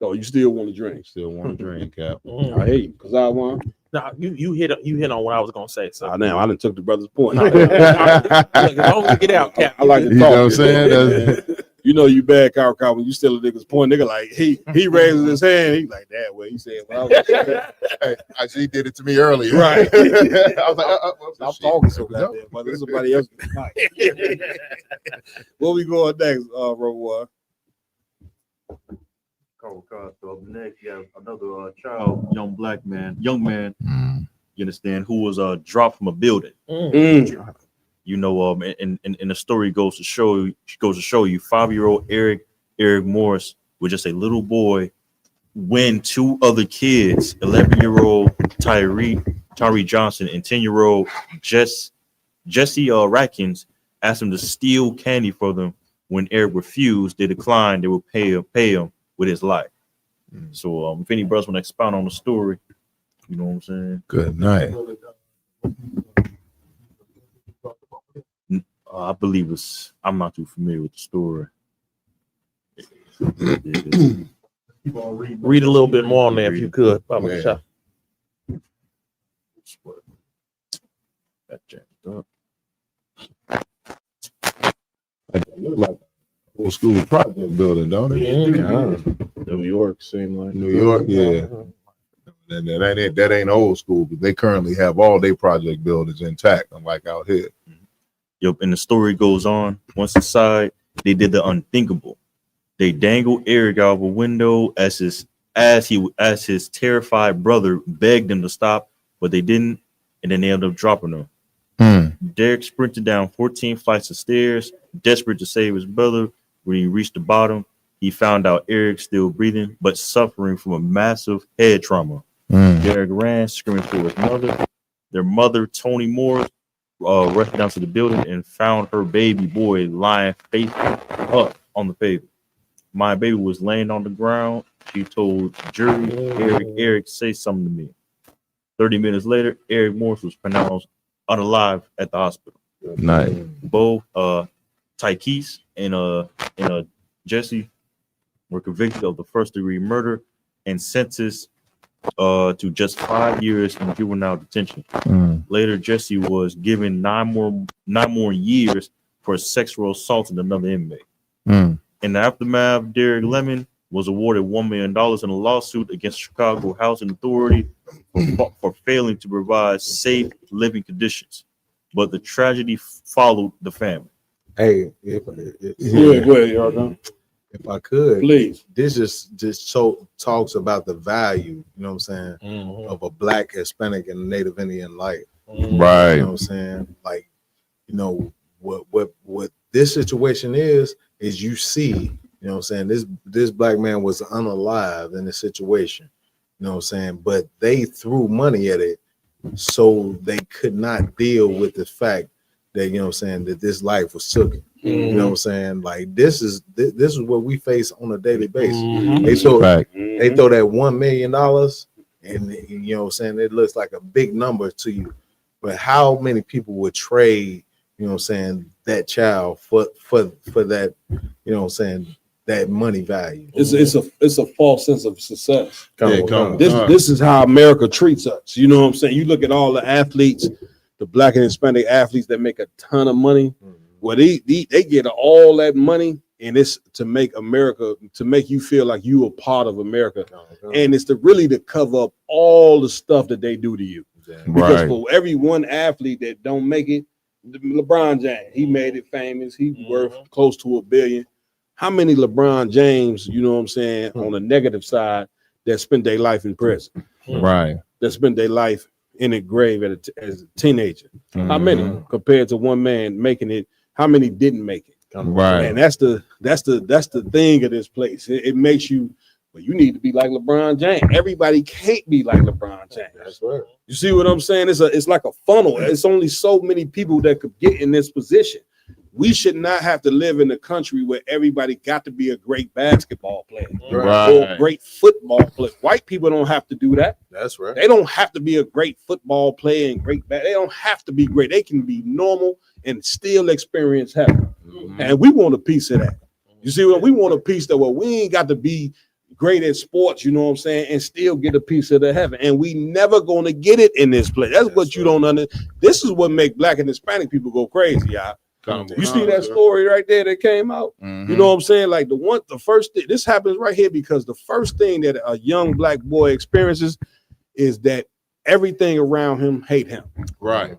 S8: Oh, you still want to drink?
S11: Still want to drink, Cap.
S8: I hate you, because I want.
S12: No, you hit on what I was gonna say. So
S8: now I done took the brother's point.
S12: Look, as long as you get out, Cap.
S8: I like to talk.
S11: You know what I'm saying?
S8: You know you bad cow when you steal a nigga's point. Nigga like he raises his hand. He like that way. He said, "Well,
S9: hey, she did it to me earlier."
S8: Right.
S9: I was like,
S8: "I'm talking so goddamn." But this is somebody else. Where we going next, Rowan?
S14: So up next, you have another child, young man, you understand, who was dropped from a building. You know, and the story goes to show you 5-year-old Eric Morris was just a little boy when two other kids, 11-year-old Tyree Johnson and 10-year-old Jesse Ratkins, asked him to steal candy for them. When Eric refused, they declined. They would pay him with his life. So if any brothers want to expound on the story, you know what I'm saying?
S11: Good night.
S14: I believe I'm not too familiar with the story.
S12: Read a little bit more on there if you could.
S11: Yeah. Look like old school project building, don't it?
S8: New York seemed like
S11: New York, yeah. That ain't old school, but they currently have all their project buildings intact, unlike out here.
S14: Yep, and the story goes on. Once inside, they did the unthinkable. They dangled Eric out of a window as his terrified brother begged them to stop, but they didn't, and then they ended up dropping him. Derek sprinted down 14 flights of stairs, desperate to save his brother. When he reached the bottom, he found out Eric still breathing, but suffering from a massive head trauma. Derek ran, screaming for his mother. Their mother, Toni Moore, rushed down to the building and found her baby boy lying face up on the pavement. My baby was laying on the ground. She told jury, Eric, say something to me. 30 minutes later, Eric Morris was pronounced unalive at the hospital.
S11: Nice.
S14: Both Tykese and Jesse were convicted of the first-degree murder and sentenced to just 5 years in juvenile detention. Later, Jesse was given nine more years for sexual assault on another inmate. In the aftermath, Derek Lemon was awarded $1 million in a lawsuit against Chicago Housing Authority for failing to provide safe living conditions. But the tragedy followed the family.
S11: Hey,
S8: Go ahead, y'all.
S11: If I could,
S8: please.
S11: This just talks about the value, you know what I'm saying, of a Black, Hispanic, and Native Indian life.
S2: Right.
S11: You know what I'm saying? Like, you know, what this situation is you see, you know what I'm saying, this Black man was unalive in this situation. You know what I'm saying? But they threw money at it so they could not deal with the fact that, you know what I'm saying, that this life was taken. You know what I'm saying? Like this is what we face on a daily basis. They throw that $1 million and you know what I'm saying, it looks like a big number to you. But how many people would trade, you know what I'm saying, that child for that, you know what I'm saying, that money value?
S8: It's a false sense of success.
S11: Come
S8: This is how America treats us. You know what I'm saying? You look at all the athletes, the Black and Hispanic athletes that make a ton of money. Well, they get all that money, and it's to make America, to make you feel like you are part of America, and it's to cover up all the stuff that they do to you. Because for every one athlete that don't make it, LeBron James, he made it famous. He's worth close to $1 billion. How many LeBron James, you know what I'm saying, on the negative side, that spent their life in prison?
S2: Right.
S8: That spent their life in a grave as a teenager. How many compared to one man making it? How many didn't make it?
S2: Right.
S8: And that's the thing of this place. It makes you, well, you need to be like LeBron James. Everybody can't be like LeBron James.
S11: That's right.
S8: You see what I'm saying? It's like a funnel. It's only so many people that could get in this position. We should not have to live in a country where everybody got to be a great basketball player or a great football player. White people don't have to do that.
S11: That's right.
S8: They don't have to be a great football player and they don't have to be great. They can be normal and still experience heaven. And we want a piece of that. You see what we want a piece that, well, we ain't got to be great at sports, you know what I'm saying, and still get a piece of the heaven. And we never gonna get it in this place. That's what you don't understand. This is what make Black and Hispanic people go crazy, y'all. You see that story right there that came out? You know what I'm saying? Like the first thing, this happens right here because the first thing that a young Black boy experiences is that everything around him hate him.
S2: Right.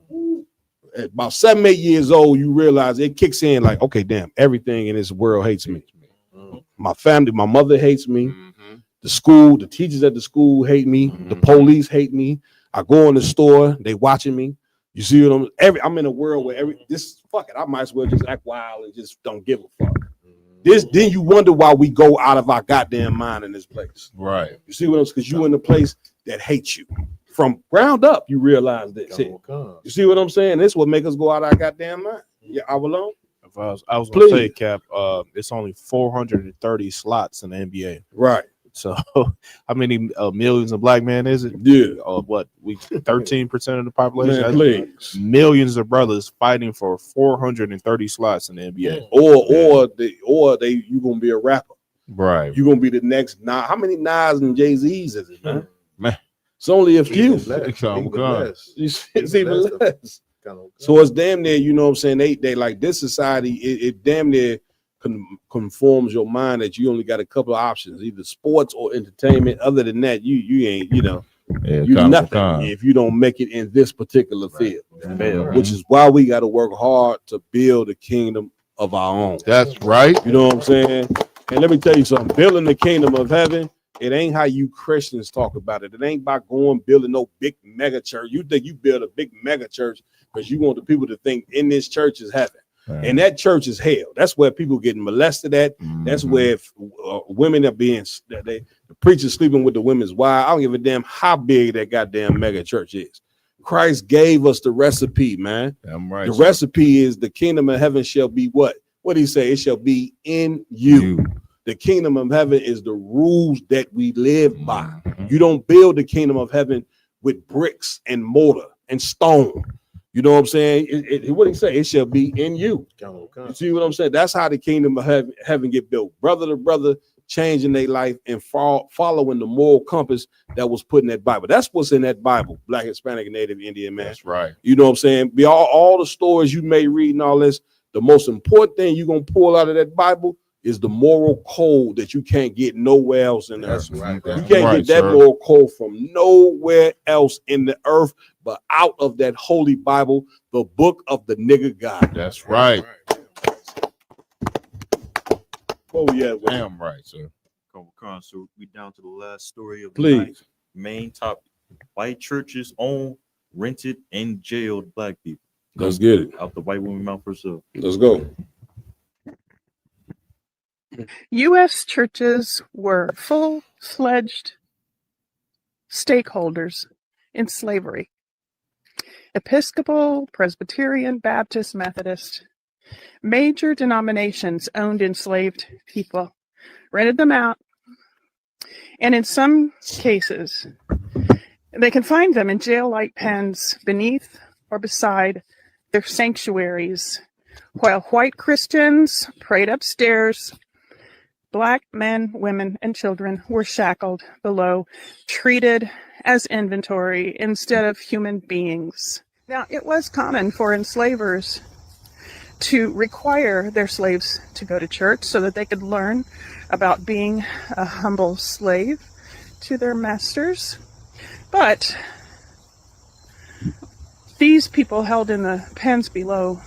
S8: At about 7, 8 years old, you realize it kicks in like, okay, damn, everything in this world hates me. My family, my mother hates me. The school, the teachers at the school hate me. The police hate me. I go in the store, they watching me. You see what I'm in a world where fuck it, I might as well just act wild and just don't give a fuck. Then you wonder why we go out of our goddamn mind in this place.
S2: Right.
S8: You see what I'm saying? Because you in a place that hates you. From ground up, you realize this. You see what I'm saying? This what make us go out our goddamn mind. Yeah, I will alone.
S13: I was gonna say, Cap, it's only 430 slots in the NBA.
S8: Right.
S13: So how many millions of Black men is it?
S8: Yeah.
S13: What, we 13% of the population?
S8: Man, please.
S13: Millions of brothers fighting for 430 slots in the NBA.
S8: Or you gonna be a rapper.
S2: Right.
S8: You gonna be the next how many Nas and Jay-Z's is it, man? It's only a few. It's even less. So it's damn near, you know what I'm saying? They like this society, it damn near conforms your mind that you only got a couple of options, either sports or entertainment. Other than that, you ain't, you know, you nothing if you don't make it in this particular field. Which is why we got to work hard to build a kingdom of our own.
S2: That's right.
S8: You know what I'm saying? And let me tell you something, building the kingdom of heaven, it ain't how you Christians talk about it. It ain't by building no big mega church. You think you build a big mega church because you want the people to think in this church is heaven. Right. And that church is hell. That's where people getting molested at. That's where women are being, the preachers sleeping with the women's wives. I don't give a damn how big that goddamn mega church is. Christ gave us the recipe, man.
S2: Damn right.
S8: The recipe is the kingdom of heaven shall be what? What did he say? It shall be in you. The kingdom of heaven is the rules that we live by. You don't build the kingdom of heaven with bricks and mortar and stone. You know what I'm saying? What did he say? It shall be in you. You see what I'm saying? That's how the kingdom of heaven get built. Brother to brother, changing their life and following the moral compass that was put in that Bible. That's what's in that Bible, Black, Hispanic, and Native Indian, man.
S2: That's right.
S8: You know what I'm saying? Be all the stories you may read and all this, the most important thing you're going to pull out of that Bible is the moral code that you can't get nowhere else in the earth.
S9: right.
S8: You can't get that moral code from nowhere else in the earth, but out of that holy Bible, the book of the nigga God.
S9: That's right.
S8: Oh yeah,
S9: damn right, sir.
S14: So we down to the last story of the
S8: Please.
S14: night. Main topic: white churches own, rented, and jailed black people.
S8: Let's get it.
S14: Out the white woman mouth herself.
S8: Let's go.
S2: U.S. churches were full-fledged stakeholders in slavery. Episcopal, Presbyterian, Baptist, Methodist, major denominations owned enslaved people, rented them out, and in some cases, they confined them in jail-like pens beneath or beside their sanctuaries, while white Christians prayed upstairs. Black men, women, and children were shackled below, treated as inventory instead of human beings. Now, it was common for enslavers to require their slaves to go to church so that they could learn about being a humble slave to their masters. But these people held in the pens below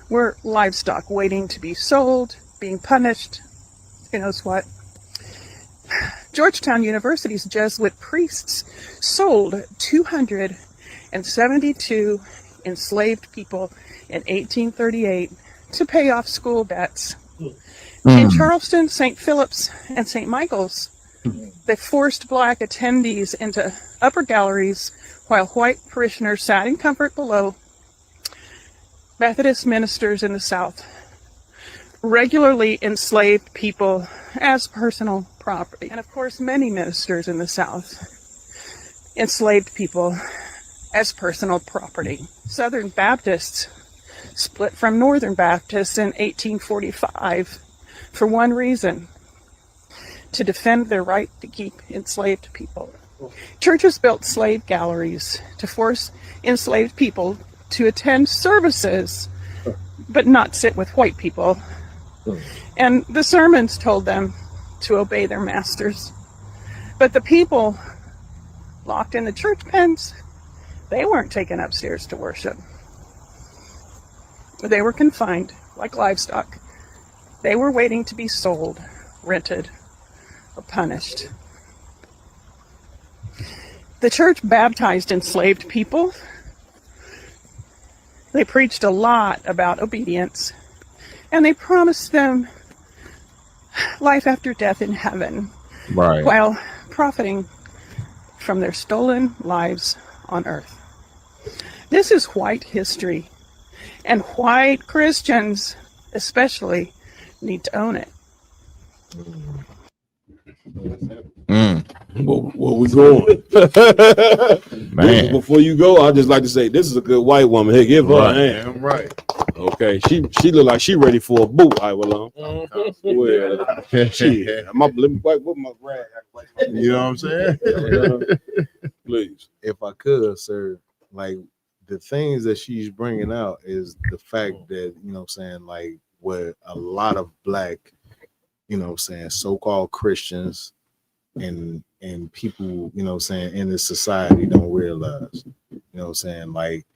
S2: were livestock waiting to be sold, being punished. Who knows what? Georgetown University's Jesuit priests sold 272 enslaved people in 1838 to pay off school debts. In Charleston, St. Philip's, and St. Michael's, they forced black attendees into upper galleries while white parishioners sat in comfort below. Methodist ministers in the South regularly enslaved people as personal property. And of course, many ministers in the South enslaved people as personal property. Southern Baptists split from Northern Baptists in 1845 for one reason: to defend their right to keep enslaved people. Churches built slave galleries to force enslaved people to attend services, but not sit with white people. And the sermons told them to obey their masters. But the people locked in the church pens, they weren't taken upstairs to worship. They were confined like livestock. They were waiting to be sold, rented, or punished. The church baptized enslaved people. They preached a lot about obedience, and they promised them life after death in heaven,
S9: Right.
S2: while profiting from their stolen lives on earth. This is white history, and white Christians especially need to own it.
S8: Where we going?
S9: Man.
S8: Before you go, I'd just like to say this is a good white woman. Hey, give her a hand.
S9: Damn right.
S8: Okay, she look like she ready for a boot. I will. Well, shit. Let me wipe with my rag.
S9: You know what I'm saying?
S8: Please.
S11: If I could, sir, like the things that she's bringing out is the fact that, you know what I'm saying, like what a lot of black, you know what I'm saying, so-called Christians and people, you know what I'm saying, in this society don't realize. You know what I'm saying? Like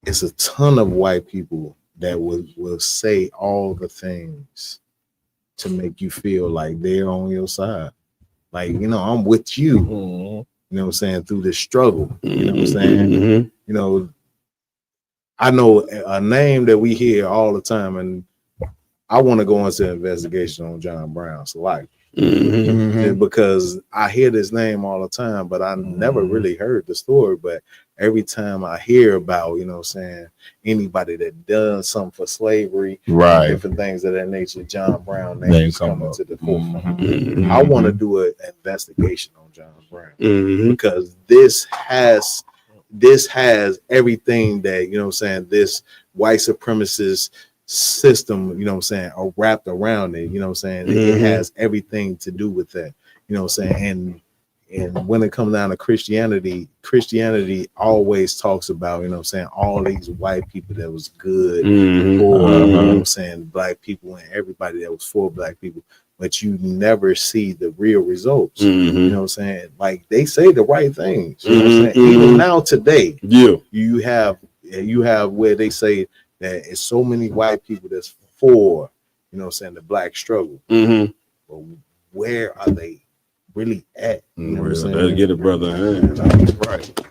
S11: it's a ton of white people that will say all the things to make you feel like they're on your side. Like, you know, I'm with you. You know what I'm saying, through this struggle. You know what I'm saying? You know, I know a name that we hear all the time, and I want to go into an investigation on John Brown. So like, because I hear this name all the time, but I never really heard the story. But every time I hear about, you know what I'm saying, anybody that does something for slavery,
S9: Right,
S11: different things of that nature, John Brown names coming to the forefront. I want to do an investigation on John Brown because this has everything that, you know what I'm saying, this white supremacist system, you know what I'm saying, are wrapped around it. You know what I'm saying? It has everything to do with that. You know what I'm saying? And And when it comes down to Christianity always talks about, you know what I'm saying, all these white people that was good for, you know what I'm saying, black people and everybody that was for black people, but you never see the real results. You know what I'm saying? Like they say the right things. You know what I'm saying? Even now today, you have where they say that it's so many white people that's for, you know what I'm saying, the black struggle. But where are they really at? You know what I'm saying?
S8: Let's get it, brother.
S13: Right.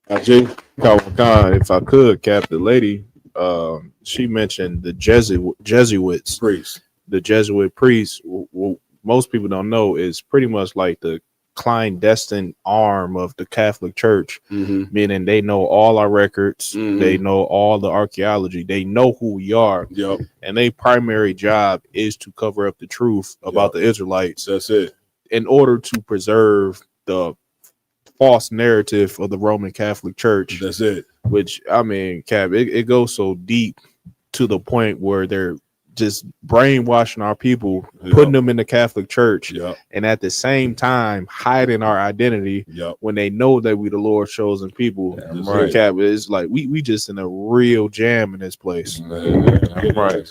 S13: If I could, Cap, the lady, she mentioned the Jesuits priests. The Jesuit priests, most people don't know, is pretty much like the clandestine arm of the Catholic Church, meaning they know all our records, they know all the archaeology, they know who we are, and their primary job is to cover up the truth about the Israelites.
S8: That's it.
S13: In order to preserve the false narrative of the Roman Catholic Church.
S8: That's it.
S13: Which, I mean, Cap, it goes so deep to the point where they're just brainwashing our people, putting them in the Catholic Church, and at the same time hiding our identity when they know that we the Lord's chosen people.
S8: Right.
S13: Cap, it's like we just in a real jam in this place.
S9: Right.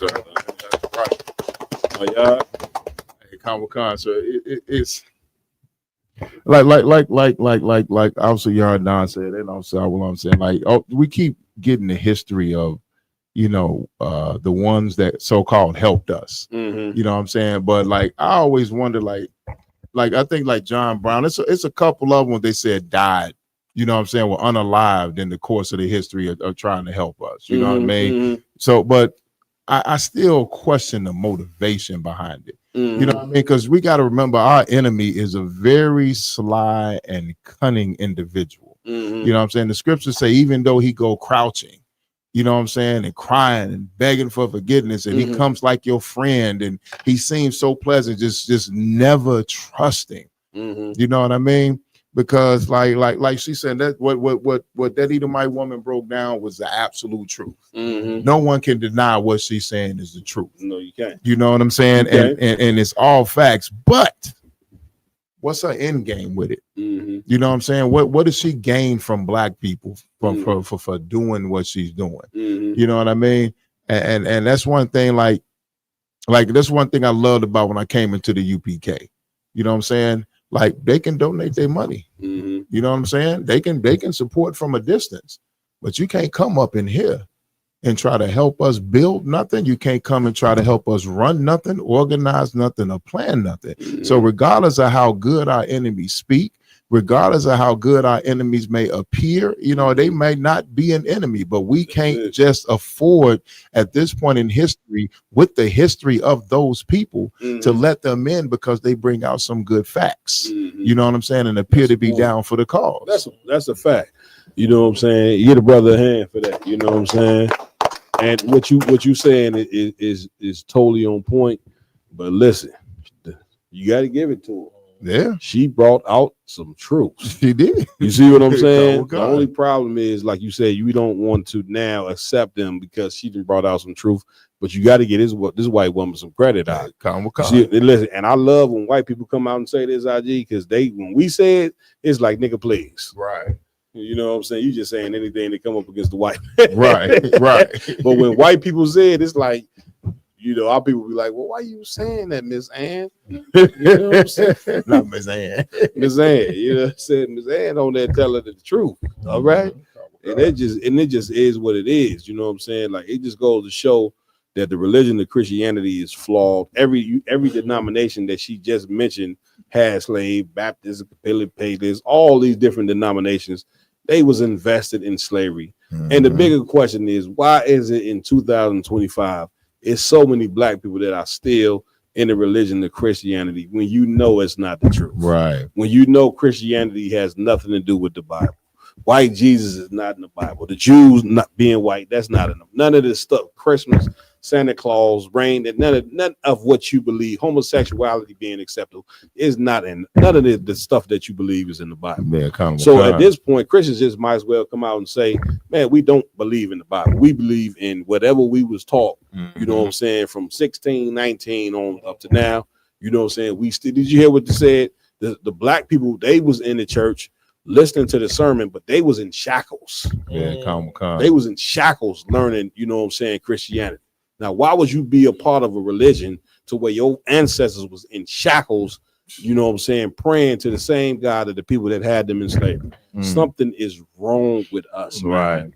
S9: Comic-Con. So it's like obviously Don said, and also what I'm saying, like, we keep getting the history of, you know, the ones that so-called helped us. You know what I'm saying? But like I always wonder, like I think like John Brown, it's a couple of them they said died, you know what I'm saying, were unalived in the course of the history of trying to help us. You know what I mean? So, but I still question the motivation behind it. You know what I mean? Because we got to remember our enemy is a very sly and cunning individual. You know what I'm saying? The scriptures say even though he go crouching, you know what I'm saying, and crying and begging for forgiveness, and he comes like your friend, and he seems so pleasant, just never trusting. You know what I mean? Because like she said, that what that Edomite woman broke down was the absolute truth. No one can deny what she's saying is the truth.
S8: No, you can't.
S9: You know what I'm saying? And it's all facts. But what's her end game with it? You know what I'm saying? What does she gain from black people for doing what she's doing? You know what I mean? And that's one thing. Like that's one thing I loved about when I came into the UPK. You know what I'm saying? Like they can donate their money. You know what I'm saying? They can support from a distance, but you can't come up in here and try to help us build nothing. You can't come and try to help us run nothing, organize nothing, or plan nothing. So regardless of how good our enemies speak, regardless of how good our enemies may appear, you know, they may not be an enemy, but we can't just afford at this point in history, with the history of those people, to let them in because they bring out some good facts, you know what I'm saying, and appear to be down for the cause.
S8: That's a fact. You know what I'm saying? You get a brother a hand for that. You know what I'm saying? And what you saying is totally on point. But listen, you got to give it to her.
S9: Yeah,
S8: she brought out some truth.
S9: She did.
S8: You see what I'm saying? The only problem is, like you said, you don't want to now accept them because she just brought out some truth. But you got to get this white woman some credit out. See, listen, and I love when white people come out and say this, IG, because when we say it, it's like, nigga, please.
S9: Right.
S8: You know what I'm saying? You just saying anything to come up against the white.
S9: Right.
S8: But when white people say it, it's like, you know, our people be like, well, why you saying that, Miss Ann? You know what I'm saying?
S9: Not Miss Ann.
S8: Miss Ann. You know what I'm saying? Miss Ann on there telling the truth. All right. And it just is what it is. You know what I'm saying? Like, it just goes to show that the religion of Christianity is flawed. Every denomination that she just mentioned has slave, Baptist, Episcopalian, all these different denominations, they was invested in slavery. And the bigger question is, why is it in 2025 it's so many black people that are still in the religion of Christianity when you know it's not the truth?
S9: Right.
S8: When you know Christianity has nothing to do with the Bible. White Jesus is not in the Bible. The Jews not being white, that's not in them. None of this stuff, Christmas, Santa Claus, rain, and none of what you believe, homosexuality being acceptable, is not in none of the stuff that you believe is in the Bible.
S9: Yeah,
S8: so at this point, Christians just might as well come out and say, man, we don't believe in the Bible. We believe in whatever we was taught. You know what I'm saying? From 16, 19 on up to now. You know what I'm saying? Did you hear what they said? the black people, they was in the church listening to the sermon, but they was in shackles. They was in shackles learning, you know what I'm saying, Christianity. Now, why would you be a part of a religion to where your ancestors was in shackles, you know what I'm saying, praying to the same God that the people that had them in slavery? Something is wrong with us, man.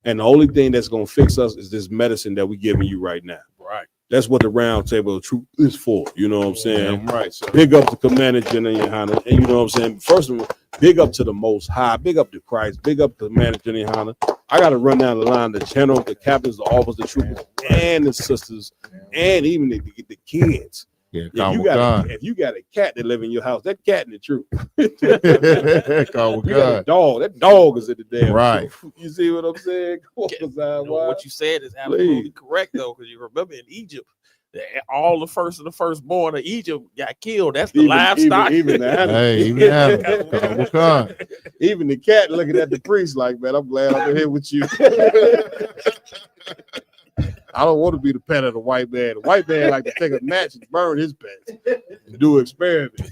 S8: And the only thing that's gonna fix us is this medicine that we giving you right now.
S13: Right.
S8: That's what the round table of truth is for. You know what I'm saying?
S11: Right. So
S8: Big up to Commander General Yohana. And you know what I'm saying? First of all, big up to the Most High. Big up to Christ. Big up to Commander General Yohana. I got to run down the line, the general, the captains, the officers, the troopers, and the sisters, and even the kids.
S11: Yeah,
S8: if you got a cat that live in your house, that cat in the truth. You got a dog. That dog is in the damn
S11: right.
S8: truth. You see what I'm saying?
S12: What you said is absolutely correct, though, because you remember in Egypt, all the first and the firstborn of Egypt got killed. That's the livestock.
S8: Even the animals.
S11: Hey, even the animals.
S8: Even the cat looking at the priest like, man, I'm glad I'm here with you. I don't want to be the pet of the white man. The white man like to take a match and burn his pets and do experiments.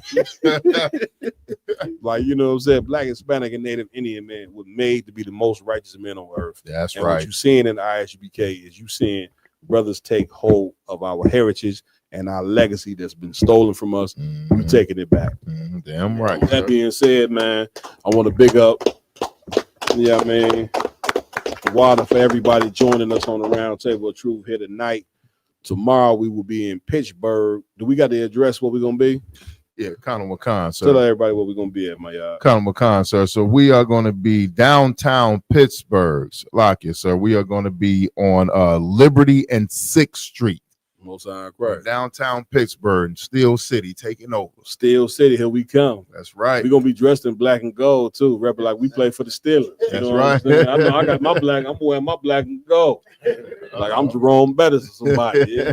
S8: Like, you know what I'm saying? Black, Hispanic, and Native Indian man were made to be the most righteous men on earth.
S11: That's
S8: and
S11: right.
S8: What you're seeing in the ISUBK is you seeing brothers take hold of our heritage and our legacy that's been stolen from us. We're taking it back.
S11: Damn right.
S8: That being said, man, I want to big up, yeah, man, water for everybody joining us on the round table of truth here tonight. Tomorrow we will be in Pittsburgh. Do we got the address where we're gonna be?
S11: Yeah, Colonel McCon, sir.
S8: Tell everybody where we're gonna be at, my y'all.
S11: Colonel McCon, sir. So we are going to be downtown Pittsburgh, Lockett, sir. We are going to be on Liberty and 6th Street.
S8: Most right.
S11: Downtown Pittsburgh, Steel City, taking over.
S8: Steel City, here we come.
S11: That's right.
S8: We're gonna be dressed in black and gold too, rapping like we play for the Steelers.
S11: That's
S8: know
S11: right.
S8: I know I got my black. I'm wearing my black and gold, like I'm Jerome Bettis or somebody. Yeah.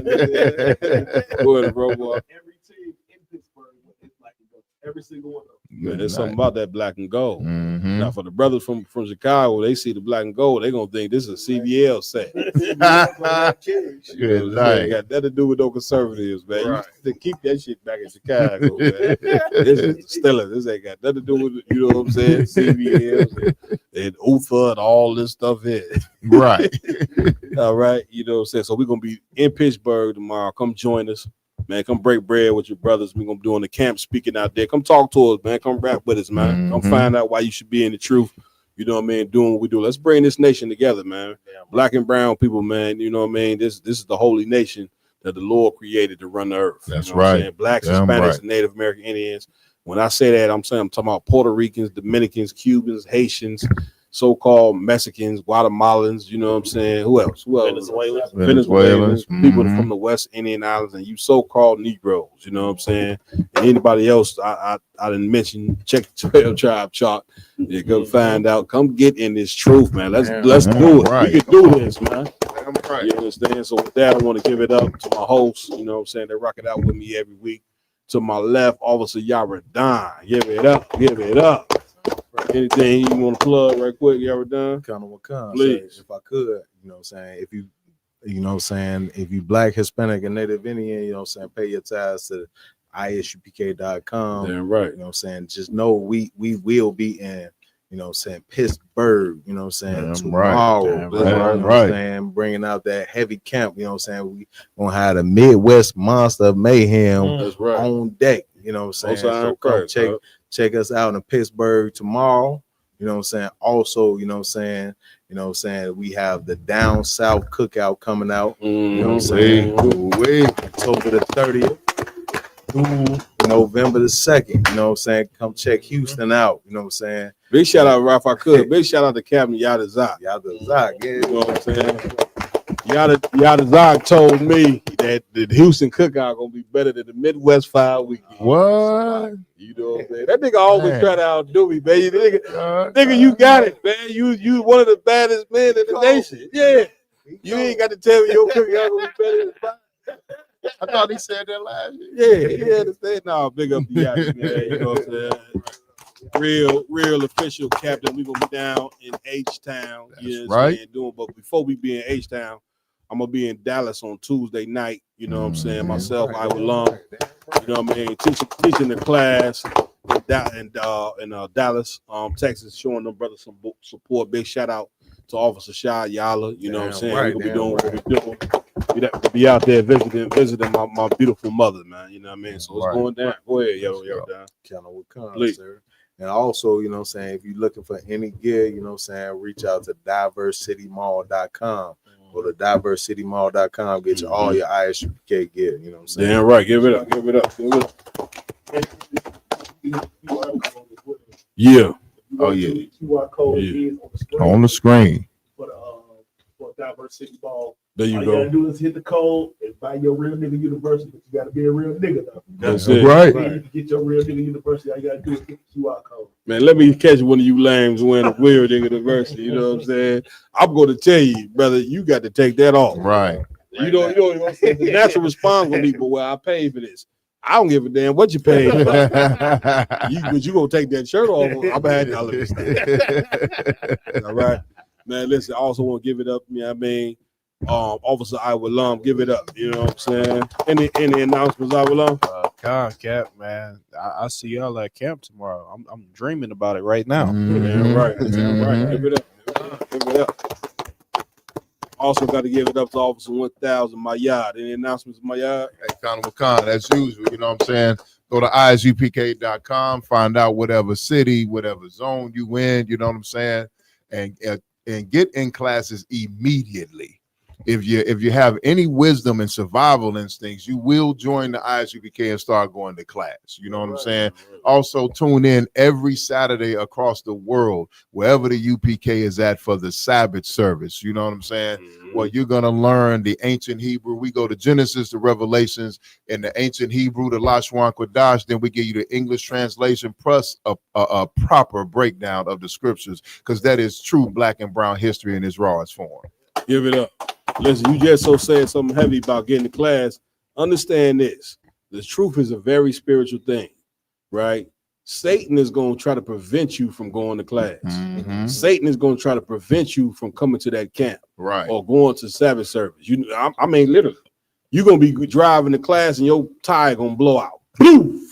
S8: Go ahead, bro. Boy.
S21: Every team in Pittsburgh is black and gold. Every single one of them.
S8: Man, there's something about that black and gold. Now, for the brothers from Chicago, they see the black and gold, they're gonna think this is a CBL set.
S11: Good
S8: night. Got nothing to do with no conservatives, man.
S11: Right.
S8: You keep that shit back in Chicago, man. This is the Steelers. This ain't got nothing to do with, you know what I'm saying, CBL and UFA and all this stuff here.
S11: Right.
S8: All right, you know what I'm saying. So we're gonna be in Pittsburgh tomorrow. Come join us. Man, come break bread with your brothers. We're gonna be doing the camp speaking out there. Come talk to us, man. Come rap with us, man. Come find out why you should be in the truth. You know what I mean? Doing what we do. Let's bring this nation together, man. Black and brown people, man. You know what I mean? This is the holy nation that the Lord created to run the earth.
S11: That's
S8: you know what I'm
S11: right.
S8: saying? Blacks,
S11: Damn
S8: Hispanics,
S11: right.
S8: and Native American Indians. When I say that, I'm talking about Puerto Ricans, Dominicans, Cubans, Haitians, so-called Mexicans, Guatemalans, you know what I'm saying? Who else? Venezuelans, people from the West Indian Islands, and you so-called Negroes, you know what I'm saying? And anybody else I didn't mention, check the 12 tribe chart. You go find out. Come get in this truth, man. Let's do it.
S11: Right.
S8: We can do this, man.
S11: Right.
S8: You understand? So with that, I want to give it up to my hosts, you know what I'm saying? They rock it out with me every week. To my left, Officer Yaradan. Give it up. Give it up. Anything you want to plug right quick, Yaradan?
S11: Colonel McCon,
S8: Please.
S11: if I could, you know what I'm saying, if you know what I'm saying, if you Black, Hispanic, and Native Indian, you know what I'm saying, pay your tithes to isupk.com.
S8: Damn right.
S11: You know what I'm saying? Just know we will be in, you know what I'm saying, Pittsburgh, you know what I'm saying,
S8: Damn
S11: tomorrow.
S8: right.
S11: You know what I'm saying? Bringing out that heavy camp, you know what I'm saying? We gonna have the Midwest Monster of Mayhem
S8: That's right.
S11: on deck, you know what I'm saying? So come check us out in Pittsburgh tomorrow. You know what I'm saying? Also, you know what I'm saying, we have the Down South Cookout coming out. You know what I'm saying? October the 30th through November the 2nd. You know what I'm saying? Come check Houston out. You know what I'm saying?
S8: Big shout out, Ralph, I could. Big shout out to Captain Yada Zak.
S11: Yeah.
S8: You know what I'm saying? Yada Zak told me that the Houston Cookout gonna be better than the Midwest 5 weekend.
S11: What?
S8: You know what I'm saying? That nigga always try to outdo me, man. Nigga, you got it, man. You one of the baddest men in the nation. Yeah. You ain't got to tell me your cookout gonna be better than 5.
S11: I thought he said that last year.
S8: Yeah, he understand. No, big up the Yada, man. You know what I'm saying? Real official captain. We gonna be down in H-Town.
S11: That's right.
S8: But before we be in H-Town, I'm gonna be in Dallas on Tuesday night. You know what I'm saying? Myself, I Lum. You know what I mean? Teaching the class. in Dallas, Texas, showing them brothers some support. Big shout out to Officer Shah Yala. You know what I'm saying? We're gonna be doing what we do. We be out there visiting my beautiful mother, man. You know what I mean? So it's going down. Go ahead, yo, down.
S11: Count on with cons,
S8: Please.
S11: sir. And also, you know what I'm saying, if you're looking for any gear, you know what I'm saying, reach out to diversitymall.com. Go to diversitymall.com, get you all your ISUPK gear, you know what I'm saying?
S8: Damn right. Give it up. Give it up. Give it up. Yeah.
S21: Oh yeah. QR code is
S9: On the screen.
S21: For Diversity Ball.
S8: There you
S21: all
S8: go.
S21: You gotta do is hit the code and buy your real nigga university, but you gotta be a real nigga though.
S8: That's it.
S9: Right.
S21: You can get your real nigga university. All you gotta do is hit the QR code.
S8: Man, let me catch one of you lames wearing a weird university. You know what I'm saying? I'm going to tell you, brother, you got to take that off.
S9: Right.
S8: You know what I'm saying? The natural response gonna be, but well, I paid for this. I don't give a damn what you paid for. But you gonna take that shirt off? I'm gonna have all right, man. Listen, I also want to give it up. I mean, Officer Iwalam, give it up. You know what I'm saying? Any announcements, Iwalam?
S13: Cap, man. I see y'all at camp tomorrow. I'm dreaming about it right now.
S8: Damn right. Damn right. Give it up. Give it up. Also got to give it up to Officer 1000, my yard. Any announcements, my yard?
S9: Hey, Conor McCon, as usual, you know what I'm saying? Go to isupk.com, find out whatever city, whatever zone you in, you know what I'm saying? And get in classes immediately. If you have any wisdom and survival instincts, you will join the ISUPK and start going to class. You know what I'm saying? Also, tune in every Saturday across the world, wherever the UPK is at for the Sabbath service. You know what I'm saying? Well, you're going to learn the ancient Hebrew. We go to Genesis, the Revelations, in the ancient Hebrew, the Lashwan Kodash. Then we give you the English translation plus a proper breakdown of the scriptures, because that is true black and brown history in its rawest form.
S8: Give it up. Listen, you just said something heavy about getting to class. Understand this. The truth is a very spiritual thing, right? Satan is going to try to prevent you from going to class. Satan is going to try to prevent you from coming to that camp,
S9: right,
S8: or going to Sabbath service. I mean, literally, you're going to be driving to class and your tire going to blow out. Boom!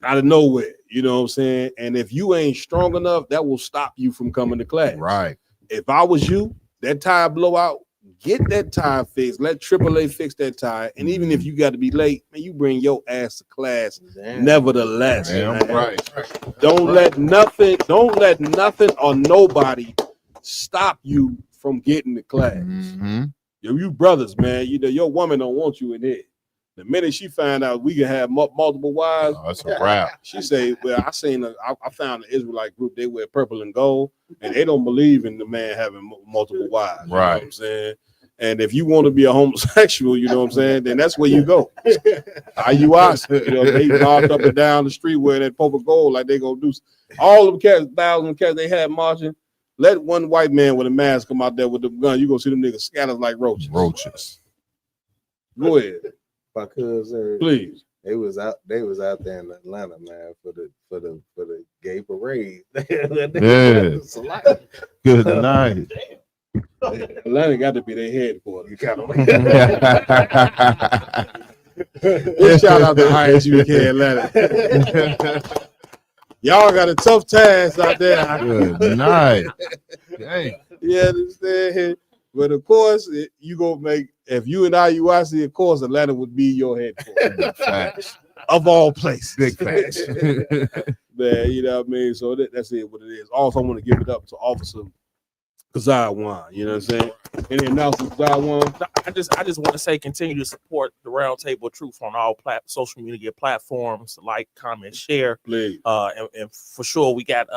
S8: Out of nowhere, you know what I'm saying? And if you ain't strong enough, that will stop you from coming to class.
S9: Right.
S8: If I was you, that tire blowout, get that tire fixed. Let AAA fix that tire. And even if you got to be late, man, you bring your ass to class. Nevertheless,
S9: right.
S8: Don't let nothing or nobody stop you from getting to class. You brothers, man. You know your woman don't want you in here. The minute she find out we can have multiple wives,
S9: that's a wrap.
S8: She say, "Well, I found an Israelite group. They wear purple and gold, and they don't believe in the man having multiple wives." You know what I'm saying? And if you want to be a homosexual, you know what I'm saying, then that's where you go. IUIC, you know, they marched up and down the street wearing that purple gold like they gonna do. All them cats, thousands of cats they had marching. Let one white man with a mask come out there with the gun. You gonna see them niggas scattered like roaches. Go ahead.
S11: My cousin,
S8: please.
S11: They was out there in Atlanta, man, for the gay parade. Yeah.
S9: Good night.
S8: Atlanta got to be their headquarters. Kind of. Shout out to ISUPK Atlanta. Y'all got a tough task out there.
S9: Good night. Hey.
S8: You understand? But of course, you gonna make, if you and IUIC, of course, Atlanta would be your headquarters.
S9: Facts.
S8: Of all places.
S9: Big facts.
S8: Man, you know what I mean? So that's it, what it is. Also, I want to give it up to Officer Kazaiwan. You know what I'm saying? Any announcements, Kazaiwan?
S12: I just want to say, continue to support the Round Table Truth on all social media platforms. Like, comment, share.
S8: Please.
S12: And for sure, we got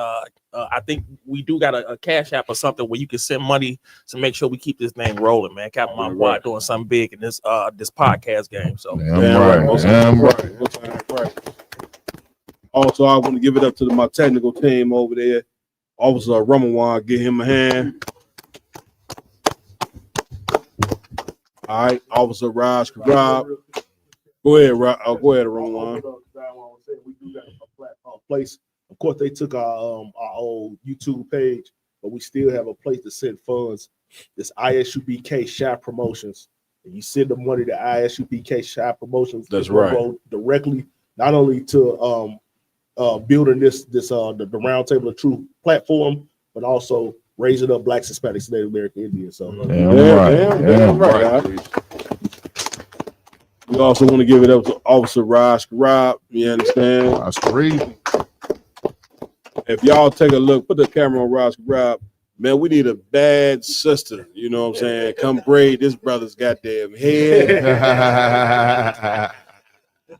S12: I think we do got a cash app or something where you can send money to make sure we keep this thing rolling, man. Captain Monboy doing something big in this podcast game. So
S8: right. Also, I want to give it up to my technical team over there. Officer Ramawan, give him a hand. All right, Officer Raj Kabrab. Go ahead, Ramawan.
S21: We do got a platform place. Of course, they took our old YouTube page, but we still have a place to send funds. It's ISUPK Shop Promotions. And you send the money to ISUPK Shop Promotions.
S8: That's right.
S21: Go directly, not only to building the Round Table of Truth platform, but also raising up Blacks, Hispanics, Native American Indians. So
S8: damn right. We also want to give it up to Officer Raj Karab. You understand?
S9: That's crazy.
S8: If y'all take a look, put the camera on Raj Karab. Man, we need a bad sister. You know what I'm saying? Come braid this brother's goddamn head.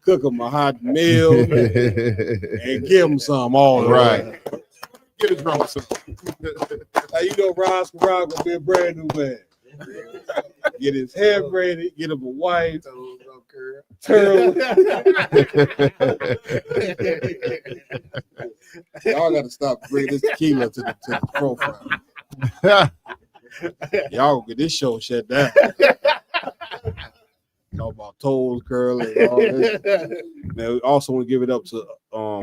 S8: Cook him a hot meal and give him some all right. Get his brother some. Now you know Raj Karab gonna be a brand new man. Get his hair braided, get him a wife. Turtle. Y'all gotta stop bringing this tequila to the profile. Y'all get this show shut down. Talk about toes curling and all this. Man, we also want to give it up to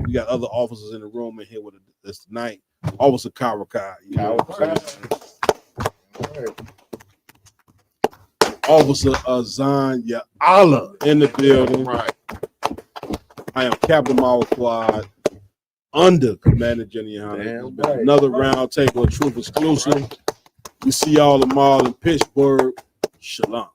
S8: we got other officers in the room in here with us tonight. Officer Karakai, you know what I'm saying? Officer Azanya Allah in the building. Right. I am Captain Mall Squad under Commander Jenny Hunter. Another Round Table of Truth exclusive. We see y'all tomorrow in Pittsburgh. Shalom.